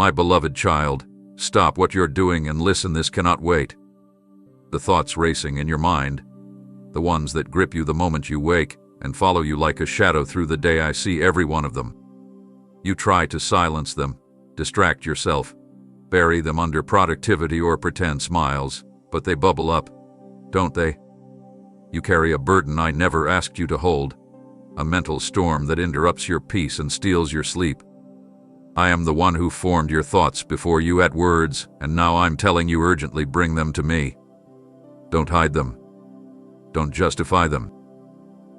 My beloved child, stop what you're doing and listen. This cannot wait. The thoughts racing in your mind, the ones that grip you the moment you wake and follow you like a shadow through the day, I see every one of them. You try to silence them, distract yourself, bury them under productivity or pretend smiles, but they bubble up, don't they? You carry a burden I never asked you to hold, a mental storm that interrupts your peace and steals your sleep. I am the one who formed your thoughts before you had words, and now I'm telling you urgently, bring them to me. Don't hide them. Don't justify them.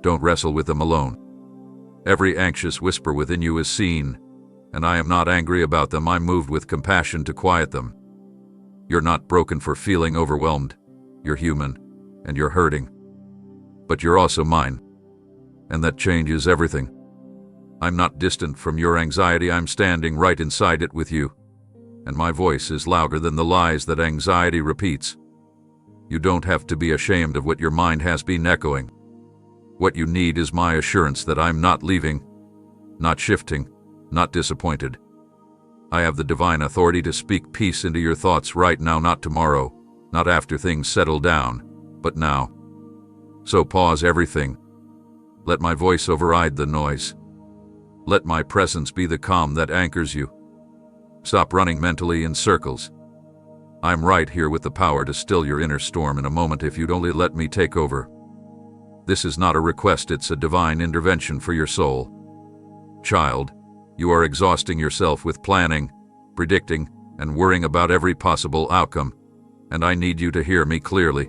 Don't wrestle with them alone. Every anxious whisper within you is seen, and I am not angry about them. I'm moved with compassion to quiet them. You're not broken for feeling overwhelmed. You're human, and you're hurting. But you're also mine, and that changes everything. I'm not distant from your anxiety. I'm standing right inside it with you, and my voice is louder than the lies that anxiety repeats. You don't have to be ashamed of what your mind has been echoing. What you need is my assurance that I'm not leaving, not shifting, not disappointed. I have the divine authority to speak peace into your thoughts right now, not tomorrow, not after things settle down, but now. So pause everything. Let my voice override the noise. Let my presence be the calm that anchors you. Stop running mentally in circles. I'm right here with the power to still your inner storm in a moment if you'd only let me take over. This is not a request, it's a divine intervention for your soul. Child, you are exhausting yourself with planning, predicting, and worrying about every possible outcome, and I need you to hear me clearly.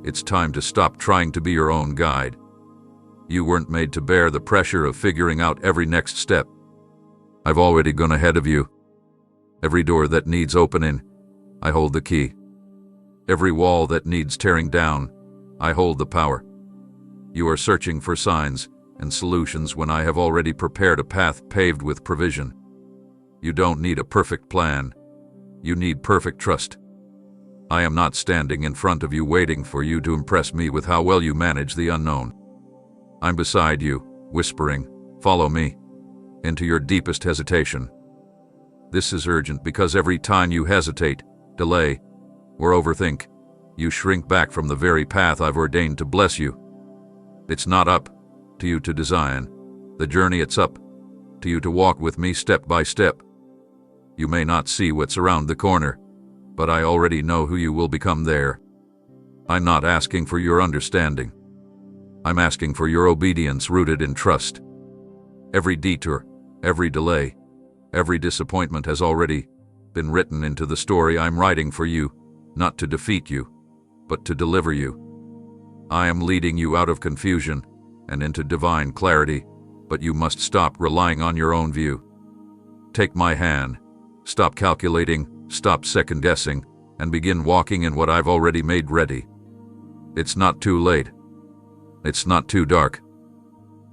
It's time to stop trying to be your own guide. You weren't made to bear the pressure of figuring out every next step. I've already gone ahead of you. Every door that needs opening, I hold the key. Every wall that needs tearing down, I hold the power. You are searching for signs and solutions when I have already prepared a path paved with provision. You don't need a perfect plan. You need perfect trust. I am not standing in front of you waiting for you to impress me with how well you manage the unknown. I'm beside you, whispering, follow me, into your deepest hesitation. This is urgent because every time you hesitate, delay, or overthink, you shrink back from the very path I've ordained to bless you. It's not up to you to design the journey, it's up to you to walk with me step by step. You may not see what's around the corner, but I already know who you will become there. I'm not asking for your understanding. I'm asking for your obedience rooted in trust. Every detour, every delay, every disappointment has already been written into the story I'm writing for you, not to defeat you, but to deliver you. I am leading you out of confusion and into divine clarity, but you must stop relying on your own view. Take my hand, stop calculating, stop second-guessing, and begin walking in what I've already made ready. It's not too late. It's not too dark.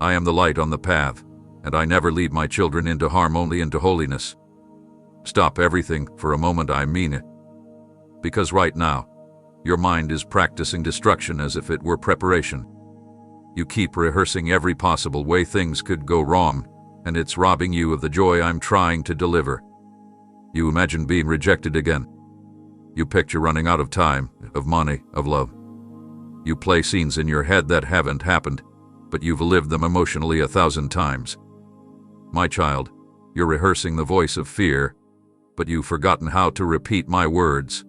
I am the light on the path, and I never lead my children into harm, only into holiness. Stop everything for a moment, I mean it. Because right now, your mind is practicing destruction as if it were preparation. You keep rehearsing every possible way things could go wrong, and it's robbing you of the joy I'm trying to deliver. You imagine being rejected again. You picture running out of time, of money, of love. You play scenes in your head that haven't happened, but you've lived them emotionally 1,000 times. My child, you're rehearsing the voice of fear, but you've forgotten how to repeat my words.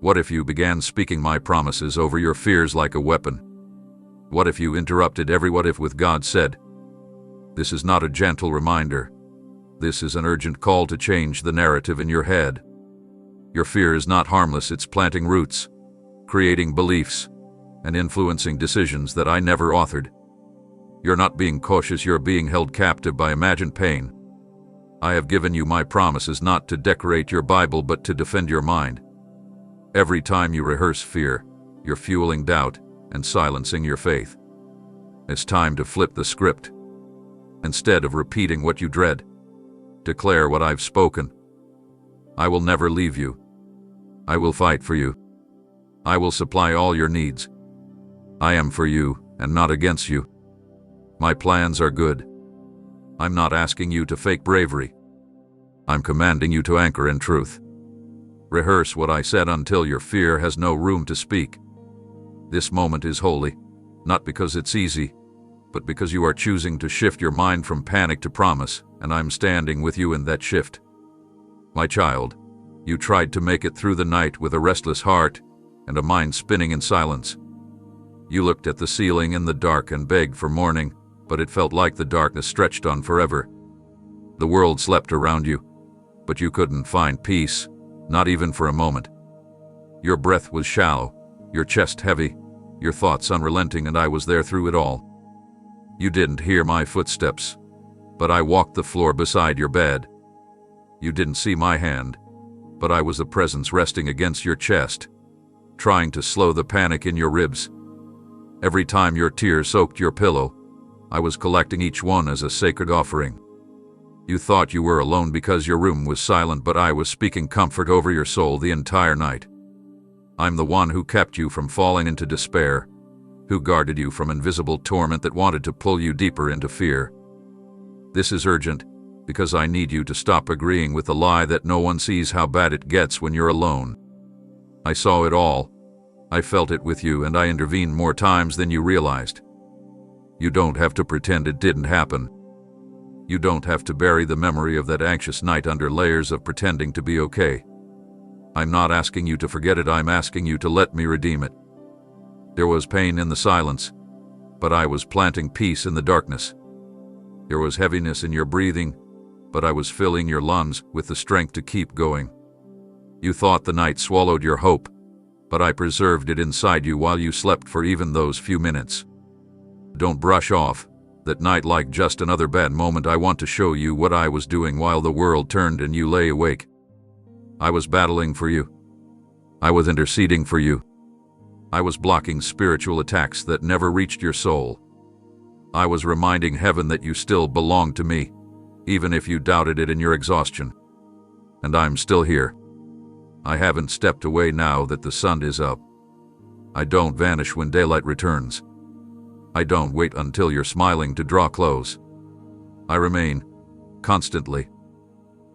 What if you began speaking my promises over your fears like a weapon? What if you interrupted every what if with God said? This is not a gentle reminder. This is an urgent call to change the narrative in your head. Your fear is not harmless, it's planting roots, creating beliefs, and influencing decisions that I never authored. You're not being cautious, you're being held captive by imagined pain. I have given you my promises not to decorate your Bible but to defend your mind. Every time you rehearse fear, you're fueling doubt and silencing your faith. It's time to flip the script. Instead of repeating what you dread, declare what I've spoken. I will never leave you. I will fight for you. I will supply all your needs. I am for you and not against you. My plans are good. I'm not asking you to fake bravery. I'm commanding you to anchor in truth. Rehearse what I said until your fear has no room to speak. This moment is holy, not because it's easy, but because you are choosing to shift your mind from panic to promise, and I'm standing with you in that shift. My child, you tried to make it through the night with a restless heart and a mind spinning in silence. You looked at the ceiling in the dark and begged for morning, but it felt like the darkness stretched on forever. The world slept around you, but you couldn't find peace, not even for a moment. Your breath was shallow, your chest heavy, your thoughts unrelenting, and I was there through it all. You didn't hear my footsteps, but I walked the floor beside your bed. You didn't see my hand, but I was the presence resting against your chest, trying to slow the panic in your ribs. Every time your tears soaked your pillow, I was collecting each one as a sacred offering. You thought you were alone because your room was silent, but I was speaking comfort over your soul the entire night. I'm the one who kept you from falling into despair, who guarded you from invisible torment that wanted to pull you deeper into fear. This is urgent, because I need you to stop agreeing with the lie that no one sees how bad it gets when you're alone. I saw it all. I felt it with you, and I intervened more times than you realized. You don't have to pretend it didn't happen. You don't have to bury the memory of that anxious night under layers of pretending to be okay. I'm not asking you to forget it, I'm asking you to let me redeem it. There was pain in the silence, but I was planting peace in the darkness. There was heaviness in your breathing, but I was filling your lungs with the strength to keep going. You thought the night swallowed your hope, but I preserved it inside you while you slept for even those few minutes. Don't brush off that night like just another bad moment. I want to show you what I was doing while the world turned and you lay awake. I was battling for you. I was interceding for you. I was blocking spiritual attacks that never reached your soul. I was reminding heaven that you still belong to me, even if you doubted it in your exhaustion. And I'm still here. I haven't stepped away now that the sun is up. I don't vanish when daylight returns. I don't wait until you're smiling to draw close. I remain, constantly.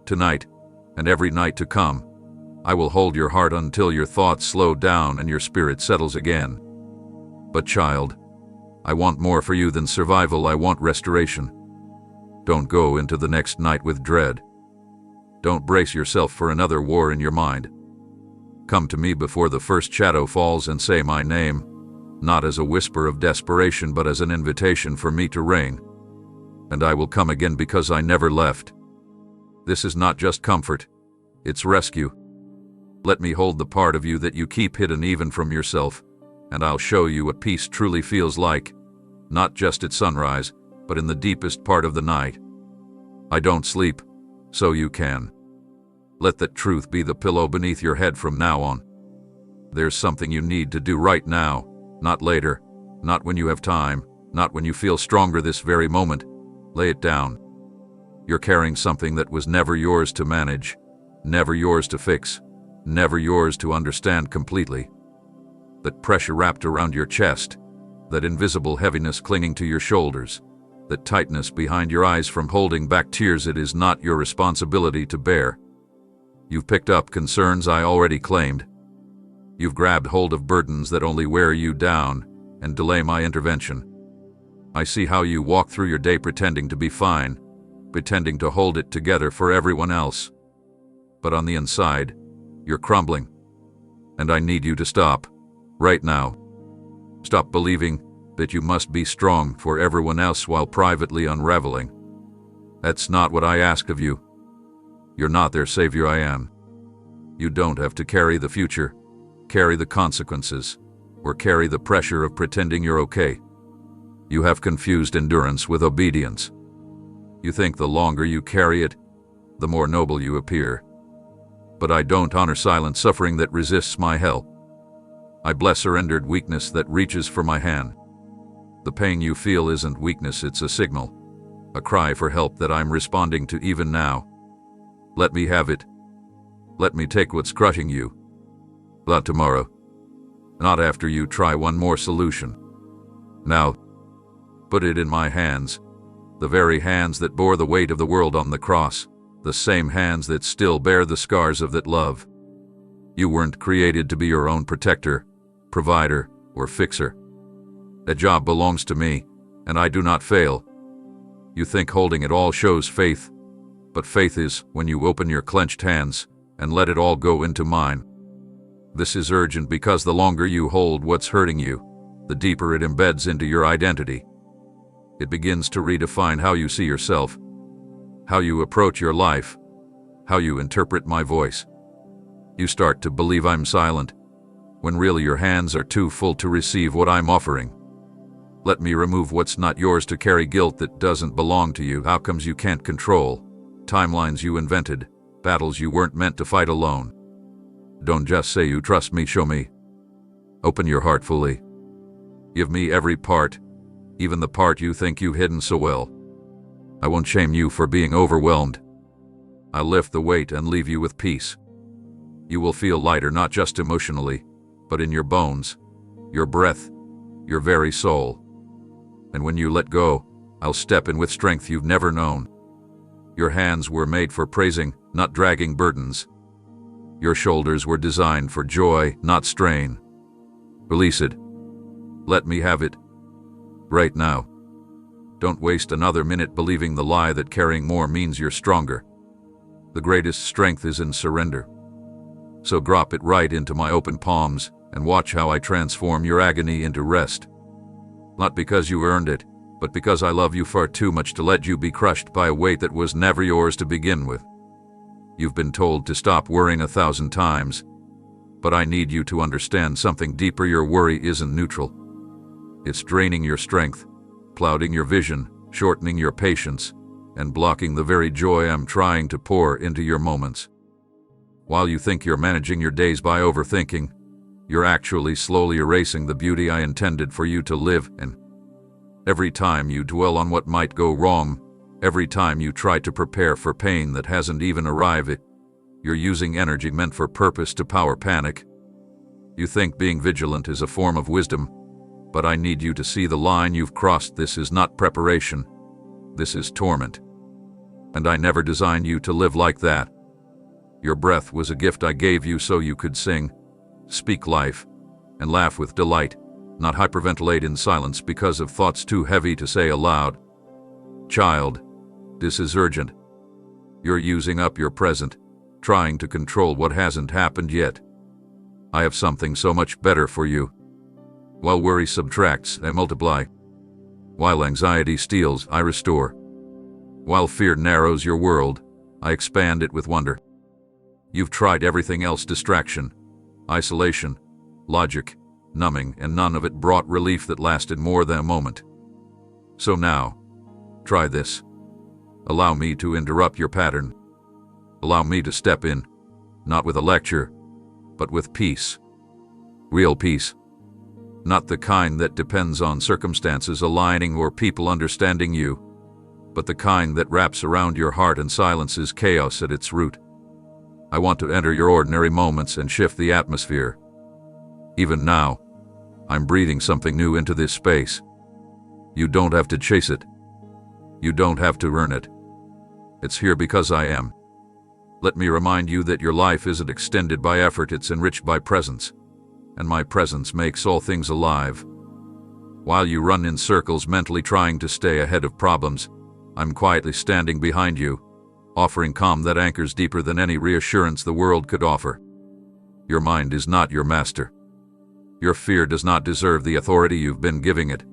Tonight, and every night to come, I will hold your heart until your thoughts slow down and your spirit settles again. But child, I want more for you than survival. I want restoration. Don't go into the next night with dread. Don't brace yourself for another war in your mind. Come to me before the first shadow falls and say my name, not as a whisper of desperation, but as an invitation for me to reign. And I will come again because I never left. This is not just comfort, it's rescue. Let me hold the part of you that you keep hidden even from yourself, and I'll show you what peace truly feels like, not just at sunrise, but in the deepest part of the night. I don't sleep, so you can. Let that truth be the pillow beneath your head from now on. There's something you need to do right now, not later, not when you have time, not when you feel stronger. This very moment, lay it down. You're carrying something that was never yours to manage, never yours to fix, never yours to understand completely. That pressure wrapped around your chest, that invisible heaviness clinging to your shoulders, that tightness behind your eyes from holding back tears, it is not your responsibility to bear. You've picked up concerns I already claimed. You've grabbed hold of burdens that only wear you down and delay my intervention. I see how you walk through your day pretending to be fine, pretending to hold it together for everyone else. But on the inside, you're crumbling. And I need you to stop, right now. Stop believing that you must be strong for everyone else while privately unraveling. That's not what I ask of you. You're not their savior, I am. You don't have to carry the future, carry the consequences, or carry the pressure of pretending you're okay. You have confused endurance with obedience. You think the longer you carry it, the more noble you appear. But I don't honor silent suffering that resists my help. I bless surrendered weakness that reaches for my hand. The pain you feel isn't weakness, it's a signal, a cry for help that I'm responding to even now. Let me have it. Let me take what's crushing you. Not tomorrow. Not after you try one more solution. Now, put it in my hands, the very hands that bore the weight of the world on the cross. the same hands that still bear the scars of that love. You weren't created to be your own protector, provider, or fixer. That job belongs to me, and I do not fail. You think holding it all shows faith, but faith is when you open your clenched hands and let it all go into mine. This is urgent because the longer you hold what's hurting you, the deeper it embeds into your identity. It begins to redefine how you see yourself, how you approach your life, how you interpret my voice. You start to believe I'm silent, when really your hands are too full to receive what I'm offering. Let me remove what's not yours to carry, guilt that doesn't belong to you, outcomes you can't control, timelines you invented, battles you weren't meant to fight alone. Don't just say you trust me, show me. Open your heart fully. Give me every part, even the part you think you've hidden so well. I won't shame you for being overwhelmed. I'll lift the weight and leave you with peace. You will feel lighter, not just emotionally, but in your bones, your breath, your very soul. And when you let go, I'll step in with strength you've never known. Your hands were made for praising, not dragging burdens. Your shoulders were designed for joy, not strain. Release it. Let me have it. Right now. Don't waste another minute believing the lie that carrying more means you're stronger. The greatest strength is in surrender. So drop it right into my open palms and watch how I transform your agony into rest. Not because you earned it, but because I love you far too much to let you be crushed by a weight that was never yours to begin with. You've been told to stop worrying 1,000 times, but I need you to understand something deeper. Your worry isn't neutral. It's draining your strength, clouding your vision, shortening your patience, and blocking the very joy I'm trying to pour into your moments. While you think you're managing your days by overthinking, you're actually slowly erasing the beauty I intended for you to live in. Every time you dwell on what might go wrong, every time you try to prepare for pain that hasn't even arrived, you're using energy meant for purpose to power panic. You think being vigilant is a form of wisdom, but I need you to see the line you've crossed. This is not preparation. This is torment. And I never designed you to live like that. Your breath was a gift I gave you so you could sing, speak life, and laugh with delight, not hyperventilate in silence because of thoughts too heavy to say aloud. Child, this is urgent. You're using up your present, trying to control what hasn't happened yet. I have something so much better for you. While worry subtracts, I multiply. While anxiety steals, I restore. While fear narrows your world, I expand it with wonder. You've tried everything else: distraction, isolation, logic, numbing, and none of it brought relief that lasted more than a moment. So now, try this. Allow me to interrupt your pattern. Allow me to step in, not with a lecture, but with peace. Real peace. Not the kind that depends on circumstances aligning or people understanding you, but the kind that wraps around your heart and silences chaos at its root. I want to enter your ordinary moments and shift the atmosphere. Even now, I'm breathing something new into this space. You don't have to chase it. You don't have to earn it. It's here because I am. Let me remind you that your life isn't extended by effort, it's enriched by presence. And my presence makes all things alive. While you run in circles mentally trying to stay ahead of problems, I'm quietly standing behind you, offering calm that anchors deeper than any reassurance the world could offer. Your mind is not your master. Your fear does not deserve the authority you've been giving it.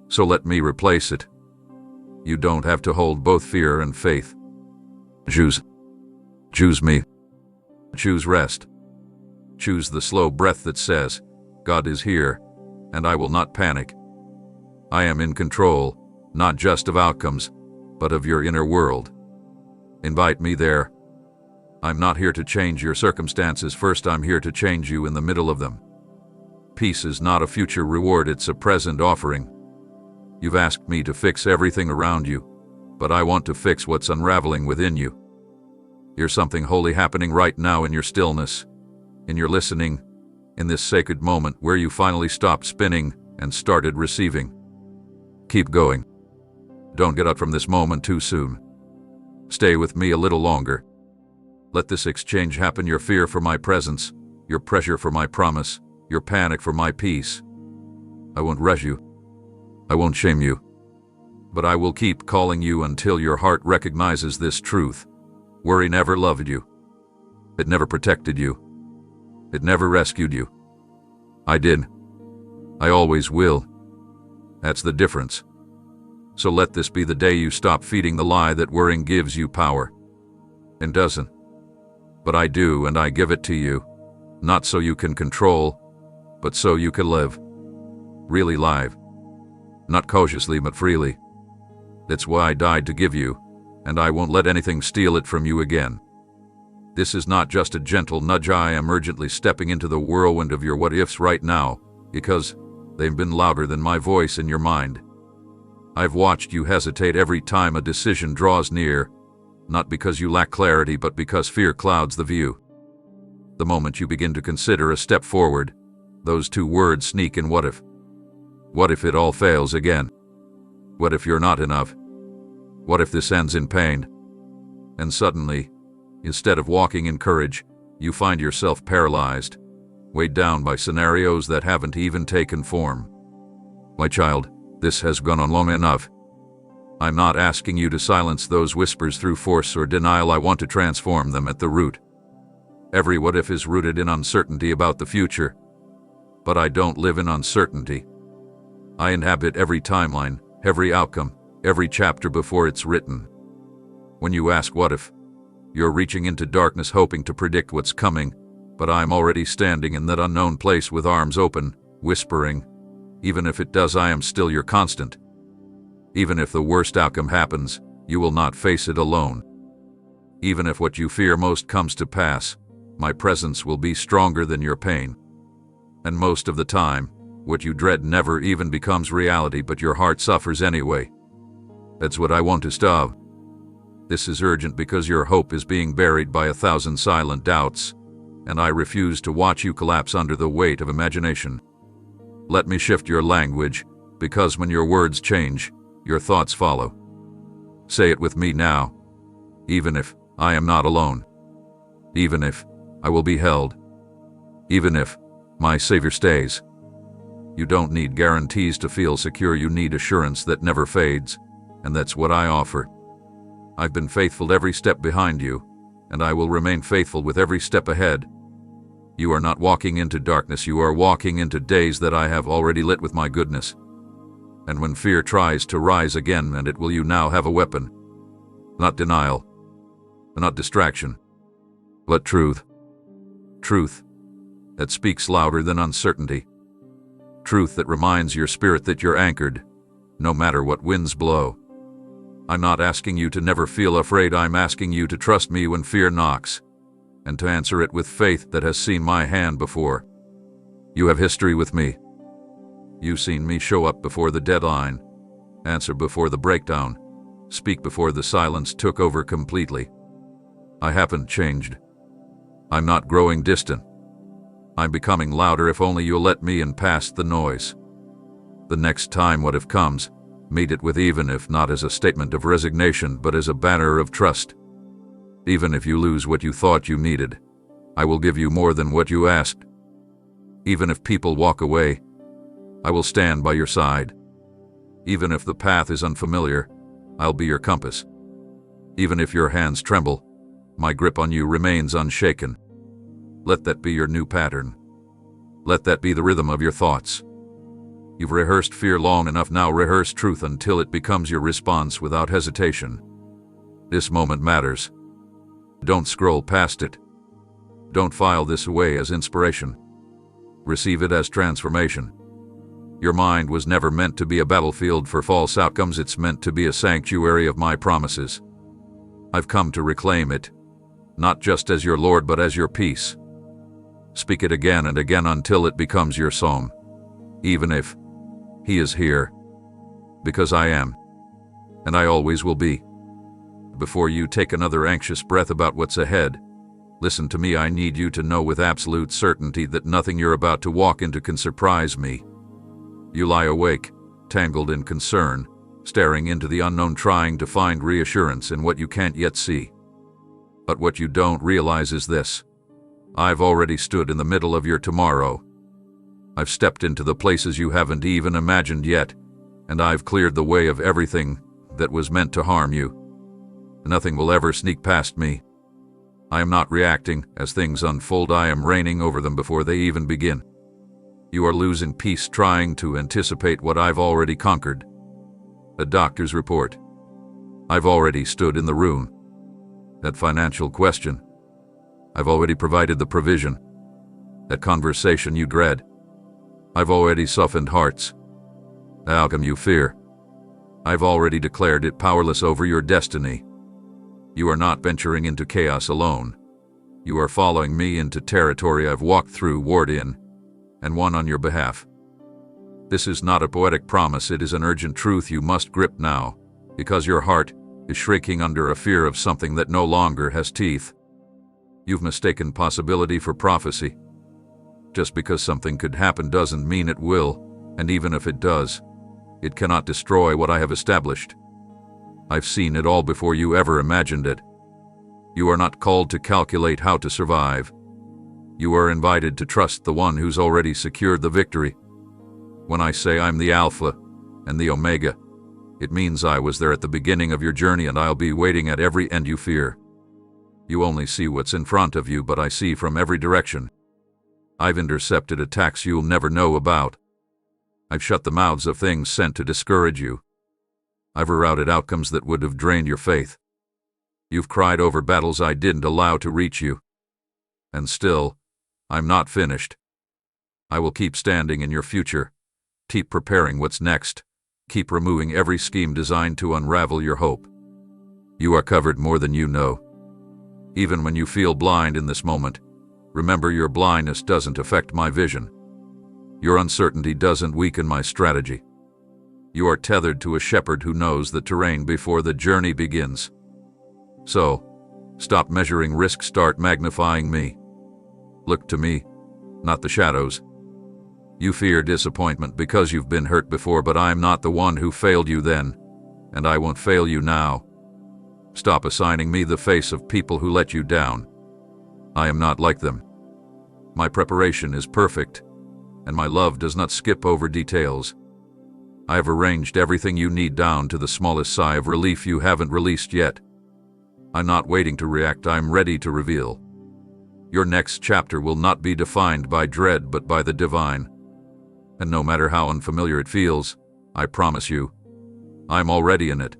So let me replace it. You don't have to hold both fear and faith. Choose. Choose me. Choose rest. Choose the slow breath that says, God is here, and I will not panic. I am in control, not just of outcomes, but of your inner world. Invite me there. I'm not here to change your circumstances first, I'm here to change you in the middle of them. Peace is not a future reward, it's a present offering. You've asked me to fix everything around you, but I want to fix what's unraveling within you. Here's something holy happening right now in your stillness, in your listening, in this sacred moment where you finally stopped spinning and started receiving. Keep going. Don't get up from this moment too soon. Stay with me a little longer. Let this exchange happen, your fear for my presence, your pressure for my promise, your panic for my peace. I won't rush you. I won't shame you. But I will keep calling you until your heart recognizes this truth. Worry never loved you. It never protected you. It never rescued you. I did. I always will. That's the difference. So let this be the day you stop feeding the lie that worrying gives you power. It doesn't. But I do, and I give it to you. Not so you can control, but so you can live. Really live. Not cautiously, but freely. That's why I died to give you, and I won't let anything steal it from you again. This is not just a gentle nudge. I am urgently stepping into the whirlwind of your what-ifs right now, because they've been louder than my voice in your mind. I've watched you hesitate every time a decision draws near, not because you lack clarity, but because fear clouds the view. The moment you begin to consider a step forward, those two words sneak in: what if? What if it all fails again? What if you're not enough? What if this ends in pain? And suddenly, instead of walking in courage, you find yourself paralyzed, weighed down by scenarios that haven't even taken form. My child, this has gone on long enough. I'm not asking you to silence those whispers through force or denial. I want to transform them at the root. Every what if is rooted in uncertainty about the future. But I don't live in uncertainty. I inhabit every timeline, every outcome, every chapter before it's written. When you ask what if, you're reaching into darkness hoping to predict what's coming, but I'm already standing in that unknown place with arms open, whispering, even if it does, I am still your constant. Even if the worst outcome happens, you will not face it alone. Even if what you fear most comes to pass, my presence will be stronger than your pain. And most of the time, what you dread never even becomes reality, but your heart suffers anyway. That's what I want to stop. This is urgent because your hope is being buried by 1,000 silent doubts, and I refuse to watch you collapse under the weight of imagination. Let me shift your language, because when your words change, your thoughts follow. Say it with me now. Even if I am not alone. Even if I will be held. Even if my Savior stays. You don't need guarantees to feel secure. You need assurance that never fades, and that's what I offer. I've been faithful every step behind you, and I will remain faithful with every step ahead. You are not walking into darkness, you are walking into days that I have already lit with my goodness. And when fear tries to rise again, and it will, you now have a weapon. Not denial, not distraction, but truth. Truth that speaks louder than uncertainty. Truth that reminds your spirit that you're anchored, no matter what winds blow. I'm not asking you to never feel afraid. I'm asking you to trust me when fear knocks, and to answer it with faith that has seen my hand before. You have history with me. You've seen me show up before the deadline, answer before the breakdown, speak before the silence took over completely. I haven't changed. I'm not growing distant. I'm becoming louder if only you'll let me in past the noise. The next time what if comes, meet it with even if, not as a statement of resignation, but as a banner of trust. Even if you lose what you thought you needed, I will give you more than what you asked. Even if people walk away, I will stand by your side. Even if the path is unfamiliar, I'll be your compass. Even if your hands tremble, my grip on you remains unshaken. Let that be your new pattern. Let that be the rhythm of your thoughts. You've rehearsed fear long enough, now rehearse truth until it becomes your response without hesitation. This moment matters. Don't scroll past it. Don't file this away as inspiration. Receive it as transformation. Your mind was never meant to be a battlefield for false outcomes. It's meant to be a sanctuary of my promises. I've come to reclaim it, not just as your Lord, but as your peace. Speak it again and again until it becomes your song. Even if He is here, because I am, and I always will be. Before you take another anxious breath about what's ahead, listen to me. I need you to know with absolute certainty that nothing you're about to walk into can surprise me. You lie awake, tangled in concern, staring into the unknown, trying to find reassurance in what you can't yet see. But what you don't realize is this: I've already stood in the middle of your tomorrow. I've stepped into the places you haven't even imagined yet, and I've cleared the way of everything that was meant to harm you. Nothing will ever sneak past me. I am not reacting as things unfold, I am reigning over them before they even begin. You are losing peace trying to anticipate what I've already conquered. A doctor's report. I've already stood in the room. That financial question. I've already provided the provision. That conversation you dread. I've already softened hearts. The outcome you fear. I've already declared it powerless over your destiny. You are not venturing into chaos alone. You are following me into territory I've walked through, warred in, and won on your behalf. This is not a poetic promise, it is an urgent truth you must grip now, because your heart is shrinking under a fear of something that no longer has teeth. You've mistaken possibility for prophecy. Just because something could happen doesn't mean it will, and even if it does, it cannot destroy what I have established. I've seen it all before you ever imagined it. You are not called to calculate how to survive. You are invited to trust the one who's already secured the victory. When I say I'm the Alpha and the Omega, it means I was there at the beginning of your journey, and I'll be waiting at every end you fear. You only see what's in front of you, but I see from every direction. I've intercepted attacks you'll never know about. I've shut the mouths of things sent to discourage you. I've rerouted outcomes that would have drained your faith. You've cried over battles I didn't allow to reach you. And still, I'm not finished. I will keep standing in your future, keep preparing what's next, keep removing every scheme designed to unravel your hope. You are covered more than you know. Even when you feel blind in this moment, remember your blindness doesn't affect my vision. Your uncertainty doesn't weaken my strategy. You are tethered to a shepherd who knows the terrain before the journey begins. So, stop measuring risk, start magnifying me. Look to me, not the shadows. You fear disappointment because you've been hurt before, but I'm not the one who failed you then, and I won't fail you now. Stop assigning me the face of people who let you down. I am not like them. My preparation is perfect, and my love does not skip over details. I have arranged everything you need down to the smallest sigh of relief you haven't released yet. I'm not waiting to react, I'm ready to reveal. Your next chapter will not be defined by dread but by the divine. And no matter how unfamiliar it feels, I promise you, I'm already in it.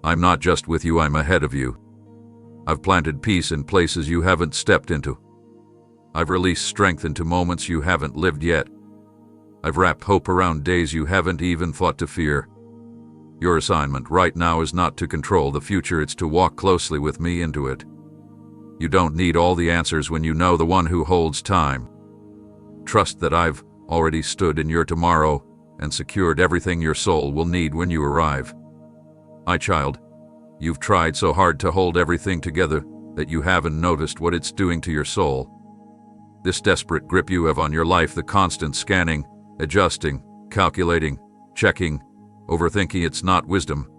I'm not just with you, I'm ahead of you. I've planted peace in places you haven't stepped into. I've released strength into moments you haven't lived yet. I've wrapped hope around days you haven't even thought to fear. Your assignment right now is not to control the future, it's to walk closely with me into it. You don't need all the answers when you know the one who holds time. Trust that I've already stood in your tomorrow and secured everything your soul will need when you arrive. My child, you've tried so hard to hold everything together that you haven't noticed what it's doing to your soul. This desperate grip you have on your life, the constant scanning, adjusting, calculating, checking, overthinking, it's not wisdom,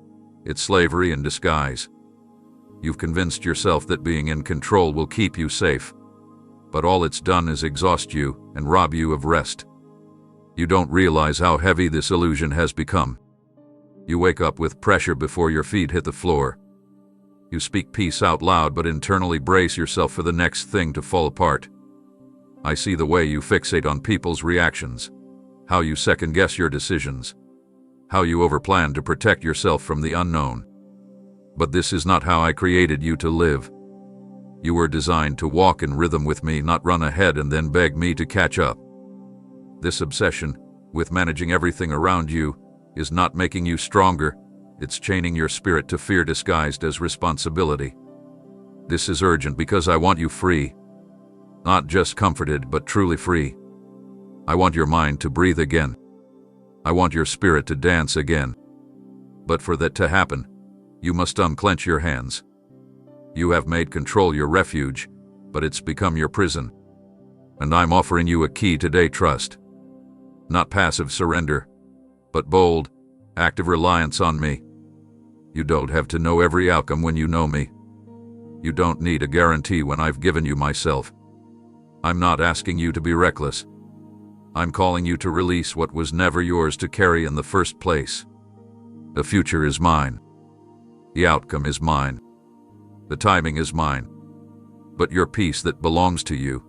it's slavery in disguise. You've convinced yourself that being in control will keep you safe, but all it's done is exhaust you and rob you of rest. You don't realize how heavy this illusion has become. You wake up with pressure before your feet hit the floor. You speak peace out loud but internally brace yourself for the next thing to fall apart. I see the way you fixate on people's reactions, how you second-guess your decisions, how you overplan to protect yourself from the unknown. But this is not how I created you to live. You were designed to walk in rhythm with me, not run ahead and then beg me to catch up. This obsession with managing everything around you is not making you stronger, it's chaining your spirit to fear disguised as responsibility. This is urgent because I want you free. Not just comforted, but truly free. I want your mind to breathe again. I want your spirit to dance again. But for that to happen, you must unclench your hands. You have made control your refuge, but it's become your prison. And I'm offering you a key today, trust. Not passive surrender, but bold, active reliance on me. You don't have to know every outcome when you know me. You don't need a guarantee when I've given you myself. I'm not asking you to be reckless. I'm calling you to release what was never yours to carry in the first place. The future is mine. The outcome is mine. The timing is mine. But your peace that belongs to you,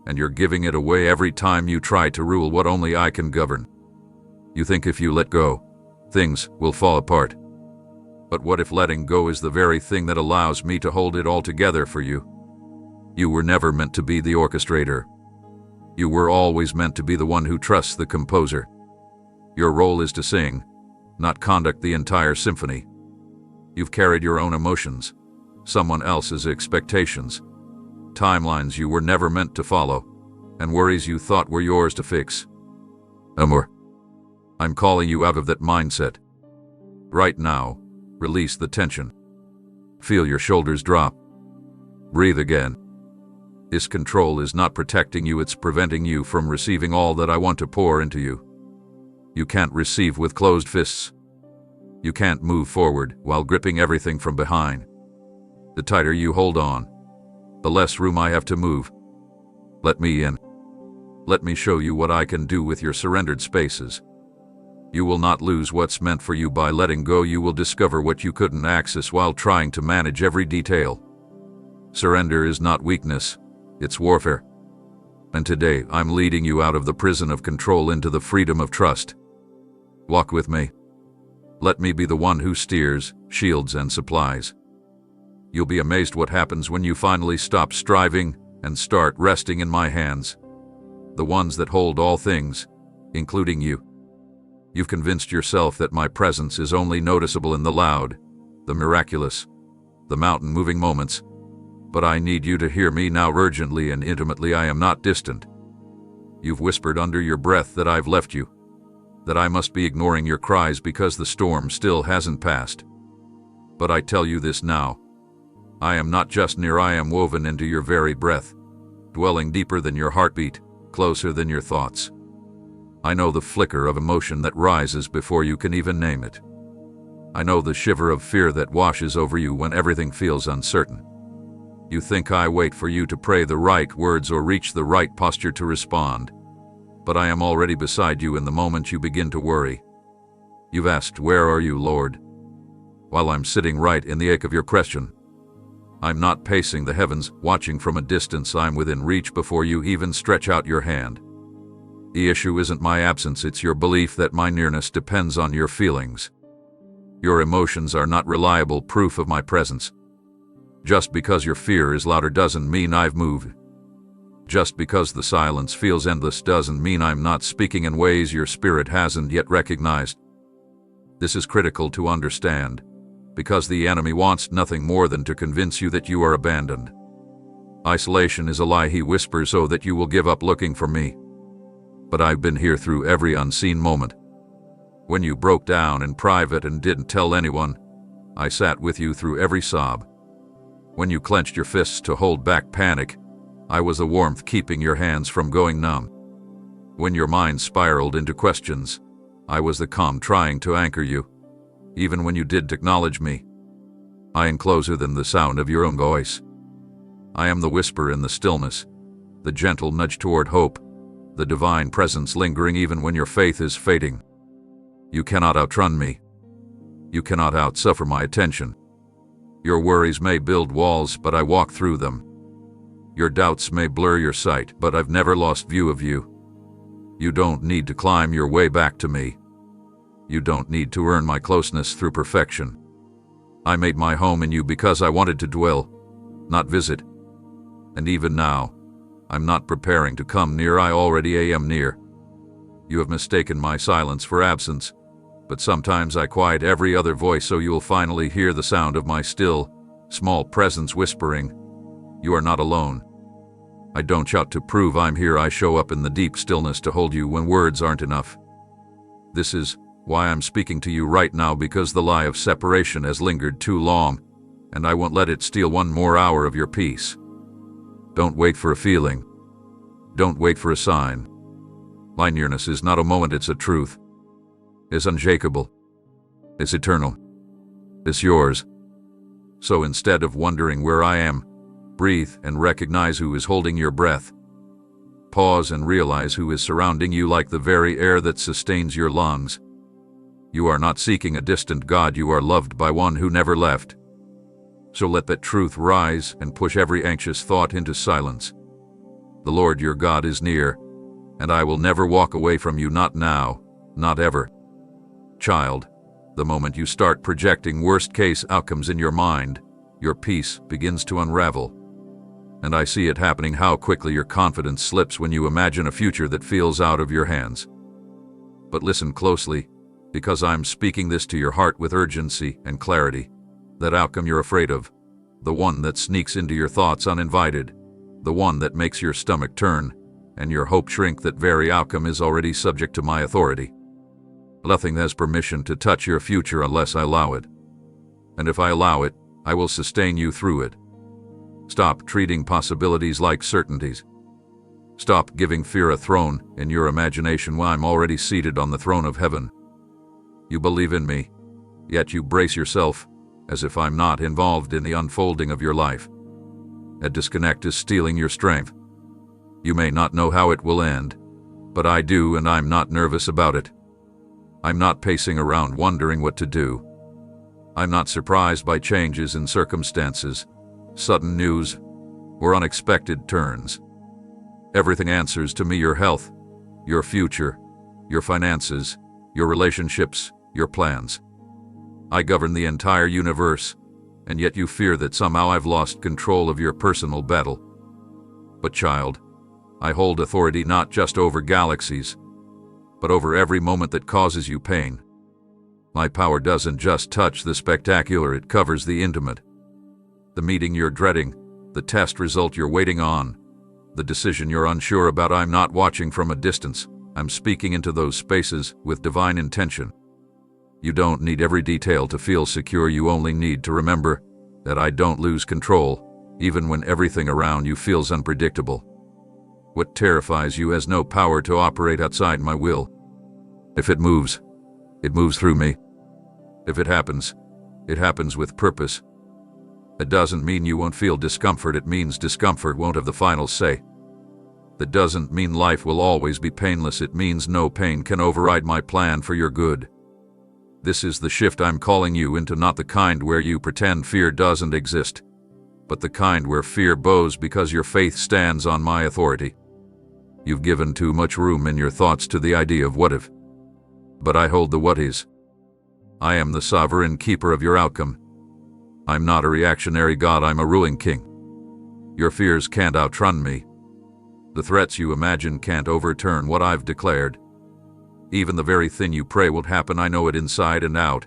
and you're giving it away every time you try to rule what only I can govern. You think if you let go, things will fall apart. But what if letting go is the very thing that allows me to hold it all together for you? You were never meant to be the orchestrator. You were always meant to be the one who trusts the composer. Your role is to sing, not conduct the entire symphony. You've carried your own emotions, someone else's expectations, timelines you were never meant to follow, and worries you thought were yours to fix. Amor, I'm calling you out of that mindset. Right now, release the tension. Feel your shoulders drop. Breathe again. This control is not protecting you, it's preventing you from receiving all that I want to pour into you. You can't receive with closed fists. You can't move forward while gripping everything from behind. The tighter you hold on, the less room I have to move. Let me in. Let me show you what I can do with your surrendered spaces. You will not lose what's meant for you by letting go. You will discover what you couldn't access while trying to manage every detail. Surrender is not weakness, it's warfare. And today, I'm leading you out of the prison of control into the freedom of trust. Walk with me. Let me be the one who steers, shields, and supplies. You'll be amazed what happens when you finally stop striving and start resting in my hands. The ones that hold all things, including you. You've convinced yourself that my presence is only noticeable in the loud, the miraculous, the mountain-moving moments. But I need you to hear me now urgently and intimately. I am not distant. You've whispered under your breath that I've left you, that I must be ignoring your cries because the storm still hasn't passed. But I tell you this now. I am not just near, I am woven into your very breath, dwelling deeper than your heartbeat, closer than your thoughts. I know the flicker of emotion that rises before you can even name it. I know the shiver of fear that washes over you when everything feels uncertain. You think I wait for you to pray the right words or reach the right posture to respond. But I am already beside you in the moment you begin to worry. You've asked, "Where are you, Lord?" While I'm sitting right in the ache of your question. I'm not pacing the heavens, watching from a distance. I'm within reach before you even stretch out your hand. The issue isn't my absence, it's your belief that my nearness depends on your feelings. Your emotions are not reliable proof of my presence. Just because your fear is louder doesn't mean I've moved. Just because the silence feels endless doesn't mean I'm not speaking in ways your spirit hasn't yet recognized. This is critical to understand, because the enemy wants nothing more than to convince you that you are abandoned. Isolation is a lie he whispers so that you will give up looking for me. But I've been here through every unseen moment. When you broke down in private and didn't tell anyone, I sat with you through every sob. When you clenched your fists to hold back panic, I was the warmth keeping your hands from going numb. When your mind spiraled into questions, I was the calm trying to anchor you. Even when you didn't acknowledge me, I am closer than the sound of your own voice. I am the whisper in the stillness, the gentle nudge toward hope, the divine presence lingering even when your faith is fading. You cannot outrun me. You cannot outsuffer my attention. Your worries may build walls, but I walk through them. Your doubts may blur your sight, but I've never lost view of you. You don't need to climb your way back to me. You don't need to earn my closeness through perfection. I made my home in you because I wanted to dwell, not visit. And even now, I'm not preparing to come near, I already am near. You have mistaken my silence for absence, but sometimes I quiet every other voice so you'll finally hear the sound of my still, small presence whispering, "You are not alone." I don't shout to prove I'm here, I show up in the deep stillness to hold you when words aren't enough. This is why I'm speaking to you right now, because the lie of separation has lingered too long, and I won't let it steal one more hour of your peace. Don't wait for a feeling. Don't wait for a sign. My nearness is not a moment, it's a truth. It's unshakable. is eternal. It's yours. So instead of wondering where I am, breathe and recognize who is holding your breath. Pause and realize who is surrounding you like the very air that sustains your lungs. You are not seeking a distant God, you are loved by one who never left. So let that truth rise and push every anxious thought into silence. The Lord your God is near, and I will never walk away from you, not now, not ever. Child, the moment you start projecting worst-case outcomes in your mind, your peace begins to unravel. And I see it happening, how quickly your confidence slips when you imagine a future that feels out of your hands. But listen closely, because I'm speaking this to your heart with urgency and clarity. That outcome you're afraid of, the one that sneaks into your thoughts uninvited, the one that makes your stomach turn and your hope shrink, that very outcome is already subject to my authority. Nothing has permission to touch your future unless I allow it. And if I allow it, I will sustain you through it. Stop treating possibilities like certainties. Stop giving fear a throne in your imagination while I'm already seated on the throne of heaven. You believe in me, yet you brace yourself as if I'm not involved in the unfolding of your life. A disconnect is stealing your strength. You may not know how it will end, but I do, and I'm not nervous about it. I'm not pacing around wondering what to do. I'm not surprised by changes in circumstances, sudden news, or unexpected turns. Everything answers to me: your health, your future, your finances, your relationships, your plans. I govern the entire universe, and yet you fear that somehow I've lost control of your personal battle. But child, I hold authority not just over galaxies, but over every moment that causes you pain. My power doesn't just touch the spectacular, it covers the intimate. The meeting you're dreading, the test result you're waiting on, the decision you're unsure about, I'm not watching from a distance. I'm speaking into those spaces with divine intention. You don't need every detail to feel secure, you only need to remember that I don't lose control, even when everything around you feels unpredictable. What terrifies you has no power to operate outside my will. If it moves through me. If it happens with purpose. It doesn't mean you won't feel discomfort, it means discomfort won't have the final say. That doesn't mean life will always be painless, it means no pain can override my plan for your good. This is the shift I'm calling you into, not the kind where you pretend fear doesn't exist, but the kind where fear bows because your faith stands on my authority. You've given too much room in your thoughts to the idea of what if. But I hold the what is. I am the sovereign keeper of your outcome. I'm not a reactionary God, I'm a ruling king. Your fears can't outrun me. The threats you imagine can't overturn what I've declared. Even the very thing you pray will happen, I know it inside and out,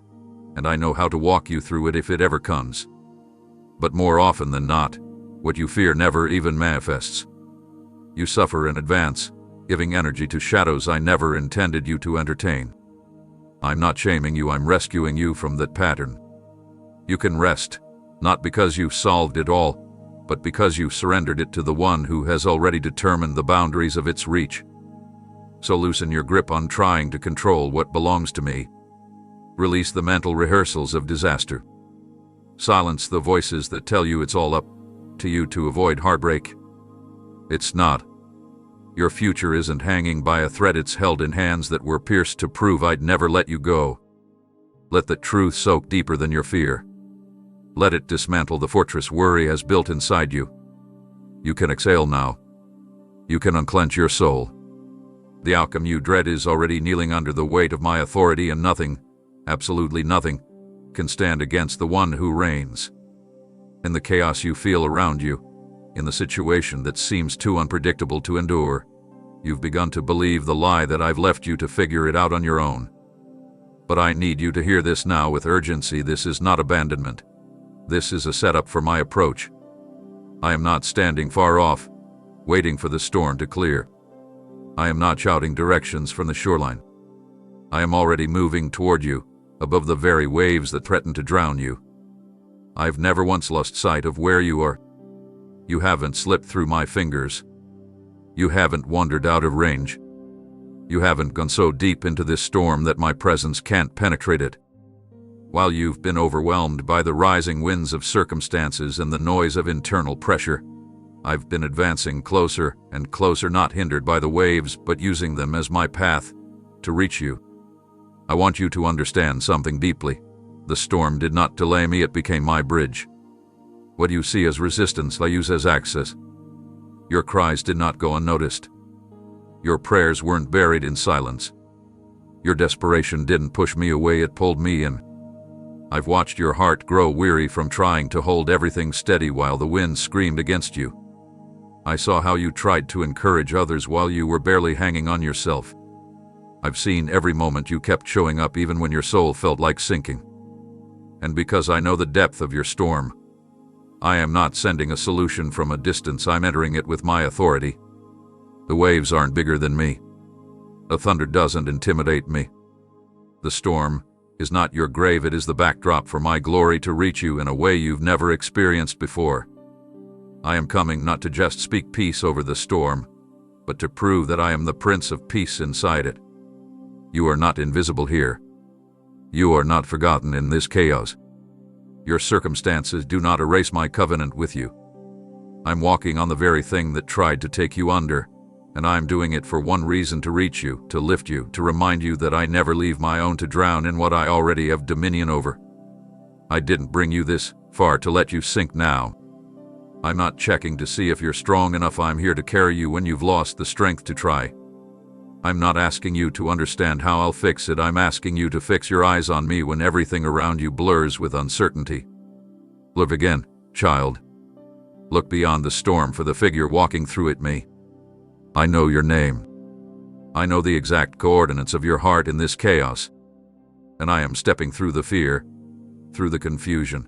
and I know how to walk you through it if it ever comes. But more often than not, what you fear never even manifests. You suffer in advance, giving energy to shadows I never intended you to entertain. I'm not shaming you, I'm rescuing you from that pattern. You can rest, not because you've solved it all, but because you've surrendered it to the one who has already determined the boundaries of its reach. So loosen your grip on trying to control what belongs to me. Release the mental rehearsals of disaster. Silence the voices that tell you it's all up to you to avoid heartbreak. It's not. Your future isn't hanging by a thread, it's held in hands that were pierced to prove I'd never let you go. Let the truth soak deeper than your fear. Let it dismantle the fortress worry has built inside you. You can exhale now. You can unclench your soul. The outcome you dread is already kneeling under the weight of my authority, and nothing, absolutely nothing, can stand against the one who reigns. In the chaos you feel around you, in the situation that seems too unpredictable to endure, you've begun to believe the lie that I've left you to figure it out on your own. But I need you to hear this now with urgency. This is not abandonment. This is a setup for my approach. I am not standing far off, waiting for the storm to clear. I am not shouting directions from the shoreline. I am already moving toward you, above the very waves that threaten to drown you. I've never once lost sight of where you are. You haven't slipped through my fingers. You haven't wandered out of range. You haven't gone so deep into this storm that my presence can't penetrate it. While you've been overwhelmed by the rising winds of circumstances and the noise of internal pressure, I've been advancing closer and closer, not hindered by the waves, but using them as my path to reach you. I want you to understand something deeply. The storm did not delay me, it became my bridge. What you see as resistance, I use as access. Your cries did not go unnoticed. Your prayers weren't buried in silence. Your desperation didn't push me away, it pulled me in. I've watched your heart grow weary from trying to hold everything steady while the wind screamed against you. I saw how you tried to encourage others while you were barely hanging on yourself. I've seen every moment you kept showing up even when your soul felt like sinking. And because I know the depth of your storm, I am not sending a solution from a distance, I'm entering it with my authority. The waves aren't bigger than me. The thunder doesn't intimidate me. The storm is not your grave, it is the backdrop for my glory to reach you in a way you've never experienced before. I am coming not to just speak peace over the storm, but to prove that I am the Prince of Peace inside it. You are not invisible here. You are not forgotten in this chaos. Your circumstances do not erase my covenant with you. I'm walking on the very thing that tried to take you under, and I'm doing it for one reason: to reach you, to lift you, to remind you that I never leave my own to drown in what I already have dominion over. I didn't bring you this far to let you sink now. I'm not checking to see if you're strong enough, I'm here to carry you when you've lost the strength to try. I'm not asking you to understand how I'll fix it, I'm asking you to fix your eyes on me when everything around you blurs with uncertainty. Look again, child. Look beyond the storm for the figure walking through it, me. I know your name. I know the exact coordinates of your heart in this chaos. And I am stepping through the fear, through the confusion,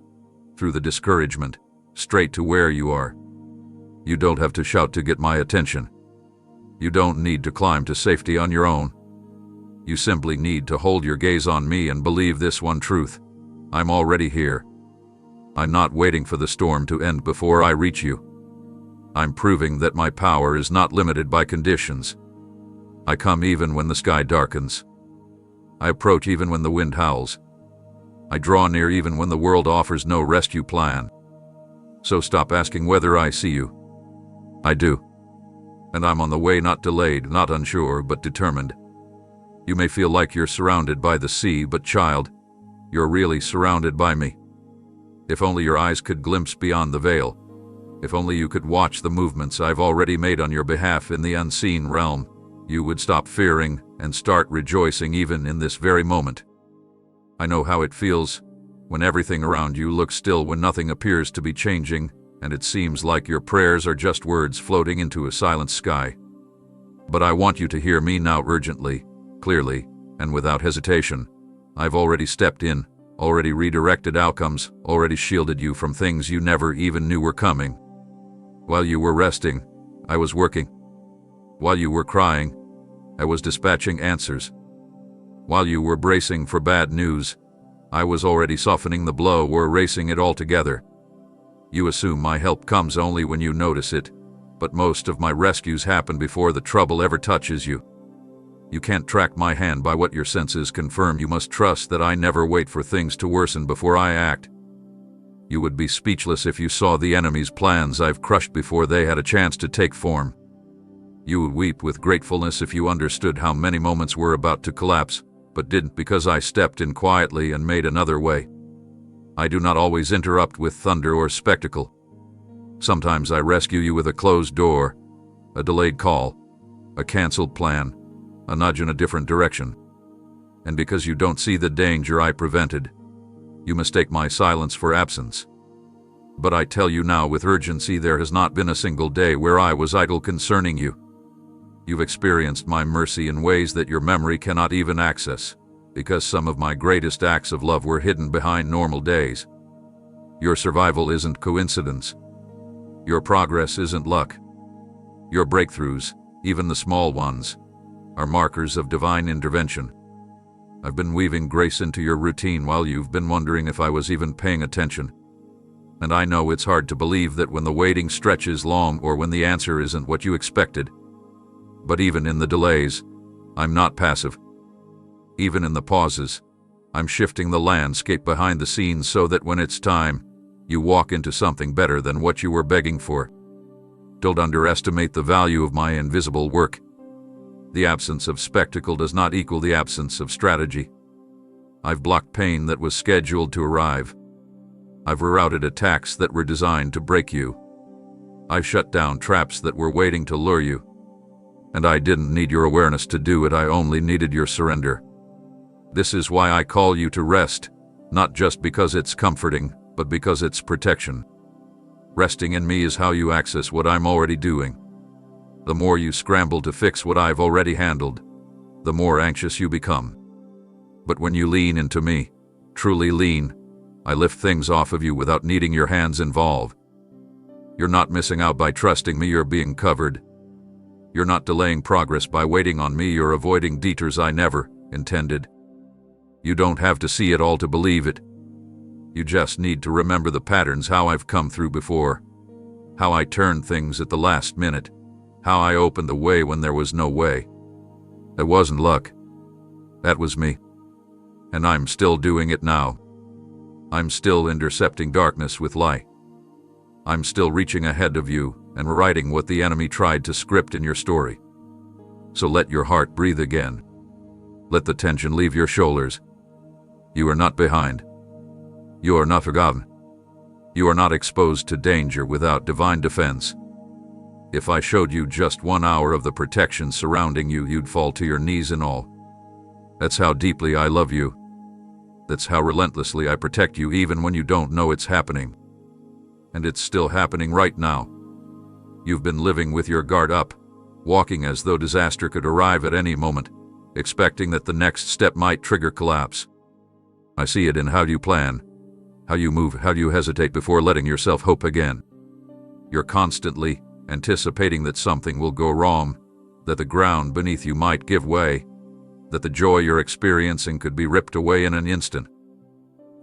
through the discouragement, straight to where you are. You don't have to shout to get my attention. You don't need to climb to safety on your own. You simply need to hold your gaze on me and believe this one truth: I'm already here. I'm not waiting for the storm to end before I reach you. I'm proving that my power is not limited by conditions. I come even when the sky darkens. I approach even when the wind howls. I draw near even when the world offers no rescue plan. So stop asking whether I see you. I do. And I'm on the way, not delayed, not unsure, but determined. You may feel like you're surrounded by the sea, but child, you're really surrounded by me. If only your eyes could glimpse beyond the veil. If only you could watch the movements I've already made on your behalf in the unseen realm, you would stop fearing and start rejoicing even in this very moment. I know how it feels when everything around you looks still, when nothing appears to be changing, and it seems like your prayers are just words floating into a silent sky. But I want you to hear me now, urgently, clearly, and without hesitation. I've already stepped in, already redirected outcomes, already shielded you from things you never even knew were coming. While you were resting, I was working. While you were crying, I was dispatching answers. While you were bracing for bad news, I was already softening the blow or erasing it altogether. You assume my help comes only when you notice it, but most of my rescues happen before the trouble ever touches you. You can't track my hand by what your senses confirm. You must trust that I never wait for things to worsen before I act. You would be speechless if you saw the enemy's plans I've crushed before they had a chance to take form. You would weep with gratefulness if you understood how many moments were about to collapse, but didn't, because I stepped in quietly and made another way. I do not always interrupt with thunder or spectacle. Sometimes I rescue you with a closed door, a delayed call, a canceled plan, a nudge in a different direction. And because you don't see the danger I prevented, you mistake my silence for absence. But I tell you now with urgency, there has not been a single day where I was idle concerning you. You've experienced my mercy in ways that your memory cannot even access, because some of my greatest acts of love were hidden behind normal days. Your survival isn't coincidence. Your progress isn't luck. Your breakthroughs, even the small ones, are markers of divine intervention. I've been weaving grace into your routine while you've been wondering if I was even paying attention. And I know it's hard to believe that when the waiting stretches long or when the answer isn't what you expected. But even in the delays, I'm not passive. Even in the pauses, I'm shifting the landscape behind the scenes so that when it's time, you walk into something better than what you were begging for. Don't underestimate the value of my invisible work. The absence of spectacle does not equal the absence of strategy. I've blocked pain that was scheduled to arrive. I've rerouted attacks that were designed to break you. I've shut down traps that were waiting to lure you. And I didn't need your awareness to do it, I only needed your surrender. This is why I call you to rest, not just because it's comforting, but because it's protection. Resting in me is how you access what I'm already doing. The more you scramble to fix what I've already handled, the more anxious you become. But when you lean into me, truly lean, I lift things off of you without needing your hands involved. You're not missing out by trusting me, you're being covered. You're not delaying progress by waiting on me, you're avoiding detours I never intended. You don't have to see it all to believe it. You just need to remember the patterns, how I've come through before, how I turned things at the last minute, how I opened the way when there was no way. That wasn't luck. That was me. And I'm still doing it now. I'm still intercepting darkness with light. I'm still reaching ahead of you and rewriting what the enemy tried to script in your story. So let your heart breathe again. Let the tension leave your shoulders. You are not behind. You are not forgotten. You are not exposed to danger without divine defense. If I showed you just 1 hour of the protection surrounding you, you'd fall to your knees in awe. That's how deeply I love you. That's how relentlessly I protect you even when you don't know it's happening. And it's still happening right now. You've been living with your guard up, walking as though disaster could arrive at any moment, expecting that the next step might trigger collapse. I see it in how you plan, how you move, how you hesitate before letting yourself hope again. You're constantly anticipating that something will go wrong, that the ground beneath you might give way, that the joy you're experiencing could be ripped away in an instant.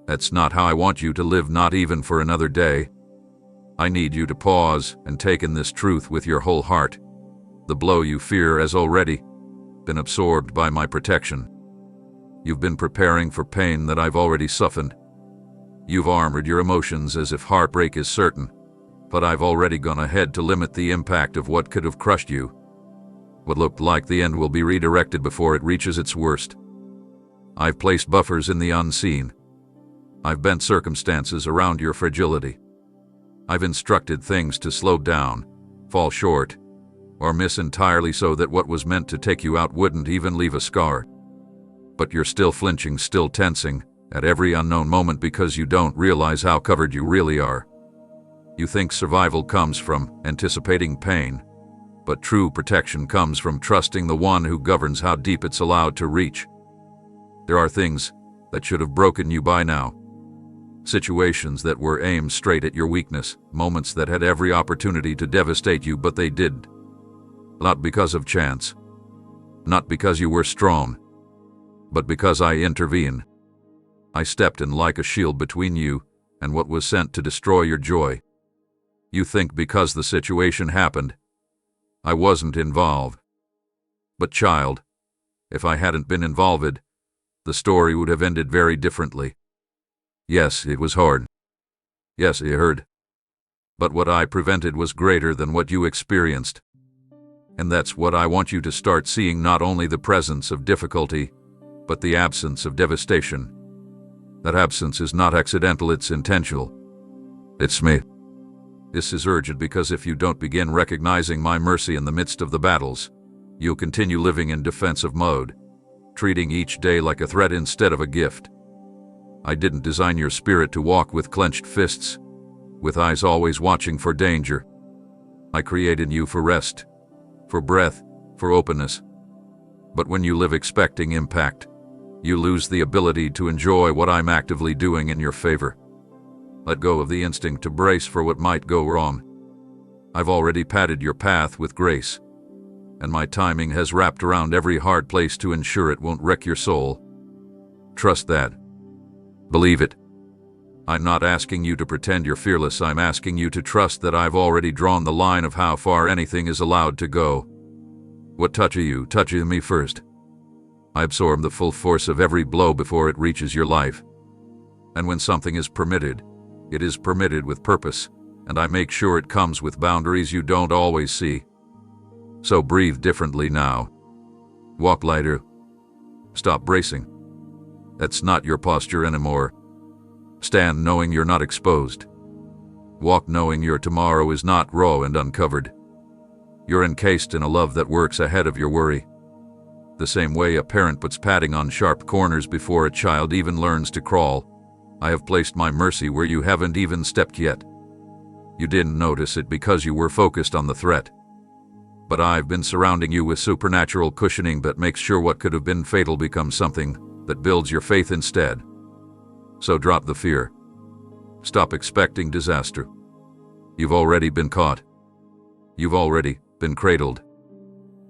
That's not how I want you to live, not even for another day. I need you to pause and take in this truth with your whole heart. The blow you fear has already been absorbed by my protection. You've been preparing for pain that I've already softened. You've armored your emotions as if heartbreak is certain, but I've already gone ahead to limit the impact of what could have crushed you. What looked like the end will be redirected before it reaches its worst. I've placed buffers in the unseen. I've bent circumstances around your fragility. I've instructed things to slow down, fall short, or miss entirely so that what was meant to take you out wouldn't even leave a scar. But you're still flinching, still tensing, at every unknown moment because you don't realize how covered you really are. You think survival comes from anticipating pain, but true protection comes from trusting the one who governs how deep it's allowed to reach. There are things that should have broken you by now. Situations that were aimed straight at your weakness, moments that had every opportunity to devastate you, but they didn't. Not because of chance, not because you were strong, but because I intervened. I stepped in like a shield between you and what was sent to destroy your joy. You think because the situation happened, I wasn't involved. But child, if I hadn't been involved, the story would have ended very differently. Yes, it was hard. Yes, it hurt. But what I prevented was greater than what you experienced. And that's what I want you to start seeing, not only the presence of difficulty, but the absence of devastation. That absence is not accidental, it's intentional. It's me. This is urgent because if you don't begin recognizing my mercy in the midst of the battles, you'll continue living in defensive mode, treating each day like a threat instead of a gift. I didn't design your spirit to walk with clenched fists, with eyes always watching for danger. I created you for rest, for breath, for openness. But when you live expecting impact, you lose the ability to enjoy what I'm actively doing in your favor. Let go of the instinct to brace for what might go wrong. I've already padded your path with grace, and my timing has wrapped around every hard place to ensure it won't wreck your soul. Trust that. Believe it. I'm not asking you to pretend you're fearless, I'm asking you to trust that I've already drawn the line of how far anything is allowed to go. What touches you touches me first. I absorb the full force of every blow before it reaches your life. And when something is permitted, it is permitted with purpose, and I make sure it comes with boundaries you don't always see. So breathe differently now. Walk lighter. Stop bracing. That's not your posture anymore. Stand knowing you're not exposed. Walk knowing your tomorrow is not raw and uncovered. You're encased in a love that works ahead of your worry. The same way a parent puts padding on sharp corners before a child even learns to crawl, I have placed my mercy where you haven't even stepped yet. You didn't notice it because you were focused on the threat. But I've been surrounding you with supernatural cushioning that makes sure what could have been fatal becomes something that builds your faith instead. So drop the fear. Stop expecting disaster. You've already been caught. You've already been cradled.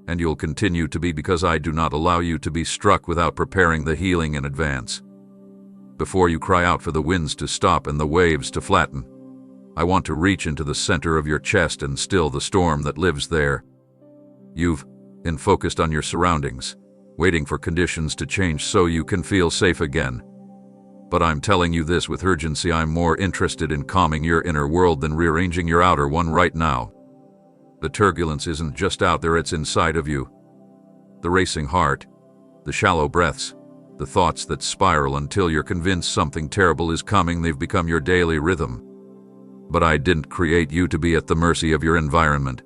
And you'll continue to be, because I do not allow you to be struck without preparing the healing in advance. Before you cry out for the winds to stop and the waves to flatten, I want to reach into the center of your chest and still the storm that lives there. You've been focused on your surroundings, waiting for conditions to change so you can feel safe again. But I'm telling you this with urgency. I'm more interested in calming your inner world than rearranging your outer one right now. The turbulence isn't just out there, it's inside of you. The racing heart, the shallow breaths, the thoughts that spiral until you're convinced something terrible is coming, they've become your daily rhythm. But I didn't create you to be at the mercy of your environment.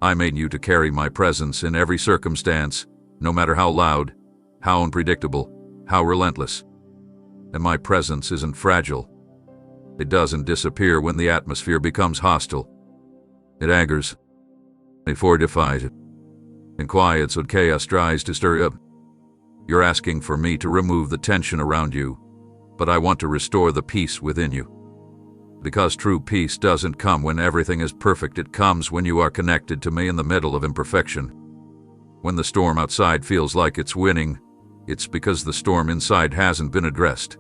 I made you to carry my presence in every circumstance, no matter how loud, how unpredictable, how relentless. And my presence isn't fragile. It doesn't disappear when the atmosphere becomes hostile. It angers. It fortifies. And quiets what chaos tries to stir up. You're asking for me to remove the tension around you, but I want to restore the peace within you. Because true peace doesn't come when everything is perfect, it comes when you are connected to me in the middle of imperfection. When the storm outside feels like it's winning, it's because the storm inside hasn't been addressed.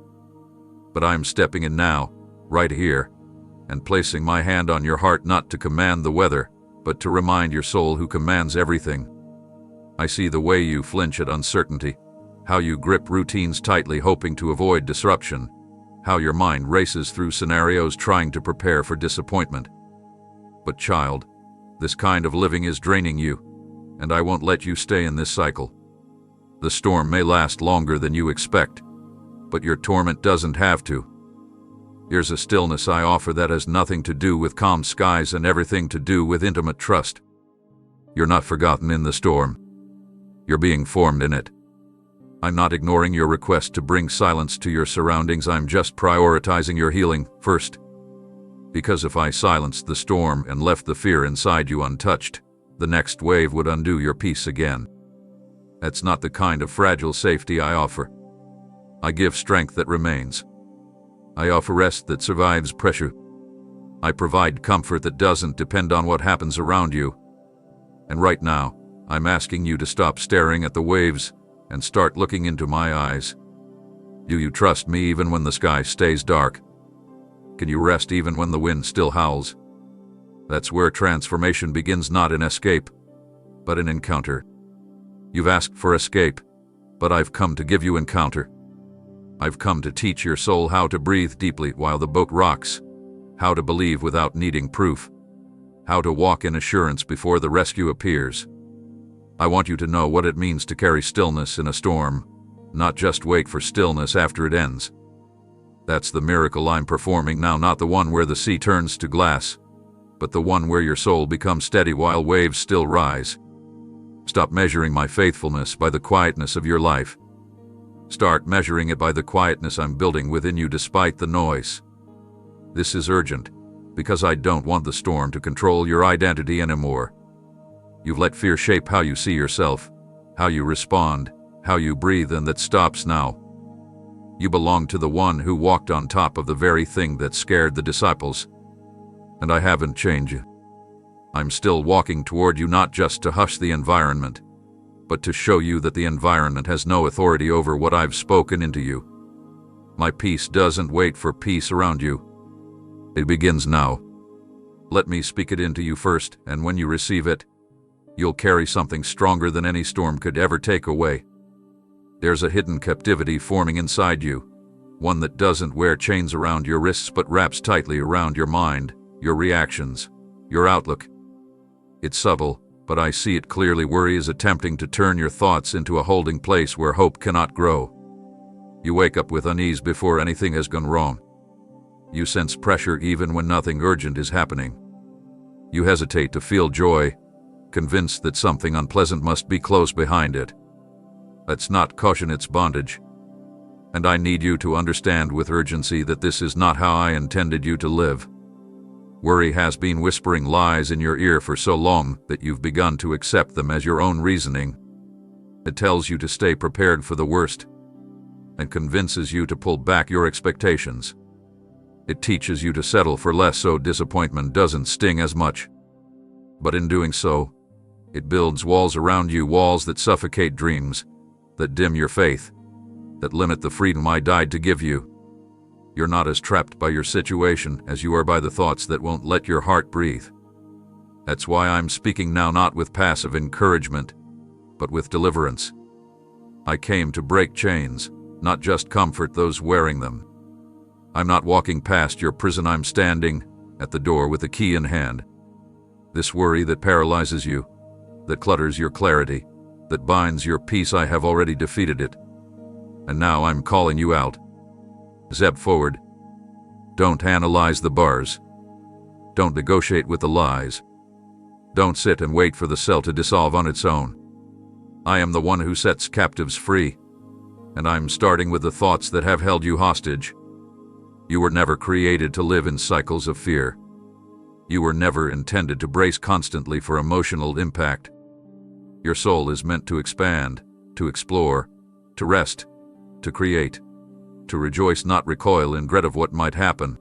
But I'm stepping in now, right here, and placing my hand on your heart, not to command the weather, but to remind your soul who commands everything. I see the way you flinch at uncertainty, how you grip routines tightly hoping to avoid disruption, how your mind races through scenarios trying to prepare for disappointment. But child, this kind of living is draining you, and I won't let you stay in this cycle. The storm may last longer than you expect, but your torment doesn't have to. Here's a stillness I offer that has nothing to do with calm skies and everything to do with intimate trust. You're not forgotten in the storm. You're being formed in it. I'm not ignoring your request to bring silence to your surroundings, I'm just prioritizing your healing first. Because if I silenced the storm and left the fear inside you untouched, the next wave would undo your peace again. That's not the kind of fragile safety I offer. I give strength that remains. I offer rest that survives pressure. I provide comfort that doesn't depend on what happens around you. And right now, I'm asking you to stop staring at the waves and start looking into my eyes. Do you trust me even when the sky stays dark? Can you rest even when the wind still howls? That's where transformation begins, not in escape, but in encounter. You've asked for escape, but I've come to give you encounter. I've come to teach your soul how to breathe deeply while the boat rocks, how to believe without needing proof, how to walk in assurance before the rescue appears. I want you to know what it means to carry stillness in a storm, not just wait for stillness after it ends. That's the miracle I'm performing now, not the one where the sea turns to glass, but the one where your soul becomes steady while waves still rise. Stop measuring my faithfulness by the quietness of your life. Start measuring it by the quietness I'm building within you despite the noise. This is urgent, because I don't want the storm to control your identity anymore. You've let fear shape how you see yourself, how you respond, how you breathe, and that stops now. You belong to the one who walked on top of the very thing that scared the disciples. And I haven't changed you. I'm still walking toward you, not just to hush the environment, but to show you that the environment has no authority over what I've spoken into you. My peace doesn't wait for peace around you. It begins now. Let me speak it into you first, and when you receive it, you'll carry something stronger than any storm could ever take away. There's a hidden captivity forming inside you, one that doesn't wear chains around your wrists but wraps tightly around your mind, your reactions, your outlook. It's subtle, but I see it clearly. Worry is attempting to turn your thoughts into a holding place where hope cannot grow. You wake up with unease before anything has gone wrong. You sense pressure even when nothing urgent is happening. You hesitate to feel joy, convinced that something unpleasant must be close behind it. That's not caution, it's bondage. And I need you to understand with urgency that this is not how I intended you to live. Worry has been whispering lies in your ear for so long that you've begun to accept them as your own reasoning. It tells you to stay prepared for the worst and convinces you to pull back your expectations. It teaches you to settle for less so disappointment doesn't sting as much. But in doing so, it builds walls around you, walls that suffocate dreams, that dim your faith, that limit the freedom I died to give you. You're not as trapped by your situation as you are by the thoughts that won't let your heart breathe. That's why I'm speaking now, not with passive encouragement, but with deliverance. I came to break chains, not just comfort those wearing them. I'm not walking past your prison, I'm standing at the door with a key in hand. This worry that paralyzes you, that clutters your clarity, that binds your peace, I have already defeated it. And now I'm calling you out. Step forward. Don't analyze the bars. Don't negotiate with the lies. Don't sit and wait for the cell to dissolve on its own. I am the one who sets captives free, and I'm starting with the thoughts that have held you hostage. You were never created to live in cycles of fear. You were never intended to brace constantly for emotional impact. Your soul is meant to expand, to explore, to rest, to create, to rejoice, not recoil in dread of what might happen.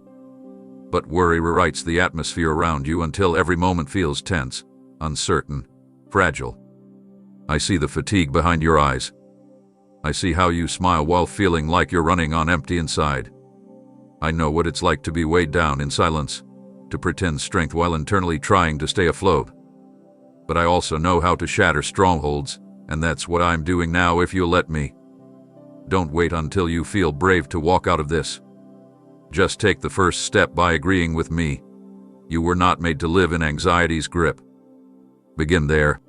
But worry rewrites the atmosphere around you until every moment feels tense, uncertain, fragile. I see the fatigue behind your eyes. I see how you smile while feeling like you're running on empty inside. I know what it's like to be weighed down in silence, to pretend strength while internally trying to stay afloat. But I also know how to shatter strongholds, and that's what I'm doing now if you'll let me. Don't wait until you feel brave to walk out of this. Just take the first step by agreeing with me. You were not made to live in anxiety's grip. Begin there.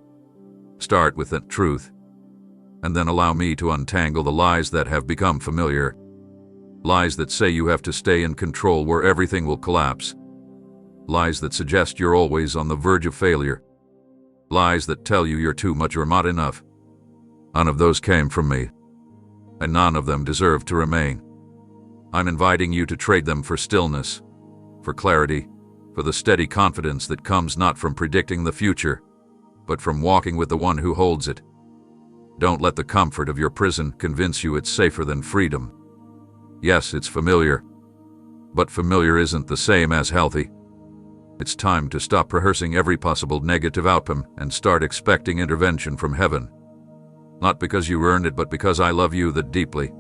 Start with that truth, and then allow me to untangle the lies that have become familiar. Lies that say you have to stay in control where everything will collapse. Lies that suggest you're always on the verge of failure. Lies that tell you you're too much or not enough. None of those came from me, and none of them deserve to remain. I'm inviting you to trade them for stillness, for clarity, for the steady confidence that comes not from predicting the future, but from walking with the one who holds it. Don't let the comfort of your prison convince you it's safer than freedom. Yes, it's familiar, but familiar isn't the same as healthy. It's time to stop rehearsing every possible negative outcome and start expecting intervention from heaven. Not because you earned it, but because I love you that deeply.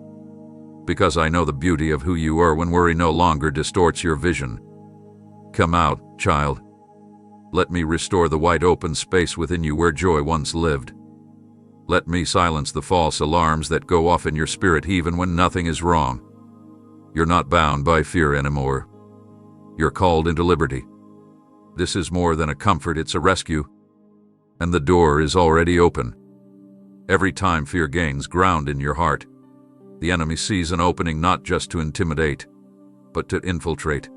Because I know the beauty of who you are when worry no longer distorts your vision. Come out, child. Let me restore the wide open space within you where joy once lived. Let me silence the false alarms that go off in your spirit even when nothing is wrong. You're not bound by fear anymore. You're called into liberty. This is more than a comfort, it's a rescue. And the door is already open. Every time fear gains ground in your heart, the enemy sees an opening not just to intimidate, but to infiltrate.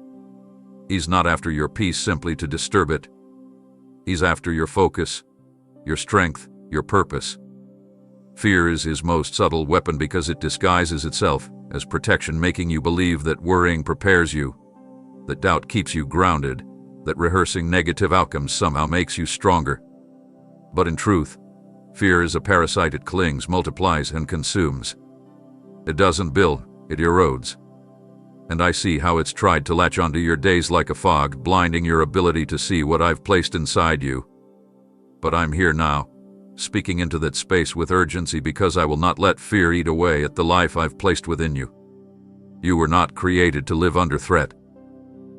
He's not after your peace simply to disturb it. He's after your focus, your strength, your purpose. Fear is his most subtle weapon because it disguises itself as protection, making you believe that worrying prepares you, that doubt keeps you grounded, that rehearsing negative outcomes somehow makes you stronger. But in truth, fear is a parasite. It clings, multiplies, and consumes. It doesn't build, it erodes. And I see how it's tried to latch onto your days like a fog, blinding your ability to see what I've placed inside you. But I'm here now, speaking into that space with urgency because I will not let fear eat away at the life I've placed within you. You were not created to live under threat.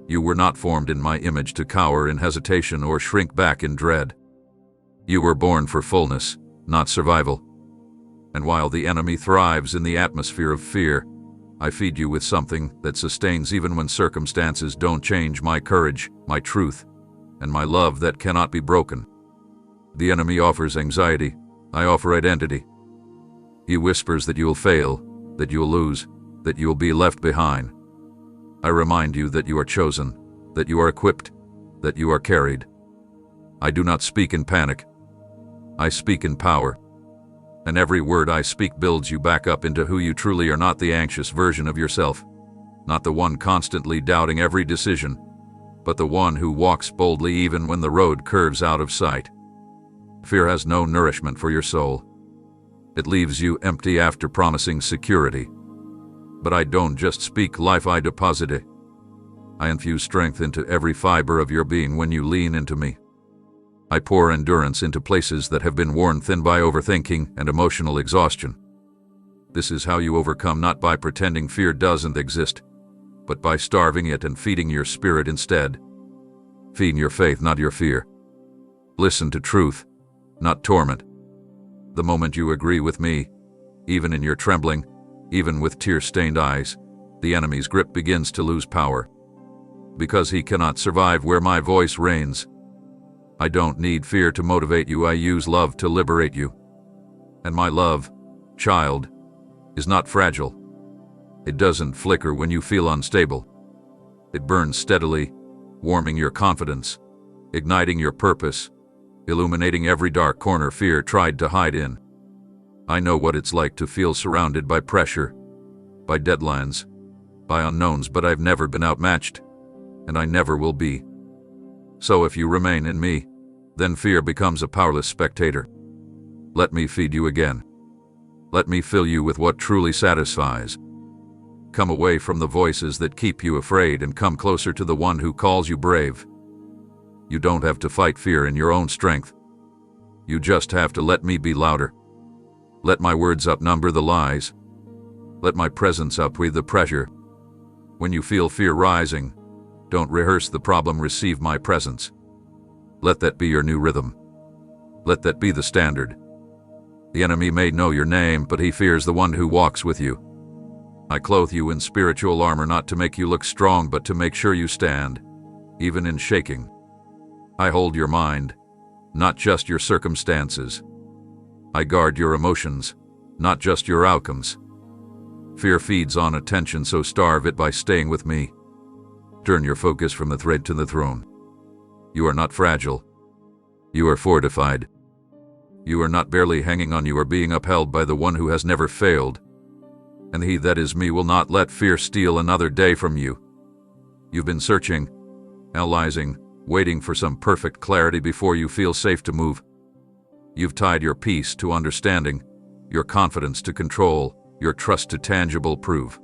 You were not formed in my image to cower in hesitation or shrink back in dread. You were born for fullness, not survival. And while the enemy thrives in the atmosphere of fear, I feed you with something that sustains even when circumstances don't change: my courage, my truth, and my love that cannot be broken. The enemy offers anxiety. I offer identity. He whispers that you will fail, that you will lose, that you will be left behind. I remind you that you are chosen, that you are equipped, that you are carried. I do not speak in panic. I speak in power. And every word I speak builds you back up into who you truly are, not the anxious version of yourself, not the one constantly doubting every decision, but the one who walks boldly even when the road curves out of sight. Fear has no nourishment for your soul. It leaves you empty after promising security. But I don't just speak life, I deposit it. I infuse strength into every fiber of your being when you lean into me. I pour endurance into places that have been worn thin by overthinking and emotional exhaustion. This is how you overcome, not by pretending fear doesn't exist, but by starving it and feeding your spirit instead. Feed your faith, not your fear. Listen to truth, not torment. The moment you agree with me, even in your trembling, even with tear-stained eyes, the enemy's grip begins to lose power. Because he cannot survive where my voice reigns. I don't need fear to motivate you, I use love to liberate you. And my love, child, is not fragile. It doesn't flicker when you feel unstable. It burns steadily, warming your confidence, igniting your purpose, illuminating every dark corner fear tried to hide in. I know what it's like to feel surrounded by pressure, by deadlines, by unknowns, but I've never been outmatched, and I never will be. So if you remain in me, then fear becomes a powerless spectator. Let me feed you again. Let me fill you with what truly satisfies. Come away from the voices that keep you afraid and come closer to the one who calls you brave. You don't have to fight fear in your own strength. You just have to let me be louder. Let my words outnumber the lies. Let my presence outweigh the pressure. When you feel fear rising, don't rehearse the problem, receive my presence. Let that be your new rhythm. Let that be the standard. The enemy may know your name, but he fears the one who walks with you. I clothe you in spiritual armor, not to make you look strong, but to make sure you stand, even in shaking. I hold your mind, not just your circumstances. I guard your emotions, not just your outcomes. Fear feeds on attention, so starve it by staying with me. Turn your focus from the thread to the throne. You are not fragile. You are fortified. You are not barely hanging on, you are being upheld by the one who has never failed. And he that is me will not let fear steal another day from you. You've been searching, analyzing, waiting for some perfect clarity before you feel safe to move. You've tied your peace to understanding, your confidence to control, your trust to tangible proof.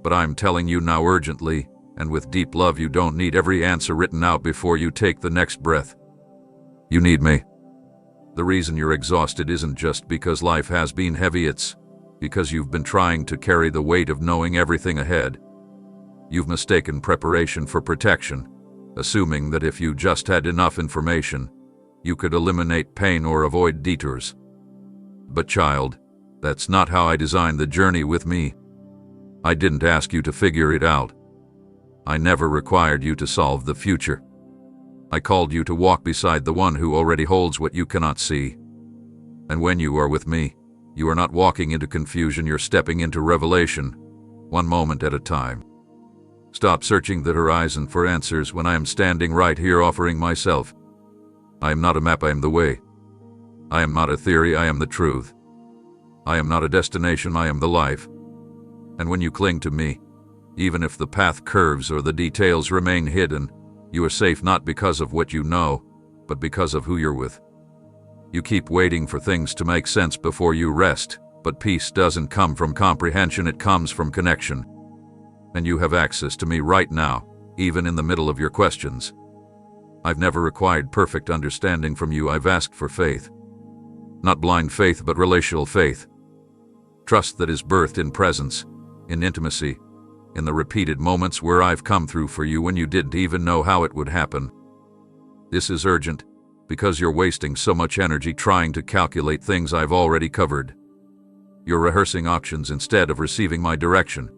But I'm telling you now urgently, and with deep love, you don't need every answer written out before you take the next breath. You need me. The reason you're exhausted isn't just because life has been heavy, it's because you've been trying to carry the weight of knowing everything ahead. You've mistaken preparation for protection, assuming that if you just had enough information, you could eliminate pain or avoid detours. But child, that's not how I designed the journey with me. I didn't ask you to figure it out. I never required you to solve the future. I called you to walk beside the one who already holds what you cannot see. And when you are with me, you are not walking into confusion, you're stepping into revelation, one moment at a time. Stop searching the horizon for answers when I am standing right here offering myself. I am not a map, I am the way. I am not a theory, I am the truth. I am not a destination, I am the life. And when you cling to me, even if the path curves or the details remain hidden, you are safe, not because of what you know, but because of who you're with. You keep waiting for things to make sense before you rest, but peace doesn't come from comprehension, it comes from connection. And you have access to me right now, even in the middle of your questions. I've never required perfect understanding from you, I've asked for faith. Not blind faith, but relational faith. Trust that is birthed in presence, in intimacy, in the repeated moments where I've come through for you when you didn't even know how it would happen. This is urgent, because you're wasting so much energy trying to calculate things I've already covered. You're rehearsing auctions instead of receiving my direction.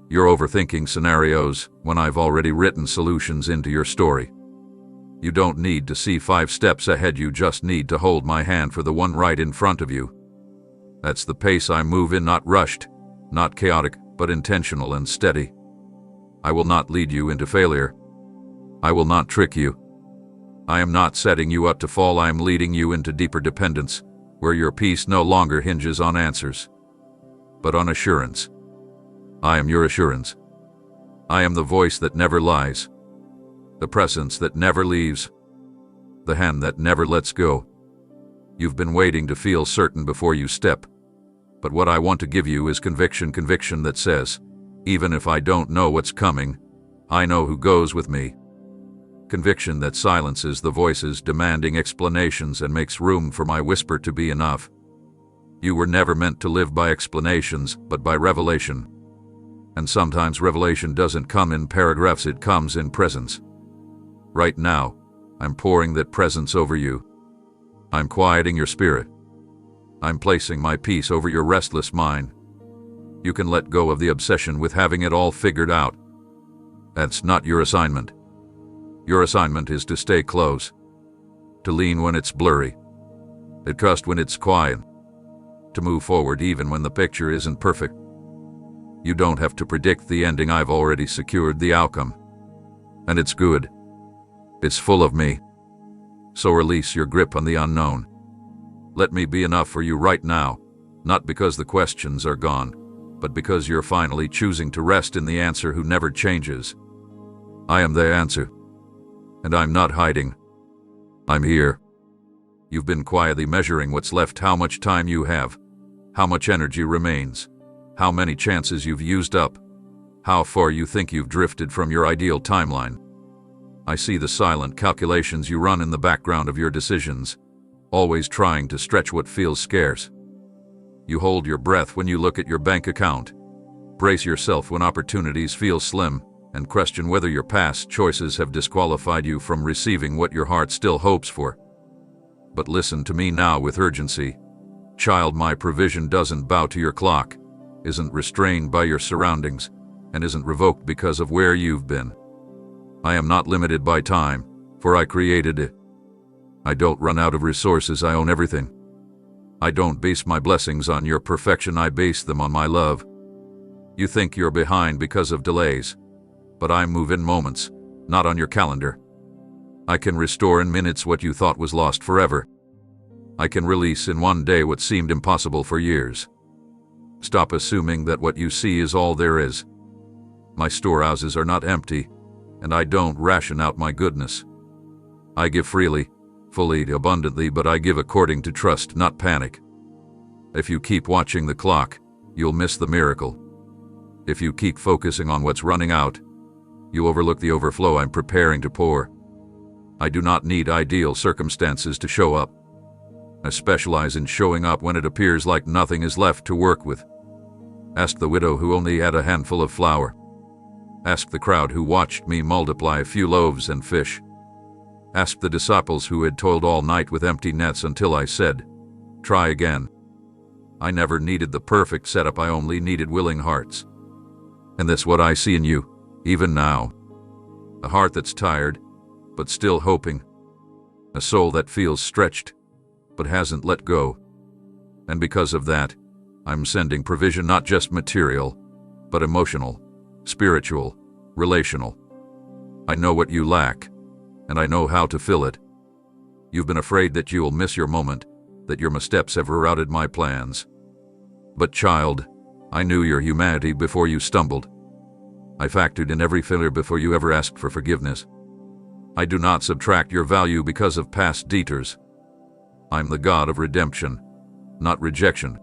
You're overthinking scenarios when I've already written solutions into your story. You don't need to see 5 steps ahead, you just need to hold my hand for the one right in front of you. That's the pace I move in, not rushed, not chaotic, but intentional and steady. I will not lead you into failure. I will not trick you. I am not setting you up to fall, I am leading you into deeper dependence, where your peace no longer hinges on answers, but on assurance. I am your assurance. I am the voice that never lies, the presence that never leaves, the hand that never lets go. You've been waiting to feel certain before you step, but what I want to give you is conviction that says, even if I don't know what's coming, I know who goes with me. Conviction that silences the voices demanding explanations and makes room for my whisper to be enough. You were never meant to live by explanations, but by revelation. And sometimes revelation doesn't come in paragraphs, it comes in presence. Right now, I'm pouring that presence over you. I'm quieting your spirit. I'm placing my peace over your restless mind. You can let go of the obsession with having it all figured out. That's not your assignment. Your assignment is to stay close, to lean when it's blurry, to trust when it's quiet, to move forward even when the picture isn't perfect. You don't have to predict the ending, I've already secured the outcome. And it's good. It's full of me. So release your grip on the unknown. Let me be enough for you right now, not because the questions are gone, but because you're finally choosing to rest in the answer who never changes. I am the answer. And I'm not hiding. I'm here. You've been quietly measuring what's left, how much time you have, how much energy remains, how many chances you've used up, how far you think you've drifted from your ideal timeline. I see the silent calculations you run in the background of your decisions, always trying to stretch what feels scarce. You hold your breath when you look at your bank account, brace yourself when opportunities feel slim, and question whether your past choices have disqualified you from receiving what your heart still hopes for. But listen to me now with urgency. Child, my provision doesn't bow to your clock, isn't restrained by your surroundings, and isn't revoked because of where you've been. I am not limited by time, for I created it. I don't run out of resources, I own everything. I don't base my blessings on your perfection, I base them on my love. You think you're behind because of delays, but I move in moments, not on your calendar. I can restore in minutes what you thought was lost forever. I can release in one day what seemed impossible for years. Stop assuming that what you see is all there is. My storehouses are not empty, and I don't ration out my goodness. I give freely, fully, abundantly, but I give according to trust, not panic. If you keep watching the clock, you'll miss the miracle. If you keep focusing on what's running out, you overlook the overflow I'm preparing to pour. I do not need ideal circumstances to show up. I specialize in showing up when it appears like nothing is left to work with. Ask the widow who only had a handful of flour. Ask the crowd who watched me multiply a few loaves and fish. Ask the disciples who had toiled all night with empty nets until I said, "Try again." I never needed the perfect setup, I only needed willing hearts. And that's what I see in you. Even now, a heart that's tired, but still hoping. A soul that feels stretched, but hasn't let go. And because of that, I'm sending provision, not just material, but emotional, spiritual, relational. I know what you lack, and I know how to fill it. You've been afraid that you'll miss your moment, that your missteps have rerouted my plans. But child, I knew your humanity before you stumbled. I factored in every failure before you ever asked for forgiveness. I do not subtract your value because of past detours. I'm the God of redemption, not rejection.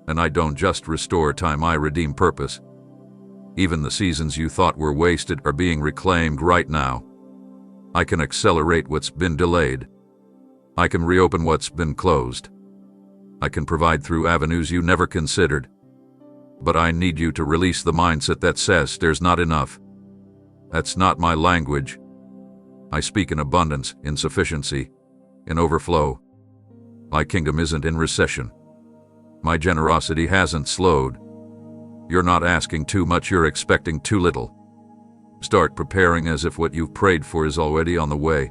And I don't just restore time, I redeem purpose. Even the seasons you thought were wasted are being reclaimed right now. I can accelerate what's been delayed. I can reopen what's been closed. I can provide through avenues you never considered. But I need you to release the mindset that says there's not enough. That's not my language. I speak in abundance, in sufficiency, in overflow. My kingdom isn't in recession. My generosity hasn't slowed. You're not asking too much, you're expecting too little. Start preparing as if what you've prayed for is already on the way.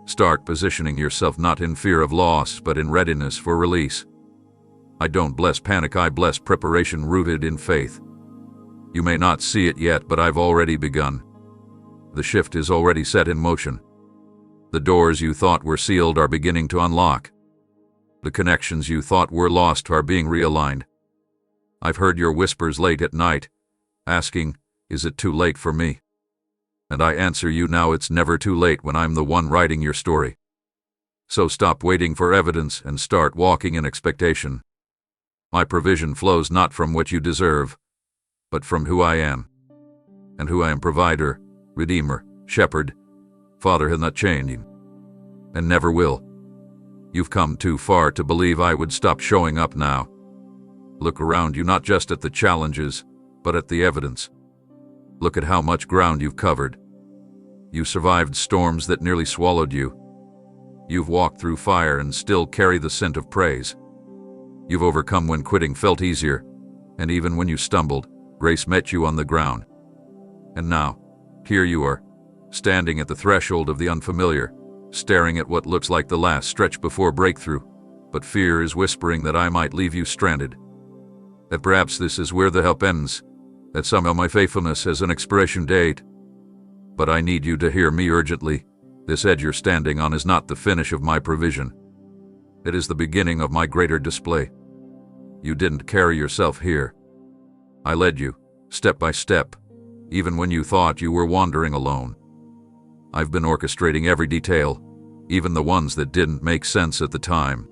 Start positioning yourself not in fear of loss, but in readiness for release. I don't bless panic, I bless preparation rooted in faith. You may not see it yet, but I've already begun. The shift is already set in motion. The doors you thought were sealed are beginning to unlock. The connections you thought were lost are being realigned. I've heard your whispers late at night, asking, "Is it too late for me?" And I answer you now, it's never too late when I'm the one writing your story. So stop waiting for evidence and start walking in expectation. My provision flows not from what you deserve, but from who I am. And who I am: provider, redeemer, shepherd, father, has not changed, and never will. You've come too far to believe I would stop showing up now. Look around you, not just at the challenges, but at the evidence. Look at how much ground you've covered. You survived storms that nearly swallowed you. You've walked through fire and still carry the scent of praise. You've overcome when quitting felt easier, and even when you stumbled, grace met you on the ground. And now, here you are, standing at the threshold of the unfamiliar, staring at what looks like the last stretch before breakthrough, but fear is whispering that I might leave you stranded. That perhaps this is where the help ends, that somehow my faithfulness has an expiration date. But I need you to hear me urgently. This edge you're standing on is not the finish of my provision. It is the beginning of my greater display. You didn't carry yourself here. I led you, step by step, even when you thought you were wandering alone. I've been orchestrating every detail, even the ones that didn't make sense at the time.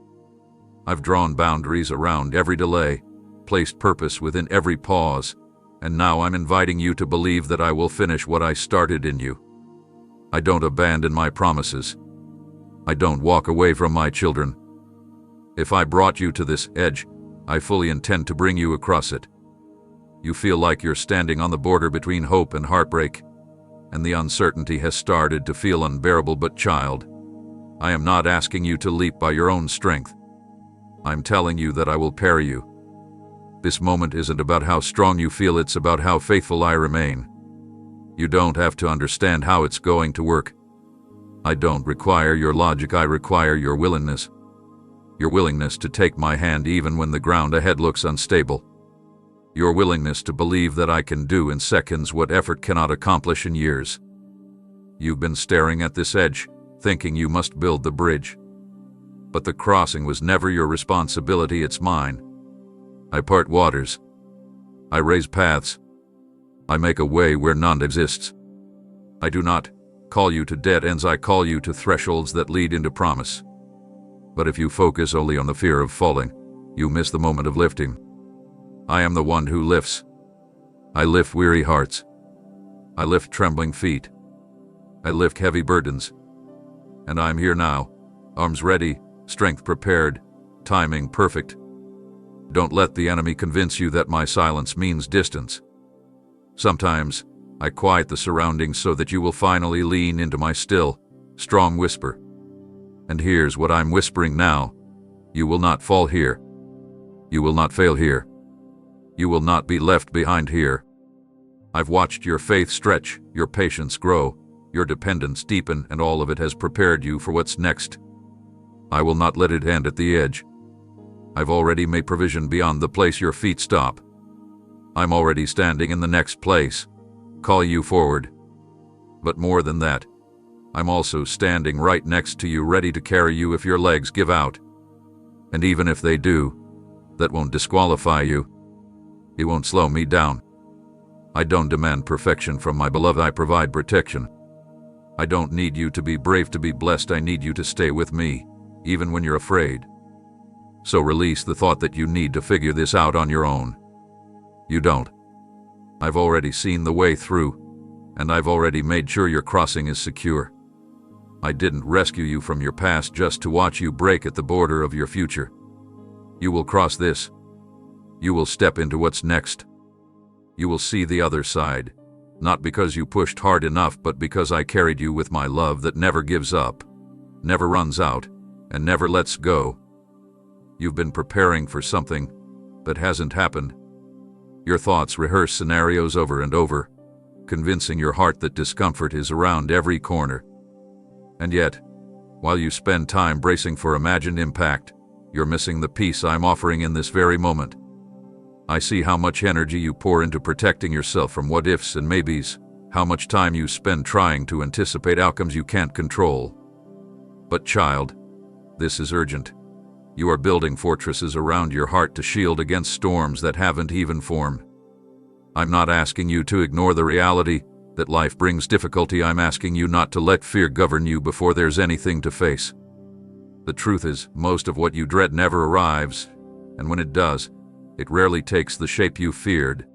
I've drawn boundaries around every delay, placed purpose within every pause, and now I'm inviting you to believe that I will finish what I started in you. I don't abandon my promises. I don't walk away from my children. If I brought you to this edge, I fully intend to bring you across it. You feel like you're standing on the border between hope and heartbreak, and the uncertainty has started to feel unbearable, but child, I am not asking you to leap by your own strength. I'm telling you that I will parry you. This moment isn't about how strong you feel, it's about how faithful I remain. You don't have to understand how it's going to work. I don't require your logic, I require your willingness. Your willingness to take my hand even when the ground ahead looks unstable. Your willingness to believe that I can do in seconds what effort cannot accomplish in years. You've been staring at this edge, thinking you must build the bridge. But the crossing was never your responsibility, it's mine. I part waters. I raise paths. I make a way where none exists. I do not call you to dead ends, I call you to thresholds that lead into promise. But if you focus only on the fear of falling, you miss the moment of lifting. I am the one who lifts. I lift weary hearts. I lift trembling feet. I lift heavy burdens. And I'm here now, arms ready, strength prepared, timing perfect. Don't let the enemy convince you that my silence means distance. Sometimes, I quiet the surroundings so that you will finally lean into my still, strong whisper. And here's what I'm whispering now. You will not fall here. You will not fail here. You will not be left behind here. I've watched your faith stretch, your patience grow, your dependence deepen, and all of it has prepared you for what's next. I will not let it end at the edge. I've already made provision beyond the place your feet stop. I'm already standing in the next place, calling you forward. But more than that, I'm also standing right next to you, ready to carry you if your legs give out. And even if they do, that won't disqualify you. It won't slow me down. I don't demand perfection from my beloved, I provide protection. I don't need you to be brave to be blessed, I need you to stay with me, even when you're afraid. So release the thought that you need to figure this out on your own. You don't. I've already seen the way through, and I've already made sure your crossing is secure. I didn't rescue you from your past just to watch you break at the border of your future. You will cross this. You will step into what's next. You will see the other side, not because you pushed hard enough, but because I carried you with my love that never gives up, never runs out, and never lets go. You've been preparing for something that hasn't happened. Your thoughts rehearse scenarios over and over, convincing your heart that discomfort is around every corner. And yet, while you spend time bracing for imagined impact, you're missing the peace I'm offering in this very moment. I see how much energy you pour into protecting yourself from what ifs and maybes, how much time you spend trying to anticipate outcomes you can't control. But child, this is urgent. You are building fortresses around your heart to shield against storms that haven't even formed. I'm not asking you to ignore the reality that life brings difficulty. I'm asking you not to let fear govern you before there's anything to face. The truth is, most of what you dread never arrives, and when it does, it rarely takes the shape you feared.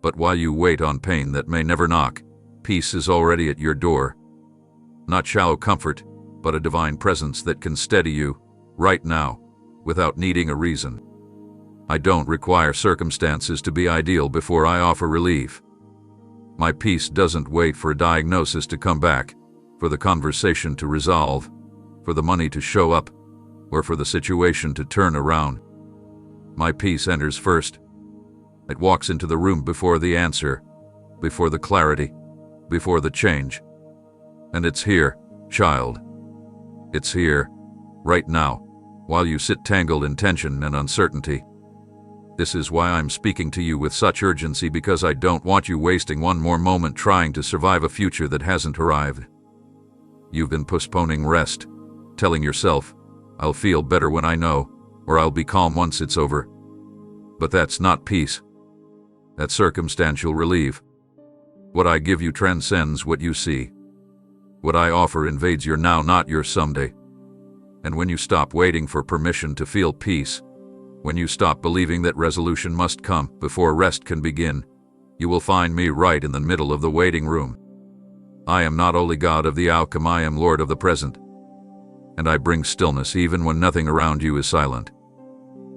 But while you wait on pain that may never knock, peace is already at your door. Not shallow comfort, but a divine presence that can steady you, right now, without needing a reason. I don't require circumstances to be ideal before I offer relief. My peace doesn't wait for a diagnosis to come back, for the conversation to resolve, for the money to show up, or for the situation to turn around. My peace enters first. It walks into the room before the answer, before the clarity, before the change. And it's here, child. It's here, right now, while you sit tangled in tension and uncertainty. This is why I'm speaking to you with such urgency, because I don't want you wasting one more moment trying to survive a future that hasn't arrived. You've been postponing rest, telling yourself, I'll feel better when I know, or I'll be calm once it's over. But that's not peace. That's circumstantial relief. What I give you transcends what you see. What I offer invades your now, not your someday. And when you stop waiting for permission to feel peace, when you stop believing that resolution must come before rest can begin, you will find me right in the middle of the waiting room. I am not only God of the outcome, I am Lord of the present. And I bring stillness even when nothing around you is silent.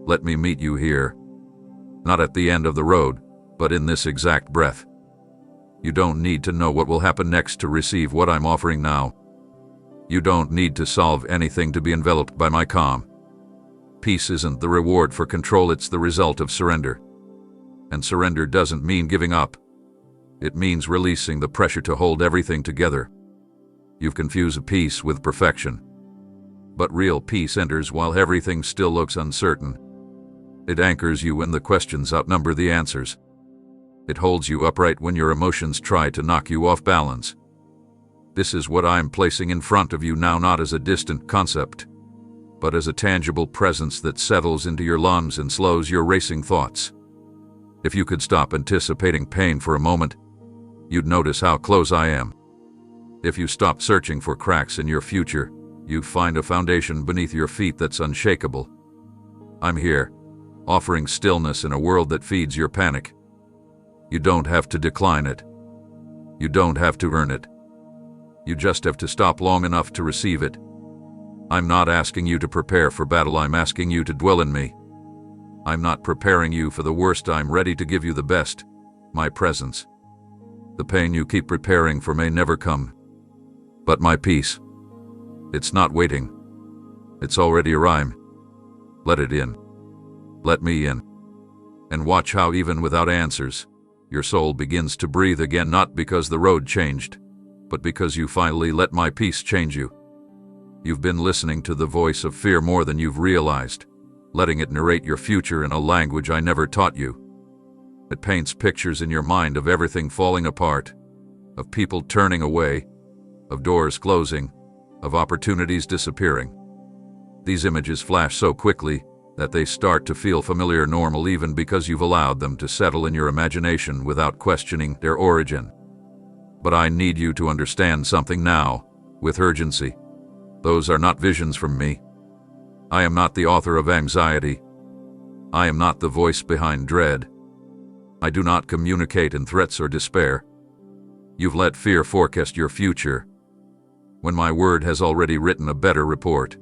Let me meet you here. Not at the end of the road, but in this exact breath. You don't need to know what will happen next to receive what I'm offering now. You don't need to solve anything to be enveloped by my calm. Peace isn't the reward for control, it's the result of surrender. And surrender doesn't mean giving up. It means releasing the pressure to hold everything together. You've confused peace with perfection. But real peace enters while everything still looks uncertain. It anchors you when the questions outnumber the answers. It holds you upright when your emotions try to knock you off balance. This is what I'm placing in front of you now, not as a distant concept, but as a tangible presence that settles into your lungs and slows your racing thoughts. If you could stop anticipating pain for a moment, you'd notice how close I am. If you stop searching for cracks in your future, you'd find a foundation beneath your feet that's unshakable. I'm here, offering stillness in a world that feeds your panic. You don't have to decline it. You don't have to earn it. You just have to stop long enough to receive it. I'm not asking you to prepare for battle, I'm asking you to dwell in me. I'm not preparing you for the worst, I'm ready to give you the best, my presence. The pain you keep preparing for may never come. But my peace, it's not waiting. It's already arrived. Let it in. Let me in. And watch how even without answers, your soul begins to breathe again, not because the road changed, but because you finally let my peace change you. You've been listening to the voice of fear more than you've realized, letting it narrate your future in a language I never taught you. It paints pictures in your mind of everything falling apart, of people turning away, of doors closing, of opportunities disappearing. These images flash so quickly that they start to feel familiar, normal, even because you've allowed them to settle in your imagination without questioning their origin. But I need you to understand something now, with urgency. Those are not visions from me. I am not the author of anxiety. I am not the voice behind dread. I do not communicate in threats or despair. You've let fear forecast your future, when my word has already written a better report.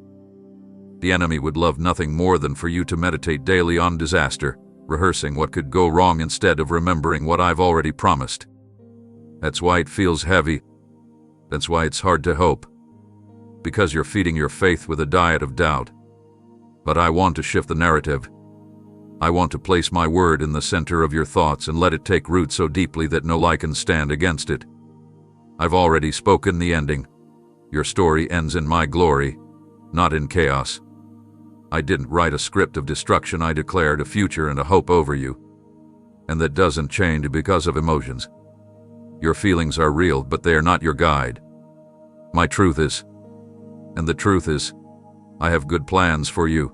The enemy would love nothing more than for you to meditate daily on disaster, rehearsing what could go wrong instead of remembering what I've already promised. That's why it feels heavy. That's why it's hard to hope. Because you're feeding your faith with a diet of doubt. But I want to shift the narrative. I want to place my word in the center of your thoughts and let it take root so deeply that no lie can stand against it. I've already spoken the ending. Your story ends in my glory, not in chaos. I didn't write a script of destruction. I declared a future and a hope over you. And that doesn't change because of emotions. Your feelings are real, but they are not your guide. My truth is. And the truth is, I have good plans for you.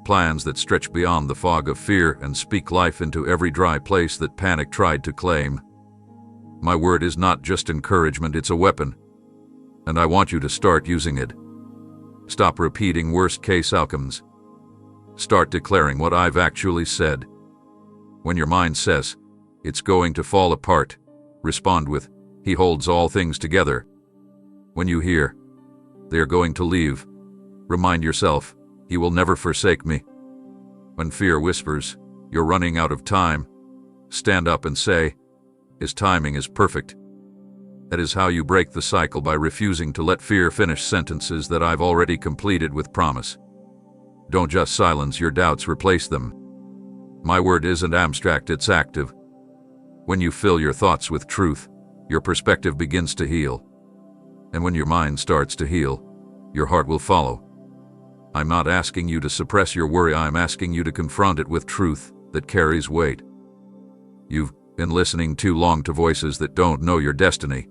Plans that stretch beyond the fog of fear and speak life into every dry place that panic tried to claim. My word is not just encouragement, it's a weapon. And I want you to start using it. Stop repeating worst-case outcomes. Start declaring what I've actually said. When your mind says, it's going to fall apart, respond with, He holds all things together. When you hear, they're going to leave, remind yourself, He will never forsake me. When fear whispers, you're running out of time, stand up and say, His timing is perfect. That is how you break the cycle, by refusing to let fear finish sentences that I've already completed with promise. Don't just silence your doubts, replace them. My word isn't abstract, it's active. When you fill your thoughts with truth, your perspective begins to heal. And when your mind starts to heal, your heart will follow. I'm not asking you to suppress your worry, I'm asking you to confront it with truth that carries weight. You've been listening too long to voices that don't know your destiny.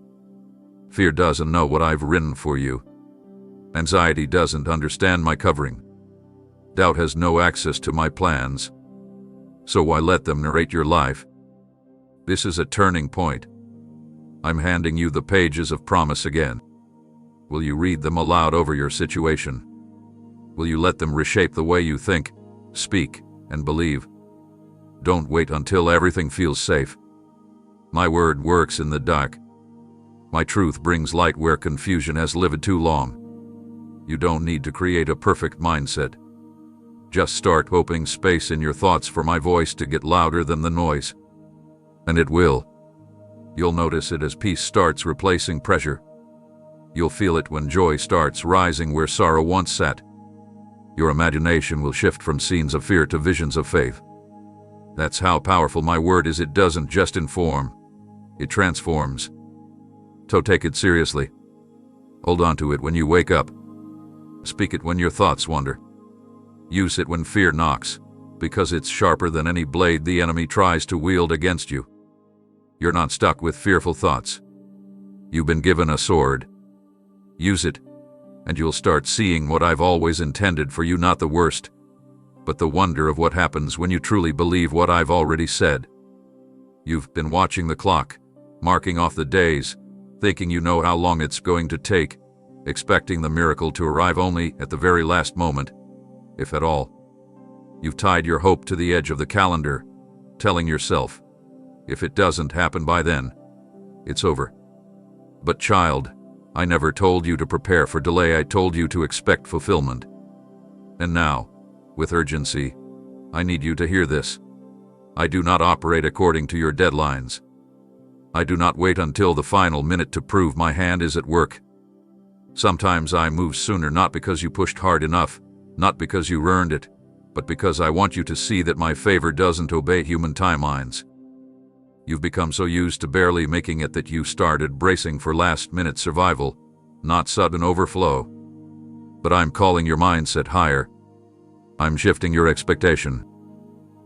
Fear doesn't know what I've written for you. Anxiety doesn't understand my covering. Doubt has no access to my plans. So why let them narrate your life? This is a turning point. I'm handing you the pages of promise again. Will you read them aloud over your situation? Will you let them reshape the way you think, speak, and believe? Don't wait until everything feels safe. My word works in the dark. My truth brings light where confusion has lived too long. You don't need to create a perfect mindset. Just start opening space in your thoughts for my voice to get louder than the noise. And it will. You'll notice it as peace starts replacing pressure. You'll feel it when joy starts rising where sorrow once sat. Your imagination will shift from scenes of fear to visions of faith. That's how powerful my word is. It doesn't just inform, it transforms. So take it seriously. Hold on to it when you wake up. Speak it when your thoughts wander. Use it when fear knocks, because it's sharper than any blade the enemy tries to wield against you. You're not stuck with fearful thoughts. You've been given a sword. Use it, and you'll start seeing what I've always intended for you, not the worst, but the wonder of what happens when you truly believe what I've already said. You've been watching the clock, marking off the days, thinking you know how long it's going to take, expecting the miracle to arrive only at the very last moment, if at all. You've tied your hope to the edge of the calendar, telling yourself, if it doesn't happen by then, it's over. But child, I never told you to prepare for delay, I told you to expect fulfillment. And now, with urgency, I need you to hear this. I do not operate according to your deadlines. I do not wait until the final minute to prove my hand is at work. Sometimes I move sooner, not because you pushed hard enough, not because you earned it, but because I want you to see that my favor doesn't obey human timelines. You've become so used to barely making it that you started bracing for last-minute survival, not sudden overflow. But I'm calling your mindset higher. I'm shifting your expectation.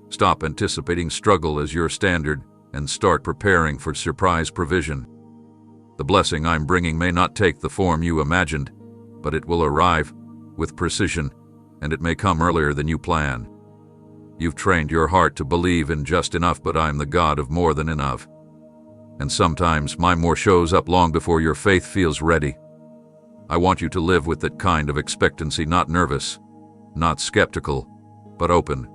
Stop anticipating struggle as your standard and start preparing for surprise provision. The blessing I'm bringing may not take the form you imagined, but it will arrive with precision, and it may come earlier than you plan. You've trained your heart to believe in just enough, but I'm the God of more than enough. And sometimes my more shows up long before your faith feels ready. I want you to live with that kind of expectancy, not nervous, not skeptical, but open.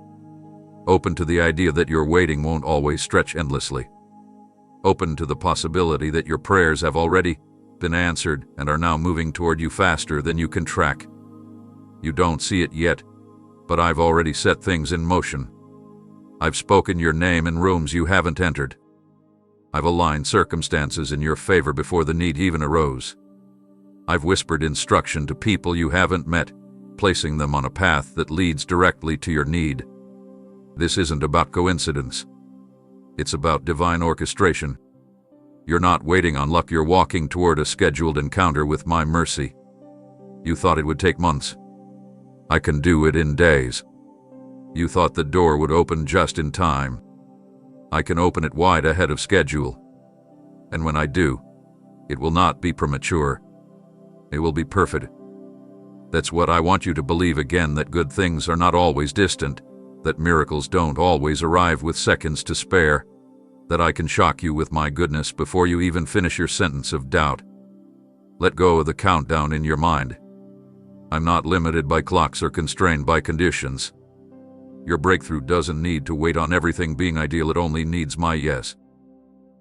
Open to the idea that your waiting won't always stretch endlessly. Open to the possibility that your prayers have already been answered and are now moving toward you faster than you can track. You don't see it yet, but I've already set things in motion. I've spoken your name in rooms you haven't entered. I've aligned circumstances in your favor before the need even arose. I've whispered instruction to people you haven't met, placing them on a path that leads directly to your need. This isn't about coincidence. It's about divine orchestration. You're not waiting on luck, you're walking toward a scheduled encounter with my mercy. You thought it would take months. I can do it in days. You thought the door would open just in time. I can open it wide ahead of schedule. And when I do, it will not be premature. It will be perfect. That's what I want you to believe again, that good things are not always distant, that miracles don't always arrive with seconds to spare, that I can shock you with my goodness before you even finish your sentence of doubt. Let go of the countdown in your mind. I'm not limited by clocks or constrained by conditions. Your breakthrough doesn't need to wait on everything being ideal, it only needs my yes.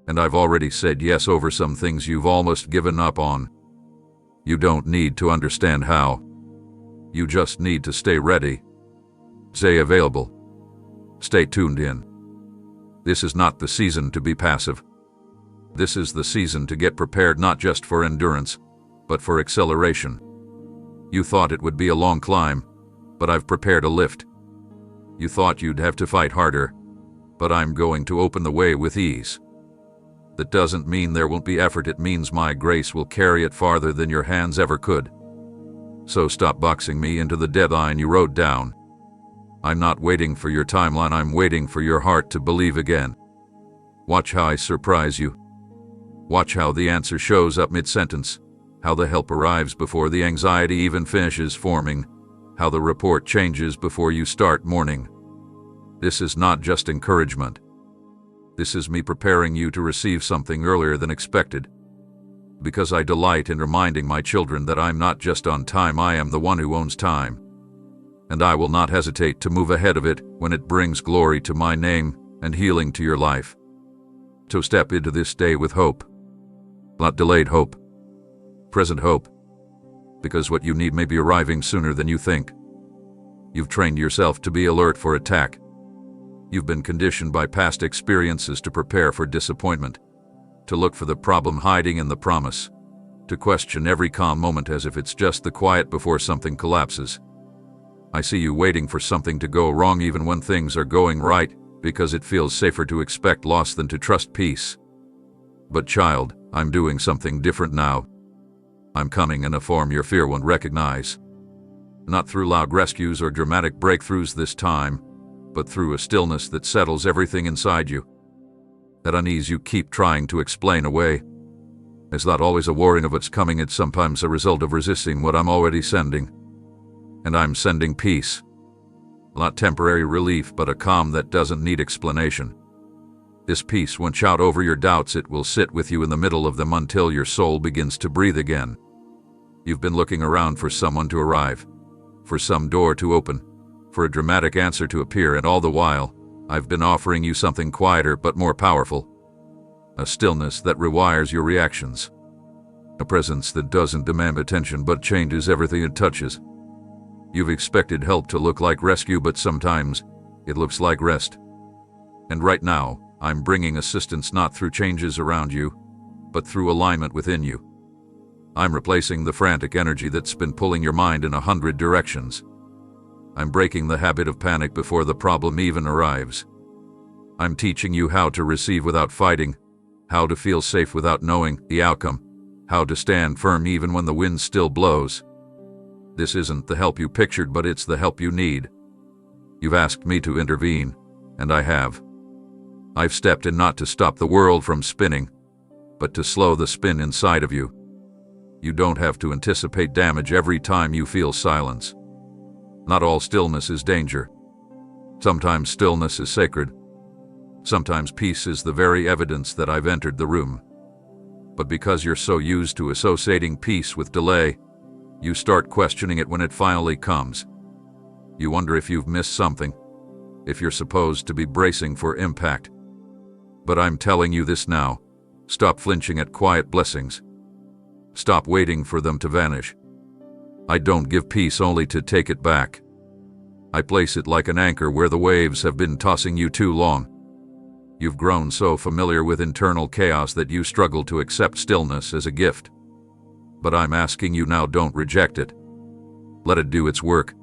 And I've already said yes over some things you've almost given up on. You don't need to understand how. You just need to stay ready. Stay available. Stay tuned in. This is not the season to be passive. This is the season to get prepared, not just for endurance, but for acceleration. You thought it would be a long climb, but I've prepared a lift. You thought you'd have to fight harder, but I'm going to open the way with ease. That doesn't mean there won't be effort, it means my grace will carry it farther than your hands ever could. So stop boxing me into the deadline you wrote down. I'm not waiting for your timeline, I'm waiting for your heart to believe again. Watch how I surprise you. Watch how the answer shows up mid-sentence, how the help arrives before the anxiety even finishes forming, how the report changes before you start mourning. This is not just encouragement. This is me preparing you to receive something earlier than expected. Because I delight in reminding my children that I'm not just on time, I am the one who owns time. And I will not hesitate to move ahead of it when it brings glory to my name and healing to your life. So step into this day with hope. Not delayed hope. Present hope. Because what you need may be arriving sooner than you think. You've trained yourself to be alert for attack. You've been conditioned by past experiences to prepare for disappointment, to look for the problem hiding in the promise, to question every calm moment as if it's just the quiet before something collapses. I see you waiting for something to go wrong even when things are going right, because it feels safer to expect loss than to trust peace. But child, I'm doing something different now. I'm coming in a form your fear won't recognize. Not through loud rescues or dramatic breakthroughs this time, but through a stillness that settles everything inside you. That unease you keep trying to explain away. It's not always a warning of what's coming, it's sometimes a result of resisting what I'm already sending. And I'm sending peace. Not temporary relief, but a calm that doesn't need explanation. This peace won't shout over your doubts, it will sit with you in the middle of them until your soul begins to breathe again. You've been looking around for someone to arrive, for some door to open, for a dramatic answer to appear, and all the while, I've been offering you something quieter but more powerful. A stillness that rewires your reactions. A presence that doesn't demand attention but changes everything it touches. You've expected help to look like rescue, but sometimes it looks like rest. And right now, I'm bringing assistance not through changes around you, but through alignment within you. I'm replacing the frantic energy that's been pulling your mind in 100 directions. I'm breaking the habit of panic before the problem even arrives. I'm teaching you how to receive without fighting, how to feel safe without knowing the outcome, how to stand firm even when the wind still blows. This isn't the help you pictured, but it's the help you need. You've asked me to intervene, and I have. I've stepped in not to stop the world from spinning, but to slow the spin inside of you. You don't have to anticipate damage every time you feel silence. Not all stillness is danger. Sometimes stillness is sacred. Sometimes peace is the very evidence that I've entered the room. But because you're so used to associating peace with delay, you start questioning it when it finally comes. You wonder if you've missed something, if you're supposed to be bracing for impact. But I'm telling you this now. Stop flinching at quiet blessings. Stop waiting for them to vanish. I don't give peace only to take it back. I place it like an anchor where the waves have been tossing you too long. You've grown so familiar with internal chaos that you struggle to accept stillness as a gift. But I'm asking you now, don't reject it. Let it do its work.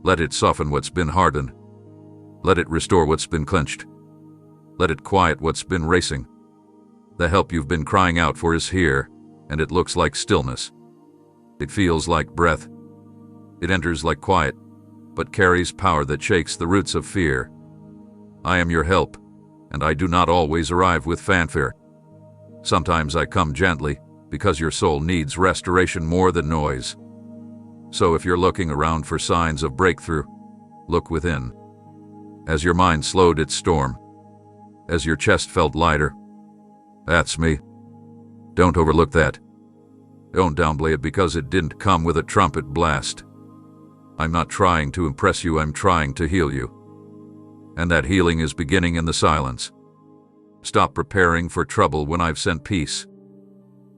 Let it soften what's been hardened. Let it restore what's been clenched. Let it quiet what's been racing. The help you've been crying out for is here, and it looks like stillness. It feels like breath. It enters like quiet, but carries power that shakes the roots of fear. I am your help, and I do not always arrive with fanfare. Sometimes I come gently, because your soul needs restoration more than noise. So if you're looking around for signs of breakthrough, look within. As your mind slowed its storm, as your chest felt lighter, that's me. Don't overlook that. Don't downplay it because it didn't come with a trumpet blast. I'm not trying to impress you, I'm trying to heal you. And that healing is beginning in the silence. Stop preparing for trouble when I've sent peace.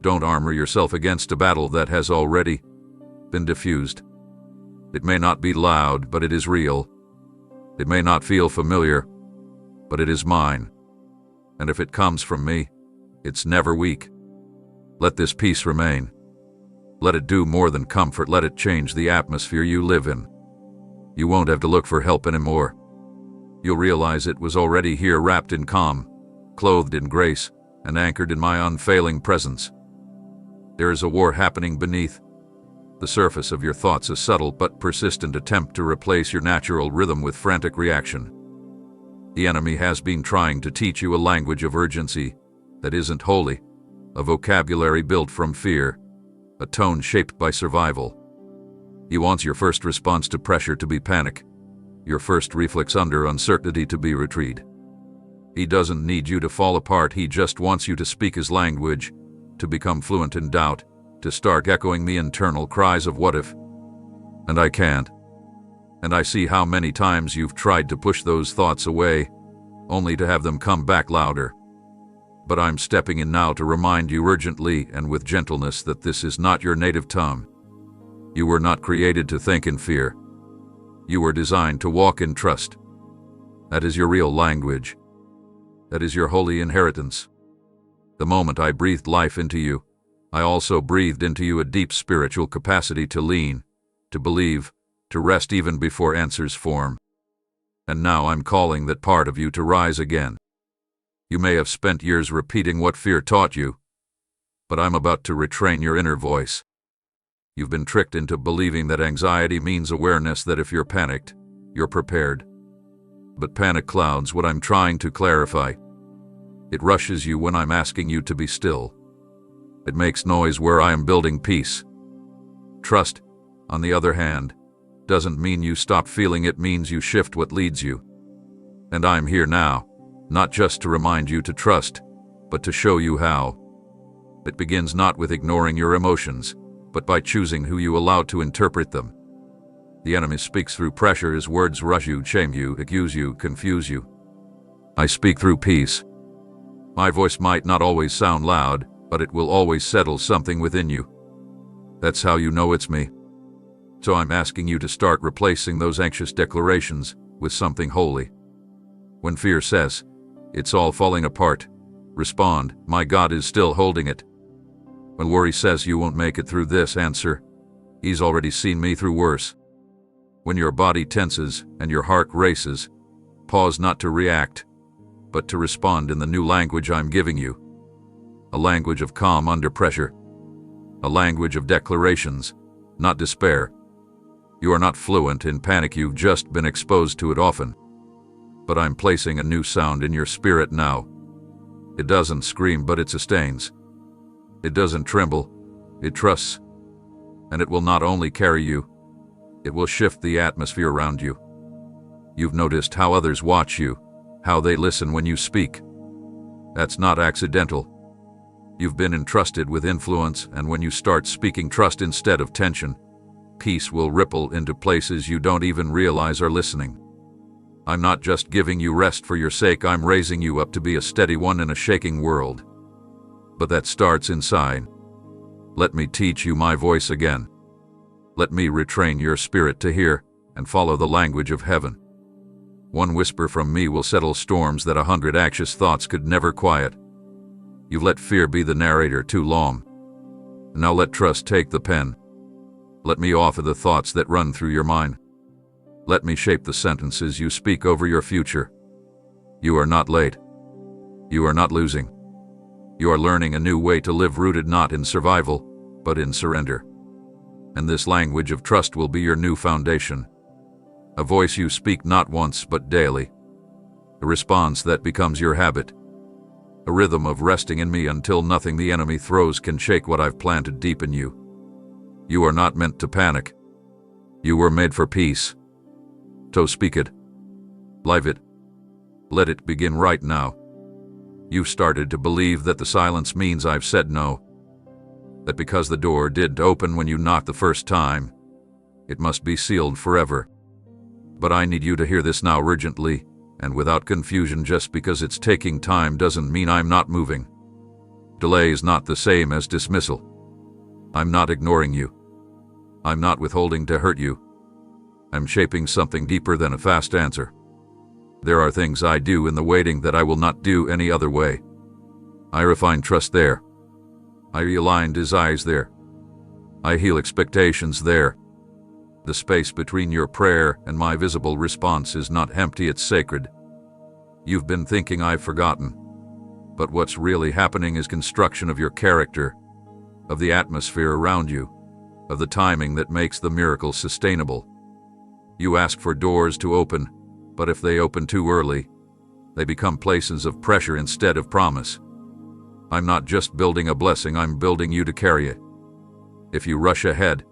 Don't armor yourself against a battle that has already been diffused. It may not be loud, but it is real. It may not feel familiar, but it is mine. And if it comes from me, it's never weak. Let this peace remain. Let it do more than comfort. Let it change the atmosphere you live in. You won't have to look for help anymore. You'll realize it was already here, wrapped in calm, clothed in grace, and anchored in my unfailing presence. There is a war happening beneath the surface of your thoughts, a subtle but persistent attempt to replace your natural rhythm with frantic reaction. The enemy has been trying to teach you a language of urgency that isn't holy, a vocabulary built from fear, a tone shaped by survival. He wants your first response to pressure to be panic, your first reflex under uncertainty to be retreat. He doesn't need you to fall apart, he just wants you to speak his language, to become fluent in doubt, to start echoing the internal cries of what if. And I can't. And I see how many times you've tried to push those thoughts away, only to have them come back louder. But I'm stepping in now to remind you urgently and with gentleness that this is not your native tongue. You were not created to think in fear. You were designed to walk in trust. That is your real language. That is your holy inheritance. The moment I breathed life into you, I also breathed into you a deep spiritual capacity to lean, to believe, to rest even before answers form. And now I'm calling that part of you to rise again. You may have spent years repeating what fear taught you, but I'm about to retrain your inner voice. You've been tricked into believing that anxiety means awareness, that if you're panicked, you're prepared. But panic clouds what I'm trying to clarify. It rushes you when I'm asking you to be still. It makes noise where I am building peace. Trust, on the other hand, doesn't mean you stop feeling, it means you shift what leads you. And I'm here now, not just to remind you to trust, but to show you how. It begins not with ignoring your emotions, but by choosing who you allow to interpret them. The enemy speaks through pressure, his words rush you, shame you, accuse you, confuse you. I speak through peace. My voice might not always sound loud, but it will always settle something within you. That's how you know it's me. So I'm asking you to start replacing those anxious declarations with something holy. When fear says, "It's all falling apart," respond, "My God is still holding it." When worry says, "You won't make it through this," answer, "He's already seen me through worse." When your body tenses and your heart races, pause not to react, but to respond in the new language I'm giving you. A language of calm under pressure. A language of declarations, not despair. You are not fluent in panic, you've just been exposed to it often. But I'm placing a new sound in your spirit now. It doesn't scream, but it sustains. It doesn't tremble, it trusts. And it will not only carry you, it will shift the atmosphere around you. You've noticed how others watch you, how they listen when you speak. That's not accidental. You've been entrusted with influence, and when you start speaking trust instead of tension, peace will ripple into places you don't even realize are listening. I'm not just giving you rest for your sake, I'm raising you up to be a steady one in a shaking world. But that starts inside. Let me teach you my voice again. Let me retrain your spirit to hear and follow the language of heaven. One whisper from me will settle storms that 100 anxious thoughts could never quiet. You've let fear be the narrator too long. Now let trust take the pen. Let me offer the thoughts that run through your mind. Let me shape the sentences you speak over your future. You are not late. You are not losing. You are learning a new way to live, rooted not in survival, but in surrender. And this language of trust will be your new foundation. A voice you speak not once but daily. A response that becomes your habit. A rhythm of resting in me until nothing the enemy throws can shake what I've planted deep in you. You are not meant to panic. You were made for peace. So speak it. Live it. Let it begin right now. You've started to believe that the silence means I've said no. That because the door did open when you knocked the first time, it must be sealed forever. But I need you to hear this now urgently, and without confusion. Just because it's taking time doesn't mean I'm not moving. Delay is not the same as dismissal. I'm not ignoring you. I'm not withholding to hurt you. I'm shaping something deeper than a fast answer. There are things I do in the waiting that I will not do any other way. I refine trust there. I realign desires there. I heal expectations there. The space between your prayer and my visible response is not empty, it's sacred. You've been thinking I've forgotten. But what's really happening is construction of your character, of the atmosphere around you, of the timing that makes the miracle sustainable. You ask for doors to open, but if they open too early, they become places of pressure instead of promise. I'm not just building a blessing, I'm building you to carry it. If you rush ahead,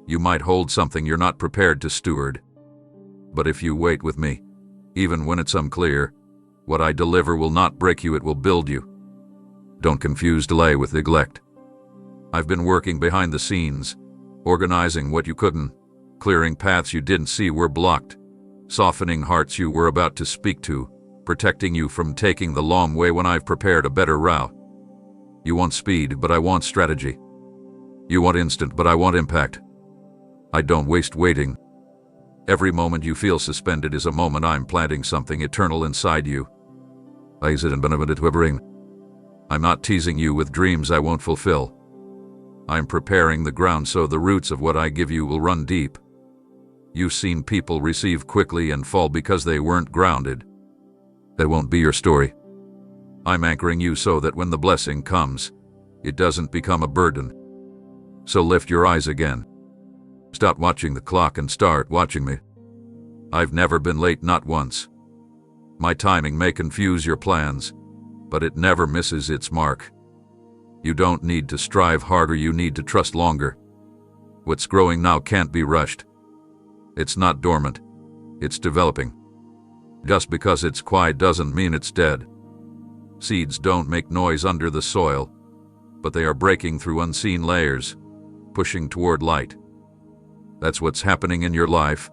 you might hold something you're not prepared to steward. But if you wait with me, even when it's unclear, what I deliver will not break you, it will build you. Don't confuse delay with neglect. I've been working behind the scenes, organizing what you couldn't, clearing paths you didn't see were blocked, softening hearts you were about to speak to, protecting you from taking the long way when I've prepared a better route. You want speed, but I want strategy. You want instant, but I want impact. I don't waste waiting. Every moment you feel suspended is a moment I'm planting something eternal inside you. I'm not teasing you with dreams I won't fulfill. I'm preparing the ground so the roots of what I give you will run deep. You've seen people receive quickly and fall because they weren't grounded. That won't be your story. I'm anchoring you so that when the blessing comes, it doesn't become a burden. So lift your eyes again. Stop watching the clock and start watching me. I've never been late, not once. My timing may confuse your plans, but it never misses its mark. You don't need to strive harder, you need to trust longer. What's growing now can't be rushed. It's not dormant, it's developing. Just because it's quiet doesn't mean it's dead. Seeds don't make noise under the soil, but they are breaking through unseen layers, pushing toward light. That's what's happening in your life.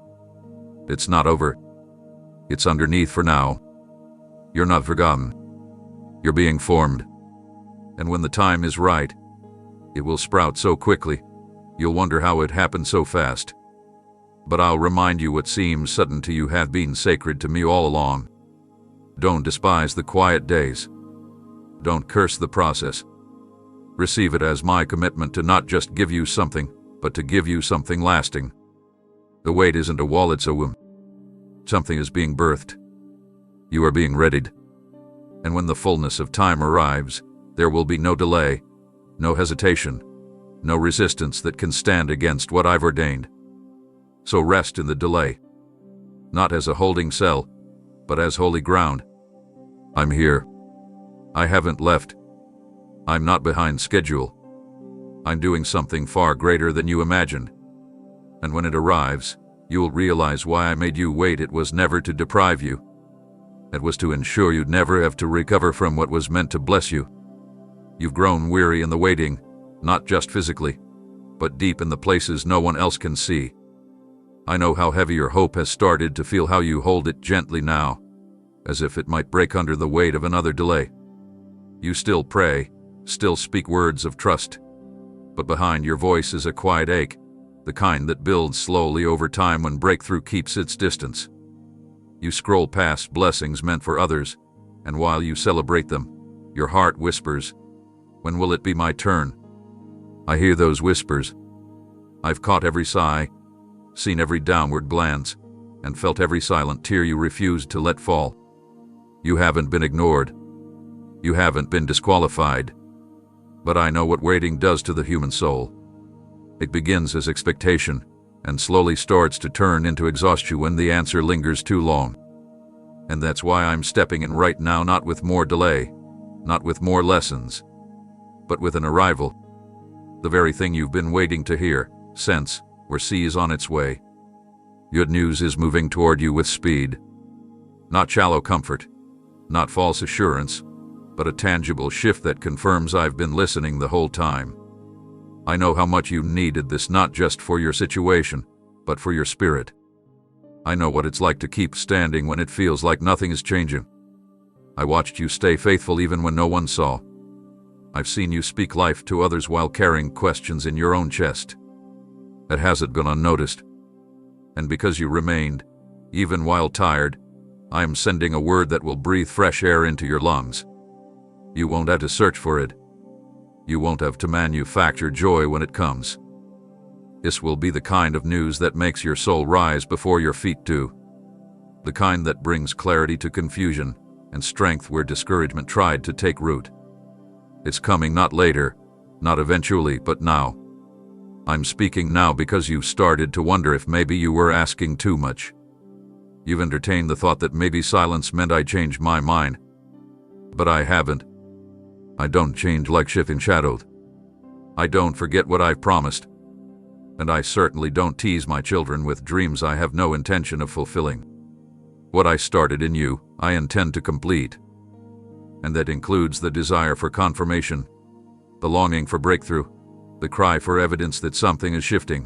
It's not over. It's underneath for now. You're not forgotten. You're being formed. And when the time is right, it will sprout so quickly, you'll wonder how it happened so fast. But I'll remind you what seems sudden to you have been sacred to me all along. Don't despise the quiet days. Don't curse the process. Receive it as my commitment to not just give you something, but to give you something lasting. The wait isn't a wall, it's a womb. Something is being birthed. You are being readied. And when the fullness of time arrives, there will be no delay, no hesitation, no resistance that can stand against what I've ordained. So rest in the delay, not as a holding cell, but as holy ground. I'm here. I haven't left. I'm not behind schedule. I'm doing something far greater than you imagined. And when it arrives, you'll realize why I made you wait. It was never to deprive you. It was to ensure you'd never have to recover from what was meant to bless you. You've grown weary in the waiting, not just physically, but deep in the places no one else can see. I know how heavy your hope has started to feel, how you hold it gently now, as if it might break under the weight of another delay. You still pray, still speak words of trust, but behind your voice is a quiet ache, the kind that builds slowly over time when breakthrough keeps its distance. You scroll past blessings meant for others, and while you celebrate them, your heart whispers, "When will it be my turn?" I hear those whispers. I've caught every sigh, seen every downward glance, and felt every silent tear you refused to let fall. You haven't been ignored. You haven't been disqualified. But I know what waiting does to the human soul. It begins as expectation, and slowly starts to turn into exhaustion when the answer lingers too long. And that's why I'm stepping in right now, not with more delay, not with more lessons, but with an arrival. The very thing you've been waiting to hear, sense, or see is on its way. Good news is moving toward you with speed. Not shallow comfort, not false assurance, but a tangible shift that confirms I've been listening the whole time. I know how much you needed this, not just for your situation, but for your spirit. I know what it's like to keep standing when it feels like nothing is changing. I watched you stay faithful even when no one saw. I've seen you speak life to others while carrying questions in your own chest. It hasn't gone unnoticed. And because you remained, even while tired, I am sending a word that will breathe fresh air into your lungs. You won't have to search for it. You won't have to manufacture joy when it comes. This will be the kind of news that makes your soul rise before your feet do. The kind that brings clarity to confusion and strength where discouragement tried to take root. It's coming not later, not eventually, but now. I'm speaking now because you've started to wonder if maybe you were asking too much. You've entertained the thought that maybe silence meant I changed my mind. But I haven't. I don't change like shifting shadows. I don't forget what I've promised. And I certainly don't tease my children with dreams I have no intention of fulfilling. What I started in you, I intend to complete. And that includes the desire for confirmation, the longing for breakthrough, the cry for evidence that something is shifting.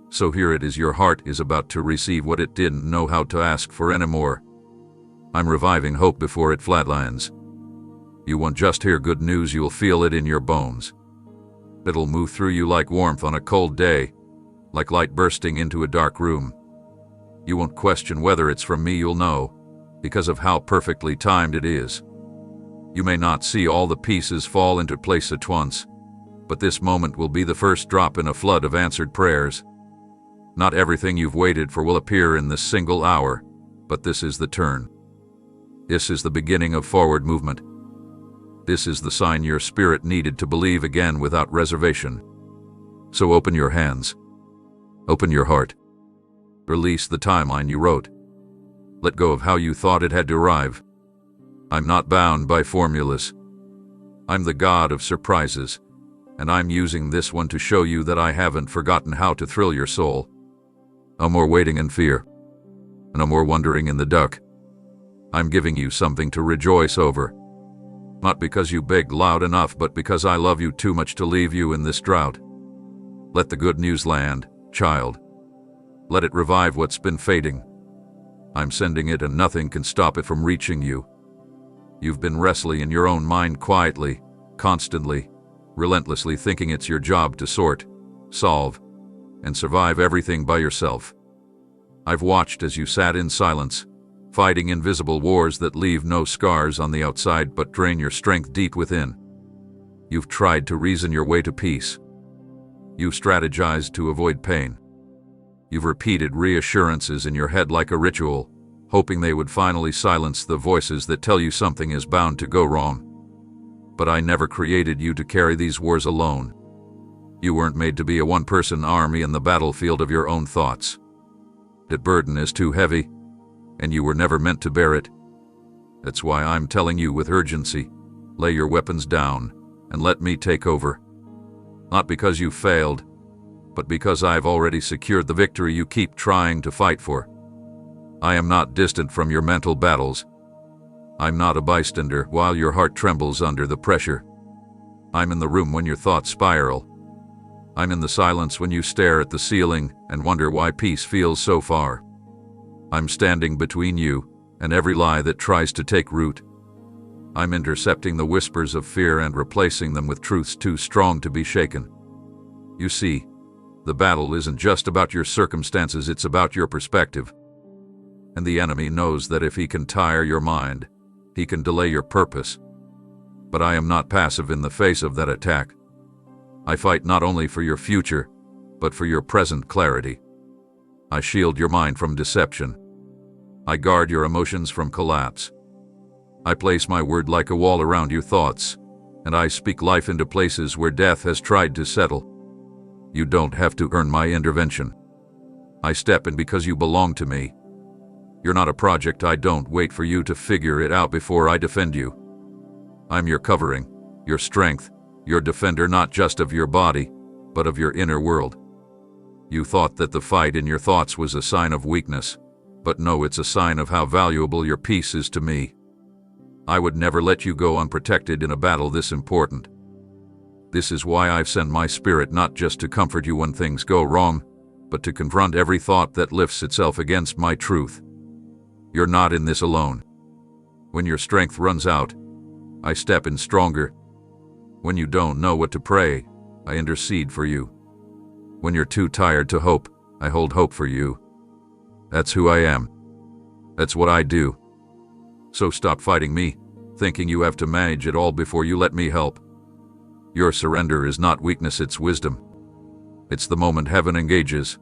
So here it is, your heart is about to receive what it didn't know how to ask for anymore. I'm reviving hope before it flatlines. You won't just hear good news, you'll feel it in your bones. It'll move through you like warmth on a cold day, like light bursting into a dark room. You won't question whether it's from me, you'll know, because of how perfectly timed it is. You may not see all the pieces fall into place at once, but this moment will be the first drop in a flood of answered prayers. Not everything you've waited for will appear in this single hour, but this is the turn. This is the beginning of forward movement. This is the sign your spirit needed to believe again without reservation. So open your hands. Open your heart. Release the timeline you wrote. Let go of how you thought it had to arrive. I'm not bound by formulas. I'm the God of surprises, and I'm using this one to show you that I haven't forgotten how to thrill your soul. No more waiting in fear. No more wandering in the dark. I'm giving you something to rejoice over. Not because you begged loud enough, but because I love you too much to leave you in this drought. Let the good news land, child. Let it revive what's been fading. I'm sending it, and nothing can stop it from reaching you. You've been wrestling in your own mind quietly, constantly, relentlessly, thinking it's your job to sort, solve, and survive everything by yourself. I've watched as you sat in silence, fighting invisible wars that leave no scars on the outside but drain your strength deep within. You've tried to reason your way to peace. You've strategized to avoid pain. You've repeated reassurances in your head like a ritual, hoping they would finally silence the voices that tell you something is bound to go wrong. But I never created you to carry these wars alone. You weren't made to be a one-person army in the battlefield of your own thoughts. That burden is too heavy, and you were never meant to bear it. That's why I'm telling you with urgency, lay your weapons down and let me take over. Not because you failed, but because I've already secured the victory you keep trying to fight for. I am not distant from your mental battles. I'm not a bystander while your heart trembles under the pressure. I'm in the room when your thoughts spiral. I'm in the silence when you stare at the ceiling and wonder why peace feels so far. I'm standing between you and every lie that tries to take root. I'm intercepting the whispers of fear and replacing them with truths too strong to be shaken. You see, the battle isn't just about your circumstances, it's about your perspective. And the enemy knows that if he can tire your mind, he can delay your purpose. But I am not passive in the face of that attack. I fight not only for your future, but for your present clarity. I shield your mind from deception. I guard your emotions from collapse. I place my word like a wall around your thoughts, and I speak life into places where death has tried to settle. You don't have to earn my intervention. I step in because you belong to me. You're not a project. I don't wait for you to figure it out before I defend you. I'm your covering, your strength, your defender, not just of your body, but of your inner world. You thought that the fight in your thoughts was a sign of weakness, but no, it's a sign of how valuable your peace is to me. I would never let you go unprotected in a battle this important. This is why I've sent my spirit, not just to comfort you when things go wrong, but to confront every thought that lifts itself against my truth. You're not in this alone. When your strength runs out, I step in stronger. When you don't know what to pray, I intercede for you. When you're too tired to hope, I hold hope for you. That's who I am. That's what I do. So stop fighting me, thinking you have to manage it all before you let me help. Your surrender is not weakness, it's wisdom. It's the moment heaven engages.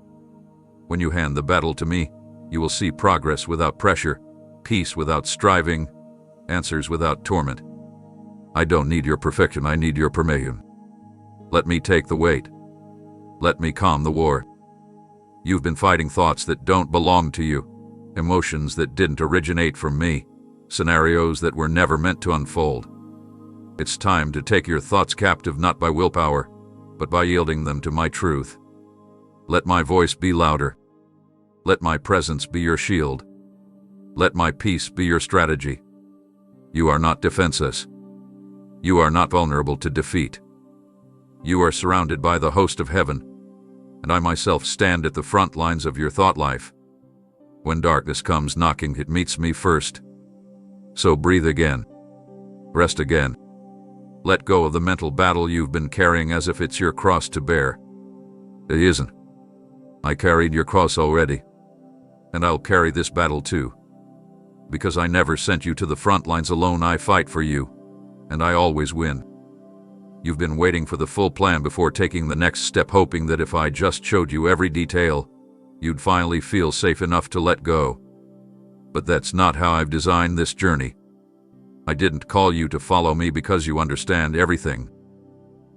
When you hand the battle to me, you will see progress without pressure, peace without striving, answers without torment. I don't need your perfection, I need your permission. Let me take the weight. Let me calm the war. You've been fighting thoughts that don't belong to you, emotions that didn't originate from me, scenarios that were never meant to unfold. It's time to take your thoughts captive, not by willpower, but by yielding them to my truth. Let my voice be louder. Let my presence be your shield. Let my peace be your strategy. You are not defenseless. You are not vulnerable to defeat. You are surrounded by the host of heaven, and I myself stand at the front lines of your thought life. When darkness comes knocking, it meets me first. So breathe again. Rest again. Let go of the mental battle you've been carrying as if it's your cross to bear. It isn't. I carried your cross already, and I'll carry this battle too. Because I never sent you to the front lines alone, I fight for you, and I always win. You've been waiting for the full plan before taking the next step, hoping that if I just showed you every detail, you'd finally feel safe enough to let go. But that's not how I've designed this journey. I didn't call you to follow me because you understand everything.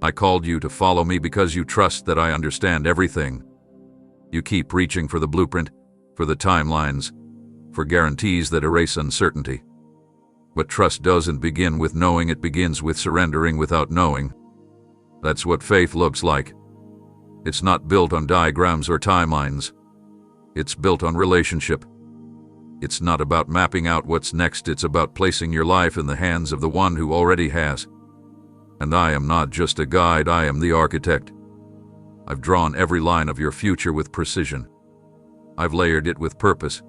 I called you to follow me because you trust that I understand everything. You keep reaching for the blueprint, for the timelines, for guarantees that erase uncertainty. But trust doesn't begin with knowing, it begins with surrendering without knowing. That's what faith looks like. It's not built on diagrams or timelines. It's built on relationship. It's not about mapping out what's next, it's about placing your life in the hands of the one who already has. And I am not just a guide, I am the architect. I've drawn every line of your future with precision. I've layered it with purpose.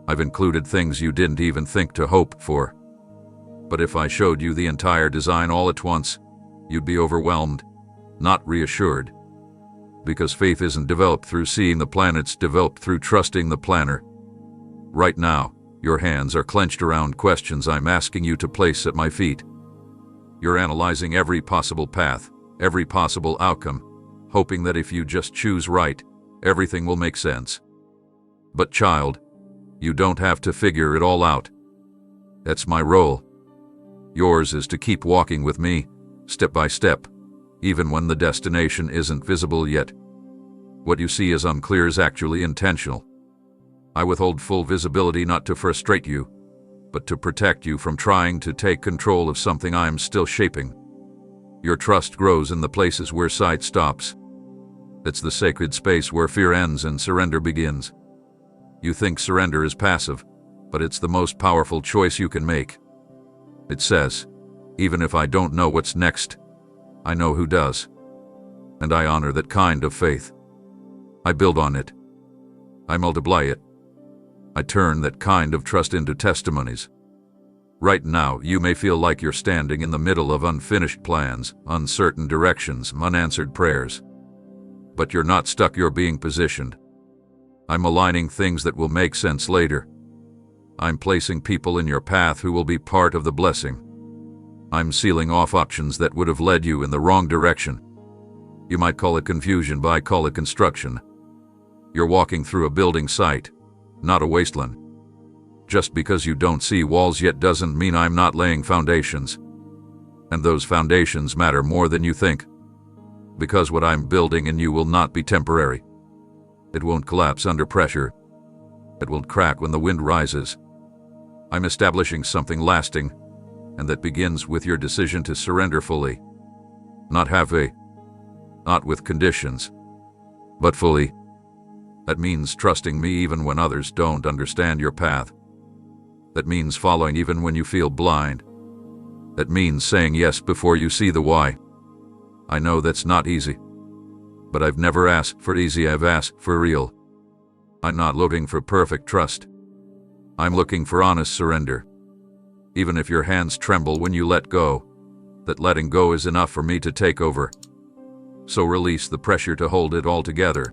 I've included things you didn't even think to hope for. But if I showed you the entire design all at once, you'd be overwhelmed, not reassured. Because faith isn't developed through seeing the plan, it's developed through trusting the planner. Right now, your hands are clenched around questions I'm asking you to place at my feet. You're analyzing every possible path, every possible outcome, hoping that if you just choose right, everything will make sense. But child, you don't have to figure it all out. That's my role. Yours is to keep walking with me, step by step, even when the destination isn't visible yet. What you see as unclear is actually intentional. I withhold full visibility not to frustrate you, but to protect you from trying to take control of something I'm still shaping. Your trust grows in the places where sight stops. It's the sacred space where fear ends and surrender begins. You think surrender is passive, but it's the most powerful choice you can make. It says, even if I don't know what's next, I know who does. And I honor that kind of faith. I build on it. I multiply it. I turn that kind of trust into testimonies. Right now, you may feel like you're standing in the middle of unfinished plans, uncertain directions, unanswered prayers. But you're not stuck, you're being positioned. I'm aligning things that will make sense later. I'm placing people in your path who will be part of the blessing. I'm sealing off options that would have led you in the wrong direction. You might call it confusion, but I call it construction. You're walking through a building site, not a wasteland. Just because you don't see walls yet doesn't mean I'm not laying foundations. And those foundations matter more than you think. Because what I'm building in you will not be temporary. It won't collapse under pressure. It won't crack when the wind rises. I'm establishing something lasting, and that begins with your decision to surrender fully. Not halfway, not with conditions, but fully. That means trusting me even when others don't understand your path. That means following even when you feel blind. That means saying yes before you see the why. I know that's not easy, but I've never asked for easy, I've asked for real. I'm not looking for perfect trust. I'm looking for honest surrender. Even if your hands tremble when you let go, that letting go is enough for me to take over. So release the pressure to hold it all together.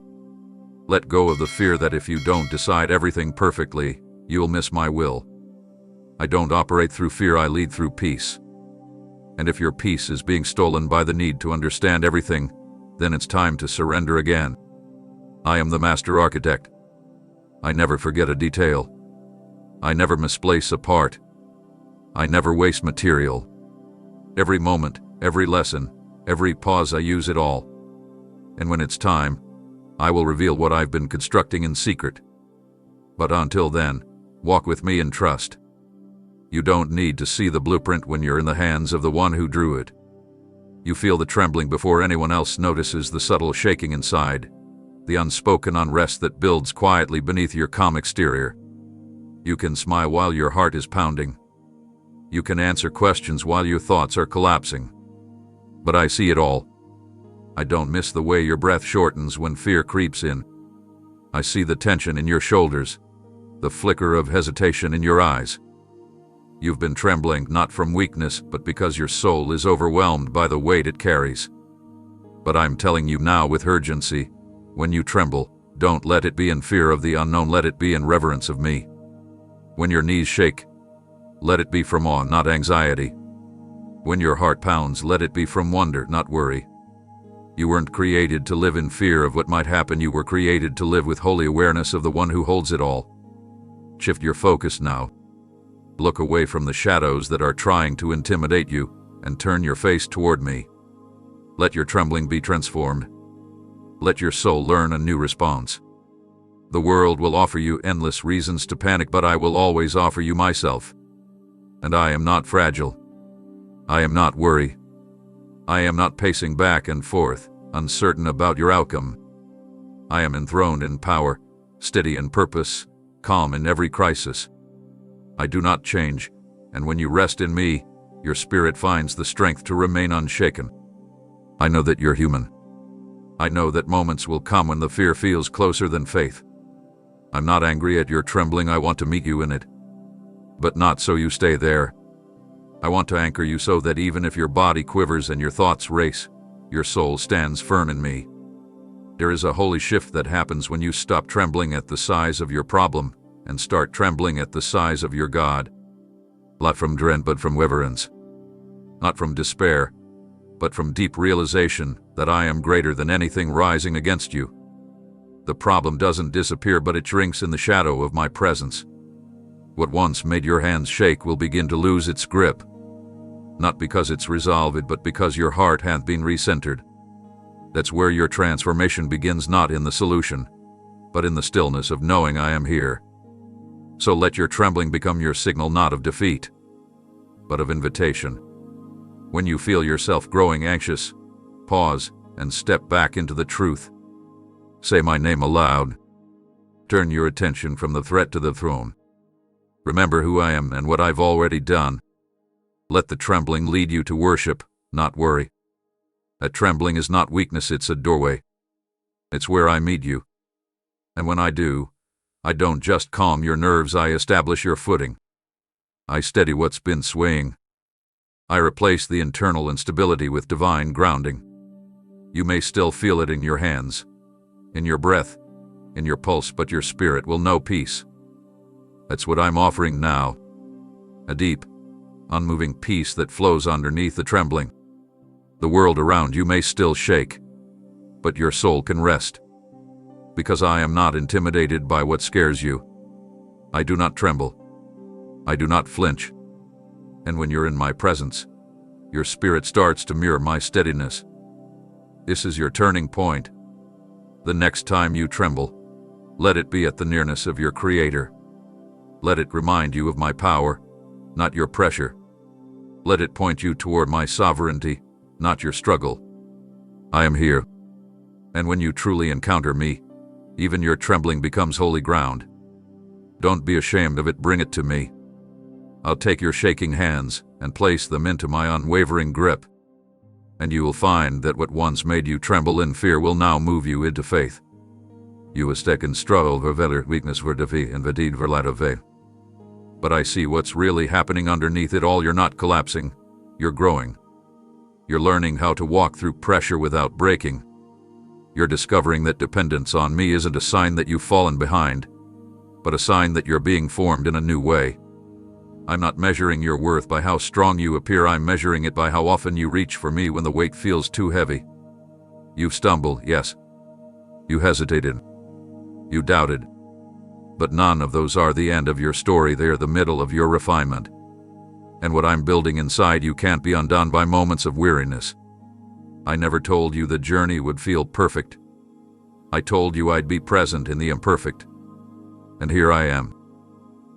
Let go of the fear that if you don't decide everything perfectly, you'll miss my will. I don't operate through fear, I lead through peace. And if your peace is being stolen by the need to understand everything, then it's time to surrender again. I am the master architect. I never forget a detail. I never misplace a part. I never waste material. Every moment, every lesson, every pause, I use it all. And when it's time, I will reveal what I've been constructing in secret. But until then, walk with me in trust. You don't need to see the blueprint when you're in the hands of the one who drew it. You feel the trembling before anyone else notices, the subtle shaking inside, the unspoken unrest that builds quietly beneath your calm exterior. You can smile while your heart is pounding. You can answer questions while your thoughts are collapsing. But I see it all. I don't miss the way your breath shortens when fear creeps in. I see the tension in your shoulders, the flicker of hesitation in your eyes. You've been trembling not from weakness, but because your soul is overwhelmed by the weight it carries. But I'm telling you now with urgency, when you tremble, don't let it be in fear of the unknown, let it be in reverence of me. When your knees shake, let it be from awe, not anxiety. When your heart pounds, let it be from wonder, not worry. You weren't created to live in fear of what might happen, you were created to live with holy awareness of the one who holds it all. Shift your focus now. Look away from the shadows that are trying to intimidate you, and turn your face toward me. Let your trembling be transformed. Let your soul learn a new response. The world will offer you endless reasons to panic, but I will always offer you myself. And I am not fragile. I am not worry. I am not pacing back and forth, uncertain about your outcome. I am enthroned in power, steady in purpose, calm in every crisis. I do not change, and when you rest in me, your spirit finds the strength to remain unshaken. I know that you're human. I know that moments will come when the fear feels closer than faith. I'm not angry at your trembling, I want to meet you in it. But not so you stay there. I want to anchor you so that even if your body quivers and your thoughts race, your soul stands firm in me. There is a holy shift that happens when you stop trembling at the size of your problem and start trembling at the size of your God. Not from dread, but from reverence. Not from despair, but from deep realization that I am greater than anything rising against you. The problem doesn't disappear, but it shrinks in the shadow of my presence. What once made your hands shake will begin to lose its grip. Not because it's resolved, but because your heart hath been recentered. That's where your transformation begins, not in the solution, but in the stillness of knowing I am here. So let your trembling become your signal, not of defeat, but of invitation. When you feel yourself growing anxious, pause and step back into the truth. Say my name aloud. Turn your attention from the threat to the throne. Remember who I am and what I've already done. Let the trembling lead you to worship, not worry. That trembling is not weakness, it's a doorway. It's where I meet you. And when I do, I don't just calm your nerves, I establish your footing. I steady what's been swaying. I replace the internal instability with divine grounding. You may still feel it in your hands, in your breath, in your pulse, but your spirit will know peace. That's what I'm offering now. A deep, unmoving peace that flows underneath the trembling. The world around you may still shake, but your soul can rest. Because I am not intimidated by what scares you. I do not tremble. I do not flinch. And when you're in my presence, your spirit starts to mirror my steadiness. This is your turning point. The next time you tremble, let it be at the nearness of your Creator. Let it remind you of my power, not your pressure. Let it point you toward my sovereignty, not your struggle. I am here. And when you truly encounter me, even your trembling becomes holy ground. Don't be ashamed of it, bring it to me. I'll take your shaking hands and place them into my unwavering grip. And you will find that what once made you tremble in fear will now move you into faith. You was taken struggle verveller weakness voor defeat and verdien verlaten ve. But I see what's really happening underneath it all. You're not collapsing. You're growing. You're learning how to walk through pressure without breaking. You're discovering that dependence on me isn't a sign that you've fallen behind, but a sign that you're being formed in a new way. I'm not measuring your worth by how strong you appear. I'm measuring it by how often you reach for me when the weight feels too heavy. You've stumbled, yes. You hesitated. You doubted. But none of those are the end of your story. They're the middle of your refinement. And what I'm building inside you can't be undone by moments of weariness. I never told you the journey would feel perfect. I told you I'd be present in the imperfect. And here I am.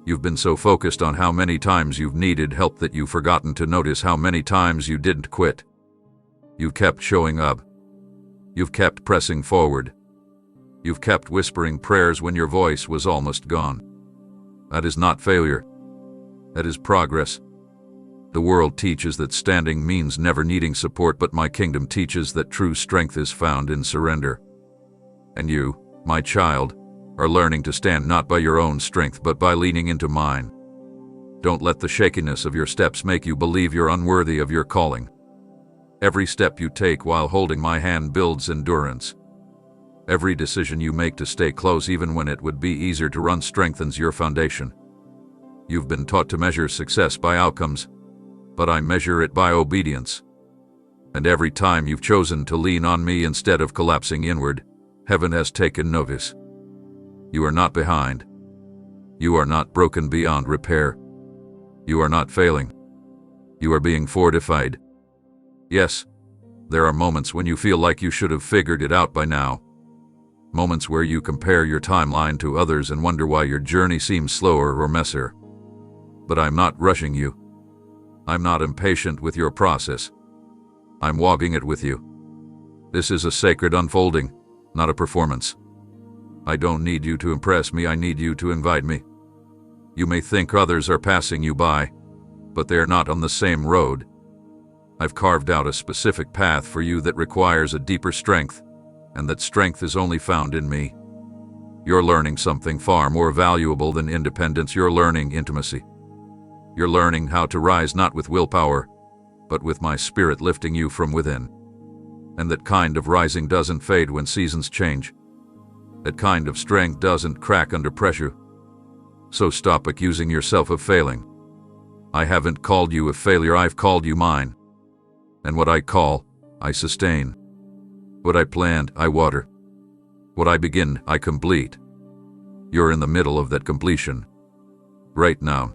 You've been so focused on how many times you've needed help that you've forgotten to notice how many times you didn't quit. You've kept showing up. You've kept pressing forward. You've kept whispering prayers when your voice was almost gone. That is not failure. That is progress. The world teaches that standing means never needing support, but my kingdom teaches that true strength is found in surrender. And you, my child, are learning to stand not by your own strength but by leaning into mine. Don't let the shakiness of your steps make you believe you're unworthy of your calling. Every step you take while holding my hand builds endurance. Every decision you make to stay close even when it would be easier to run strengthens your foundation. You've been taught to measure success by outcomes, but I measure it by obedience. And every time you've chosen to lean on me instead of collapsing inward, heaven has taken notice. You are not behind. You are not broken beyond repair. You are not failing. You are being fortified. Yes, there are moments when you feel like you should have figured it out by now. Moments where you compare your timeline to others and wonder why your journey seems slower or messier. But I'm not rushing you. I'm not impatient with your process. I'm walking it with you. This is a sacred unfolding, not a performance. I don't need you to impress me, I need you to invite me. You may think others are passing you by, but they're not on the same road. I've carved out a specific path for you that requires a deeper strength, and that strength is only found in me. You're learning something far more valuable than independence. You're learning intimacy. You're learning how to rise not with willpower, but with my spirit lifting you from within. And that kind of rising doesn't fade when seasons change. That kind of strength doesn't crack under pressure. So stop accusing yourself of failing. I haven't called you a failure, I've called you mine. And what I call, I sustain. What I plant, I water. What I begin, I complete. You're in the middle of that completion. Right now.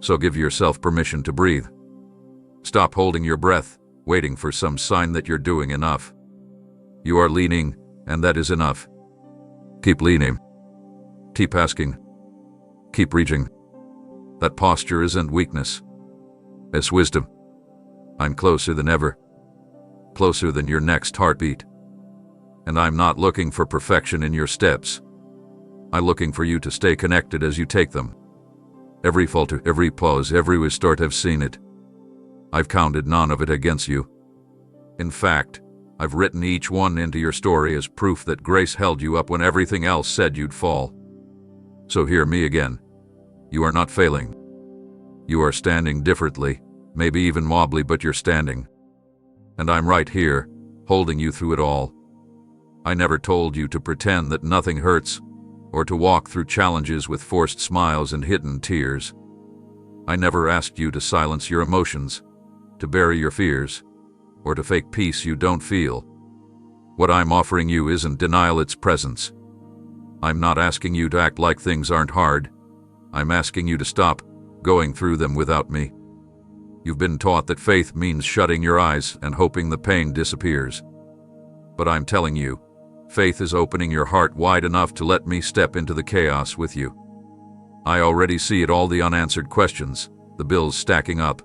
So give yourself permission to breathe. Stop holding your breath, waiting for some sign that you're doing enough. You are leaning, and that is enough. Keep leaning. Keep asking. Keep reaching. That posture isn't weakness. It's wisdom. I'm closer than ever. Closer than your next heartbeat. And I'm not looking for perfection in your steps. I'm looking for you to stay connected as you take them. Every falter, every pause, every restart, I've seen it. I've counted none of it against you. In fact, I've written each one into your story as proof that grace held you up when everything else said you'd fall. So hear me again. You are not failing. You are standing differently, maybe even wobbly, but you're standing. And I'm right here, holding you through it all. I never told you to pretend that nothing hurts, or to walk through challenges with forced smiles and hidden tears. I never asked you to silence your emotions, to bury your fears, or to fake peace you don't feel. What I'm offering you isn't denial, it's presence. I'm not asking you to act like things aren't hard. I'm asking you to stop going through them without me. You've been taught that faith means shutting your eyes and hoping the pain disappears. But I'm telling you, faith is opening your heart wide enough to let me step into the chaos with you. I already see it, all the unanswered questions, the bills stacking up,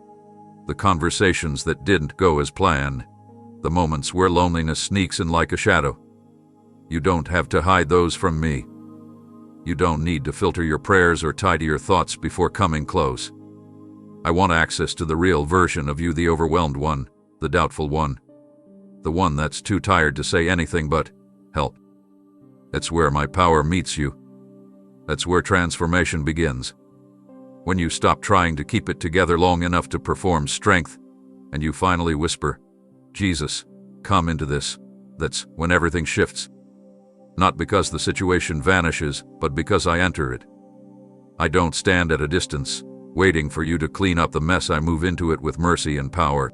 the conversations that didn't go as planned, the moments where loneliness sneaks in like a shadow. You don't have to hide those from me. You don't need to filter your prayers or tidy your thoughts before coming close. I want access to the real version of you, the overwhelmed one, the doubtful one, the one that's too tired to say anything but, help. That's where my power meets you. That's where transformation begins. When you stop trying to keep it together long enough to perform strength, and you finally whisper, Jesus, come into this, that's when everything shifts. Not because the situation vanishes, but because I enter it. I don't stand at a distance, waiting for you to clean up the mess. I move into it with mercy and power.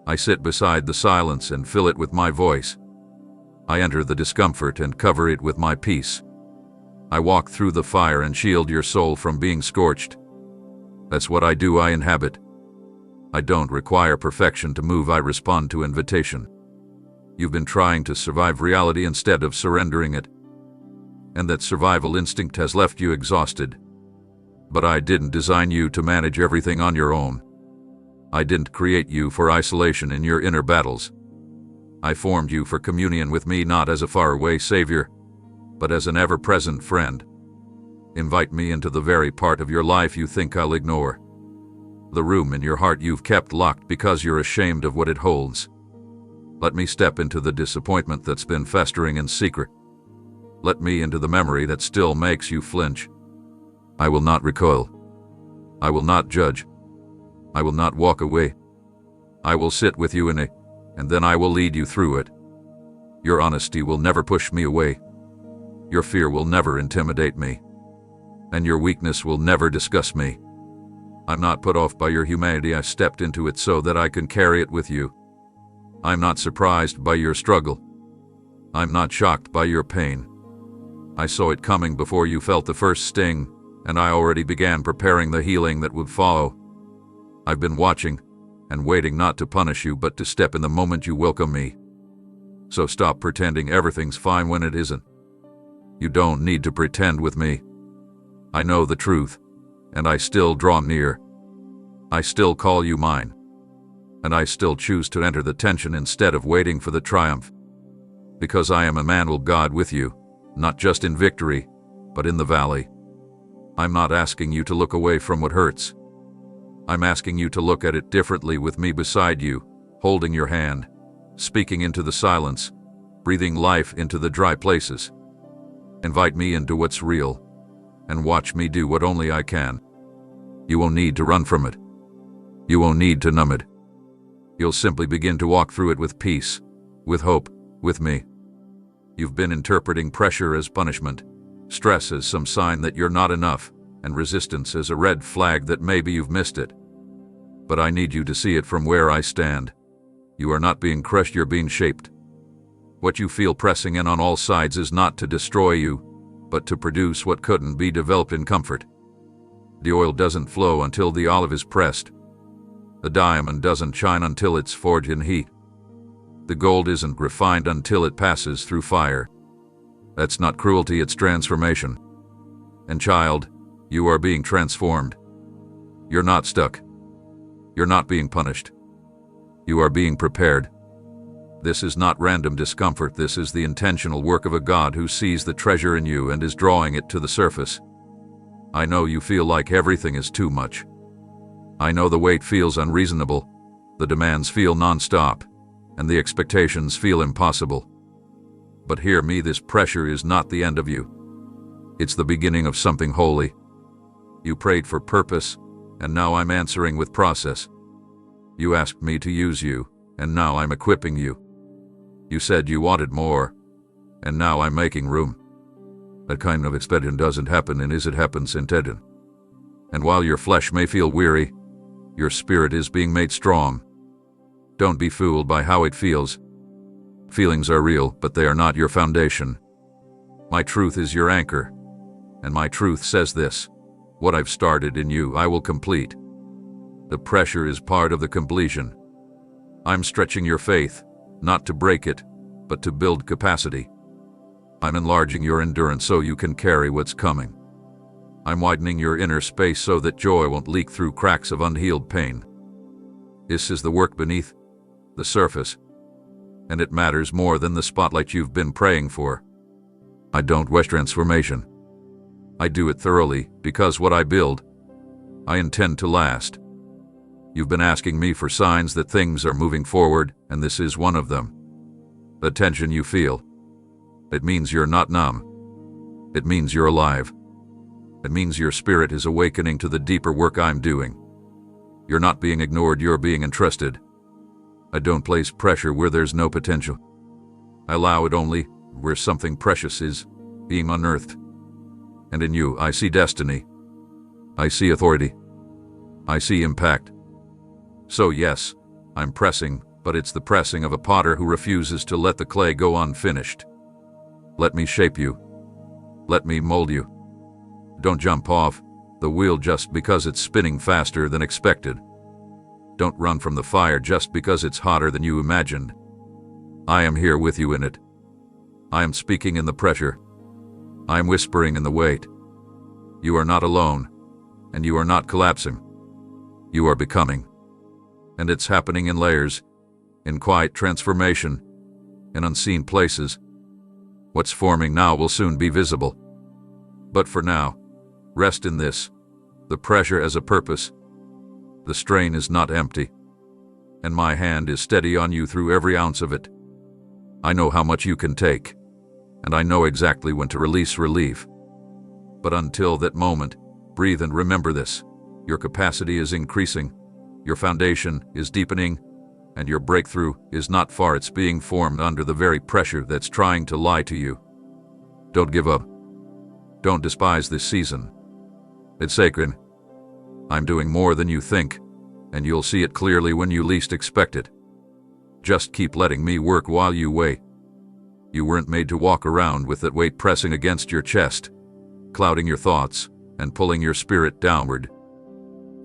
I sit beside the silence and fill it with my voice. I enter the discomfort and cover it with my peace. I walk through the fire and shield your soul from being scorched. That's what I do. I inhabit. I don't require perfection to move. I respond to invitation. You've been trying to survive reality instead of surrendering it. And that survival instinct has left you exhausted. But I didn't design you to manage everything on your own. I didn't create you for isolation in your inner battles. I formed you for communion with me, not as a faraway savior, but as an ever-present friend. Invite me into the very part of your life you think I'll ignore. The room in your heart you've kept locked because you're ashamed of what it holds. Let me step into the disappointment that's been festering in secret. Let me into the memory that still makes you flinch. I will not recoil. I will not judge. I will not walk away. I will sit with you in it, and then I will lead you through it. Your honesty will never push me away. Your fear will never intimidate me. And your weakness will never disgust me. I'm not put off by your humanity. I stepped into it so that I can carry it with you. I'm not surprised by your struggle. I'm not shocked by your pain. I saw it coming before you felt the first sting, and I already began preparing the healing that would follow. I've been watching and waiting, not to punish you, but to step in the moment you welcome me. So stop pretending everything's fine when it isn't. You don't need to pretend with me. I know the truth, and I still draw near. I still call you mine. And I still choose to enter the tension instead of waiting for the triumph. Because I am Emmanuel, God with you, not just in victory, but in the valley. I'm not asking you to look away from what hurts. I'm asking you to look at it differently with me beside you, holding your hand, speaking into the silence, breathing life into the dry places. Invite me into what's real, and watch me do what only I can. You won't need to run from it. You won't need to numb it. You'll simply begin to walk through it with peace, with hope, with me. You've been interpreting pressure as punishment, stress as some sign that you're not enough, and resistance as a red flag that maybe you've missed it. But I need you to see it from where I stand. You are not being crushed, you're being shaped. What you feel pressing in on all sides is not to destroy you, but to produce what couldn't be developed in comfort. The oil doesn't flow until the olive is pressed. The diamond doesn't shine until it's forged in heat. The gold isn't refined until it passes through fire. That's not cruelty, it's transformation. And child, you are being transformed. You're not stuck. You're not being punished. You are being prepared. This is not random discomfort, this is the intentional work of a God who sees the treasure in you and is drawing it to the surface. I know you feel like everything is too much. I know the weight feels unreasonable, the demands feel non-stop, and the expectations feel impossible. But hear me, this pressure is not the end of you. It's the beginning of something holy. You prayed for purpose, and now I'm answering with process. You asked me to use you, and now I'm equipping you. You said you wanted more, and now I'm making room. That kind of expedition doesn't happen in it happens in Tedden. And while your flesh may feel weary, your spirit is being made strong. Don't be fooled by how it feels. Feelings are real, but they are not your foundation. My truth is your anchor. And my truth says this: what I've started in you, I will complete. The pressure is part of the completion. I'm stretching your faith, not to break it, but to build capacity. I'm enlarging your endurance so you can carry what's coming. I'm widening your inner space so that joy won't leak through cracks of unhealed pain. This is the work beneath the surface, and it matters more than the spotlight you've been praying for. I don't rush transformation. I do it thoroughly, because what I build, I intend to last. You've been asking me for signs that things are moving forward, and this is one of them. The tension you feel, it means you're not numb. It means you're alive. It means your spirit is awakening to the deeper work I'm doing. You're not being ignored, you're being entrusted. I don't place pressure where there's no potential. I allow it only where something precious is being unearthed. And in you, I see destiny. I see authority. I see impact. So yes, I'm pressing, but it's the pressing of a potter who refuses to let the clay go unfinished. Let me shape you. Let me mold you. Don't jump off the wheel just because it's spinning faster than expected. Don't run from the fire just because it's hotter than you imagined. I am here with you in it. I am speaking in the pressure. I am whispering in the weight. You are not alone, and you are not collapsing. You are becoming. And it's happening in layers, in quiet transformation, in unseen places. What's forming now will soon be visible. But for now, rest in this. The pressure has a purpose. The strain is not empty. And my hand is steady on you through every ounce of it. I know how much you can take. And I know exactly when to release relief. But until that moment, breathe and remember this. Your capacity is increasing, your foundation is deepening, and your breakthrough is not far. It's being formed under the very pressure that's trying to lie to you. Don't give up. Don't despise this season. It's sacred. I'm doing more than you think, and you'll see it clearly when you least expect it. Just keep letting me work while you wait. You weren't made to walk around with that weight pressing against your chest, clouding your thoughts, and pulling your spirit downward.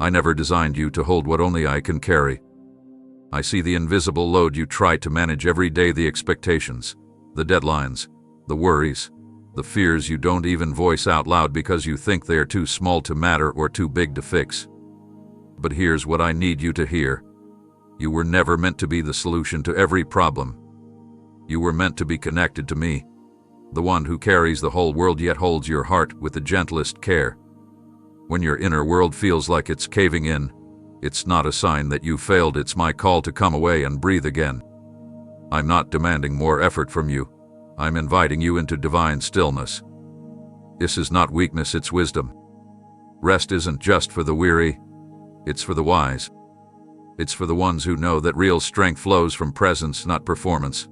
I never designed you to hold what only I can carry. I see the invisible load you try to manage every day, the expectations, the deadlines, the worries, the fears you don't even voice out loud because you think they are too small to matter or too big to fix. But here's what I need you to hear. You were never meant to be the solution to every problem. You were meant to be connected to me, the one who carries the whole world yet holds your heart with the gentlest care. When your inner world feels like it's caving in, it's not a sign that you failed, it's my call to come away and breathe again. I'm not demanding more effort from you. I'm inviting you into divine stillness. This is not weakness, it's wisdom. Rest isn't just for the weary, it's for the wise. It's for the ones who know that real strength flows from presence, not performance.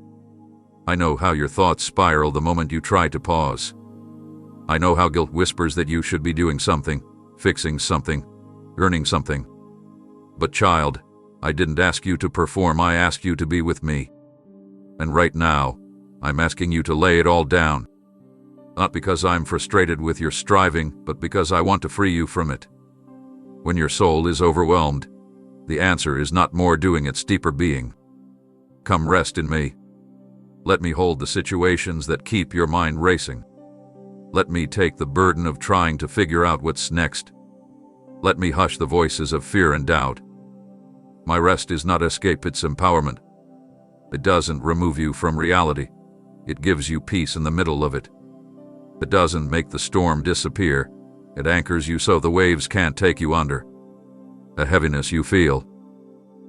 I know how your thoughts spiral the moment you try to pause. I know how guilt whispers that you should be doing something, fixing something, earning something. But child, I didn't ask you to perform, I asked you to be with me. And right now, I'm asking you to lay it all down. Not because I'm frustrated with your striving, but because I want to free you from it. When your soul is overwhelmed, the answer is not more doing, it's deeper being. Come rest in me. Let me hold the situations that keep your mind racing. Let me take the burden of trying to figure out what's next. Let me hush the voices of fear and doubt. My rest is not escape, it's empowerment. It doesn't remove you from reality. It gives you peace in the middle of it. It doesn't make the storm disappear. It anchors you so the waves can't take you under. A heaviness you feel,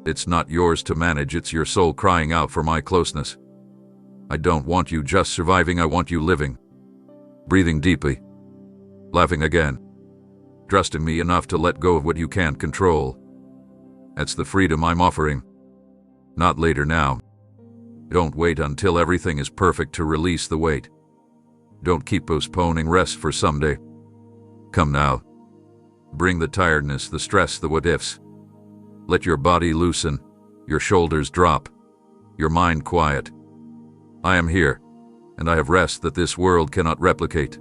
it's not yours to manage, it's your soul crying out for my closeness. I don't want you just surviving, I want you living. Breathing deeply. Laughing again. Trusting me enough to let go of what you can't control. That's the freedom I'm offering. Not later, now. Don't wait until everything is perfect to release the weight. Don't keep postponing rest for someday. Come now. Bring the tiredness, the stress, the what-ifs. Let your body loosen, your shoulders drop, your mind quiet. I am here, and I have rest that this world cannot replicate.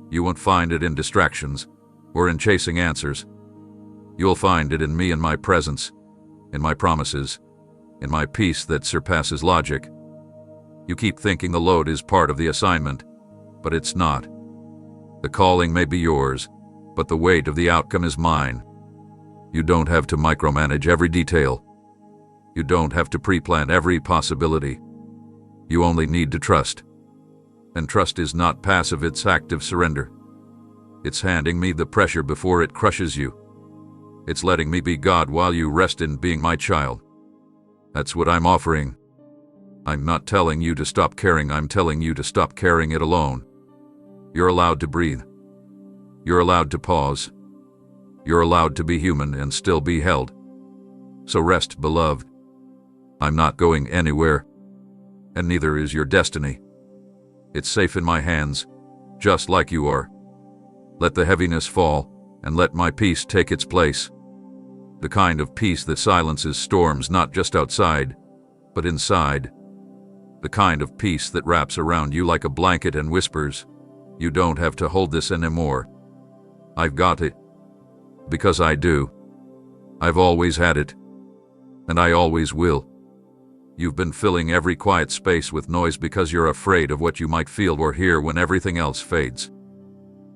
You won't find it in distractions or in chasing answers. You'll find it in me and my presence, in my promises, in my peace that surpasses logic. You keep thinking the load is part of the assignment, but it's not. The calling may be yours, but the weight of the outcome is mine. You don't have to micromanage every detail. You don't have to pre-plan every possibility. You only need to trust. And trust is not passive, it's active surrender. It's handing me the pressure before it crushes you. It's letting me be God while you rest in being my child. That's what I'm offering. I'm not telling you to stop caring, I'm telling you to stop carrying it alone. You're allowed to breathe. You're allowed to pause. You're allowed to be human and still be held. So rest, beloved. I'm not going anywhere, and neither is your destiny. It's safe in my hands, just like you are. Let the heaviness fall, and let my peace take its place. The kind of peace that silences storms not just outside, but inside. The kind of peace that wraps around you like a blanket and whispers, "You don't have to hold this anymore. I've got it." Because I do. I've always had it. And I always will. You've been filling every quiet space with noise because you're afraid of what you might feel or hear when everything else fades.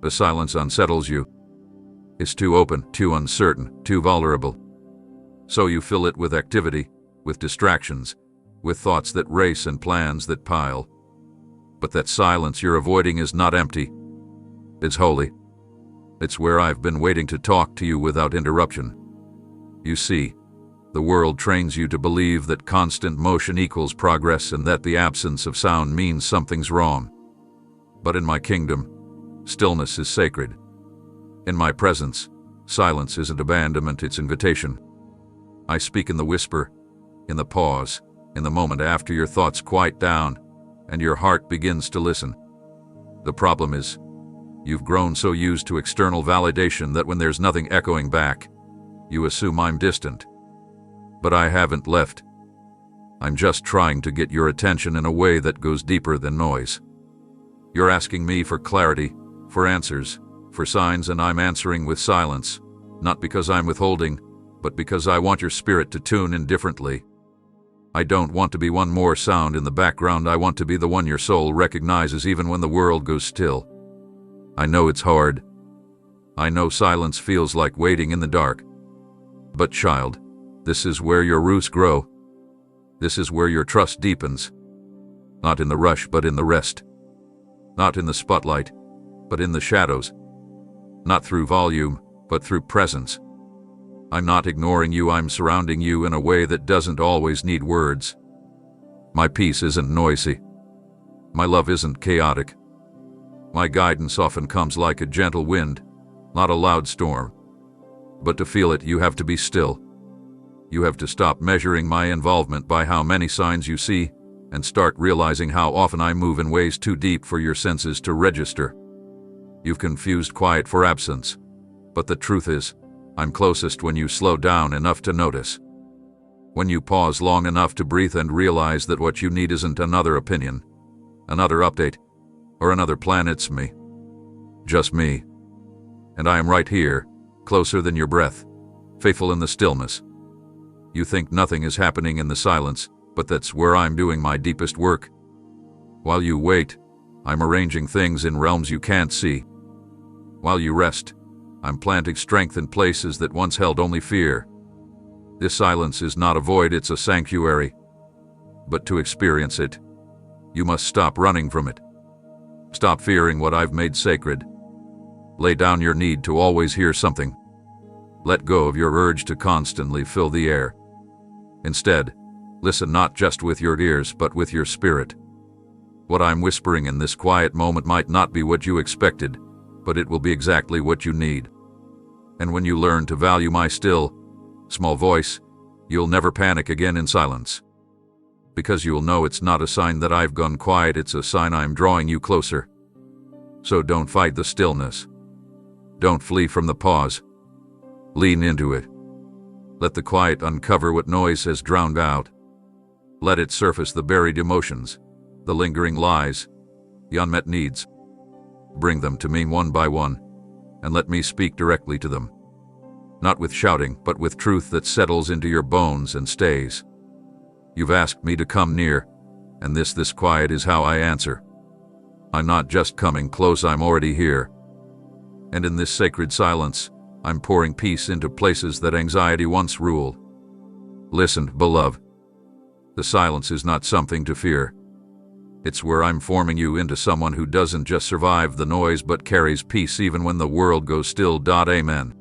The silence unsettles you. It's too open, too uncertain, too vulnerable. So you fill it with activity, with distractions, with thoughts that race and plans that pile. But that silence you're avoiding is not empty. It's holy. It's where I've been waiting to talk to you without interruption. You see, the world trains you to believe that constant motion equals progress and that the absence of sound means something's wrong. But in my kingdom, stillness is sacred. In my presence, silence isn't abandonment, it's invitation. I speak in the whisper, in the pause, in the moment after your thoughts quiet down and your heart begins to listen. The problem is, you've grown so used to external validation that when there's nothing echoing back, you assume I'm distant. But I haven't left. I'm just trying to get your attention in a way that goes deeper than noise. You're asking me for clarity, for answers, for signs, and I'm answering with silence, not because I'm withholding, but because I want your spirit to tune in differently. I don't want to be one more sound in the background, I want to be the one your soul recognizes even when the world goes still. I know it's hard. I know silence feels like waiting in the dark. But child, this is where your roots grow. This is where your trust deepens. Not in the rush, but in the rest. Not in the spotlight, but in the shadows. Not through volume, but through presence. I'm not ignoring you, I'm surrounding you in a way that doesn't always need words. My peace isn't noisy. My love isn't chaotic. My guidance often comes like a gentle wind, not a loud storm. But to feel it, you have to be still. You have to stop measuring my involvement by how many signs you see, and start realizing how often I move in ways too deep for your senses to register. You've confused quiet for absence, but the truth is, I'm closest when you slow down enough to notice. When you pause long enough to breathe and realize that what you need isn't another opinion, another update, or another plan, it's me. Just me. And I am right here, closer than your breath, faithful in the stillness. You think nothing is happening in the silence, but that's where I'm doing my deepest work. While you wait, I'm arranging things in realms you can't see. While you rest, I'm planting strength in places that once held only fear. This silence is not a void, it's a sanctuary. But to experience it, you must stop running from it. Stop fearing what I've made sacred. Lay down your need to always hear something. Let go of your urge to constantly fill the air. Instead, listen not just with your ears but with your spirit. What I'm whispering in this quiet moment might not be what you expected, but it will be exactly what you need. And when you learn to value my still, small voice, you'll never panic again in silence. Because you'll know it's not a sign that I've gone quiet, it's a sign I'm drawing you closer. So don't fight the stillness. Don't flee from the pause. Lean into it. Let the quiet uncover what noise has drowned out. Let it surface the buried emotions, the lingering lies, the unmet needs. Bring them to me one by one, and let me speak directly to them. Not with shouting, but with truth that settles into your bones and stays. You've asked me to come near, and this quiet is how I answer. I'm not just coming close, I'm already here. And in this sacred silence, I'm pouring peace into places that anxiety once ruled. Listen, beloved. The silence is not something to fear. It's where I'm forming you into someone who doesn't just survive the noise but carries peace even when the world goes still. Amen.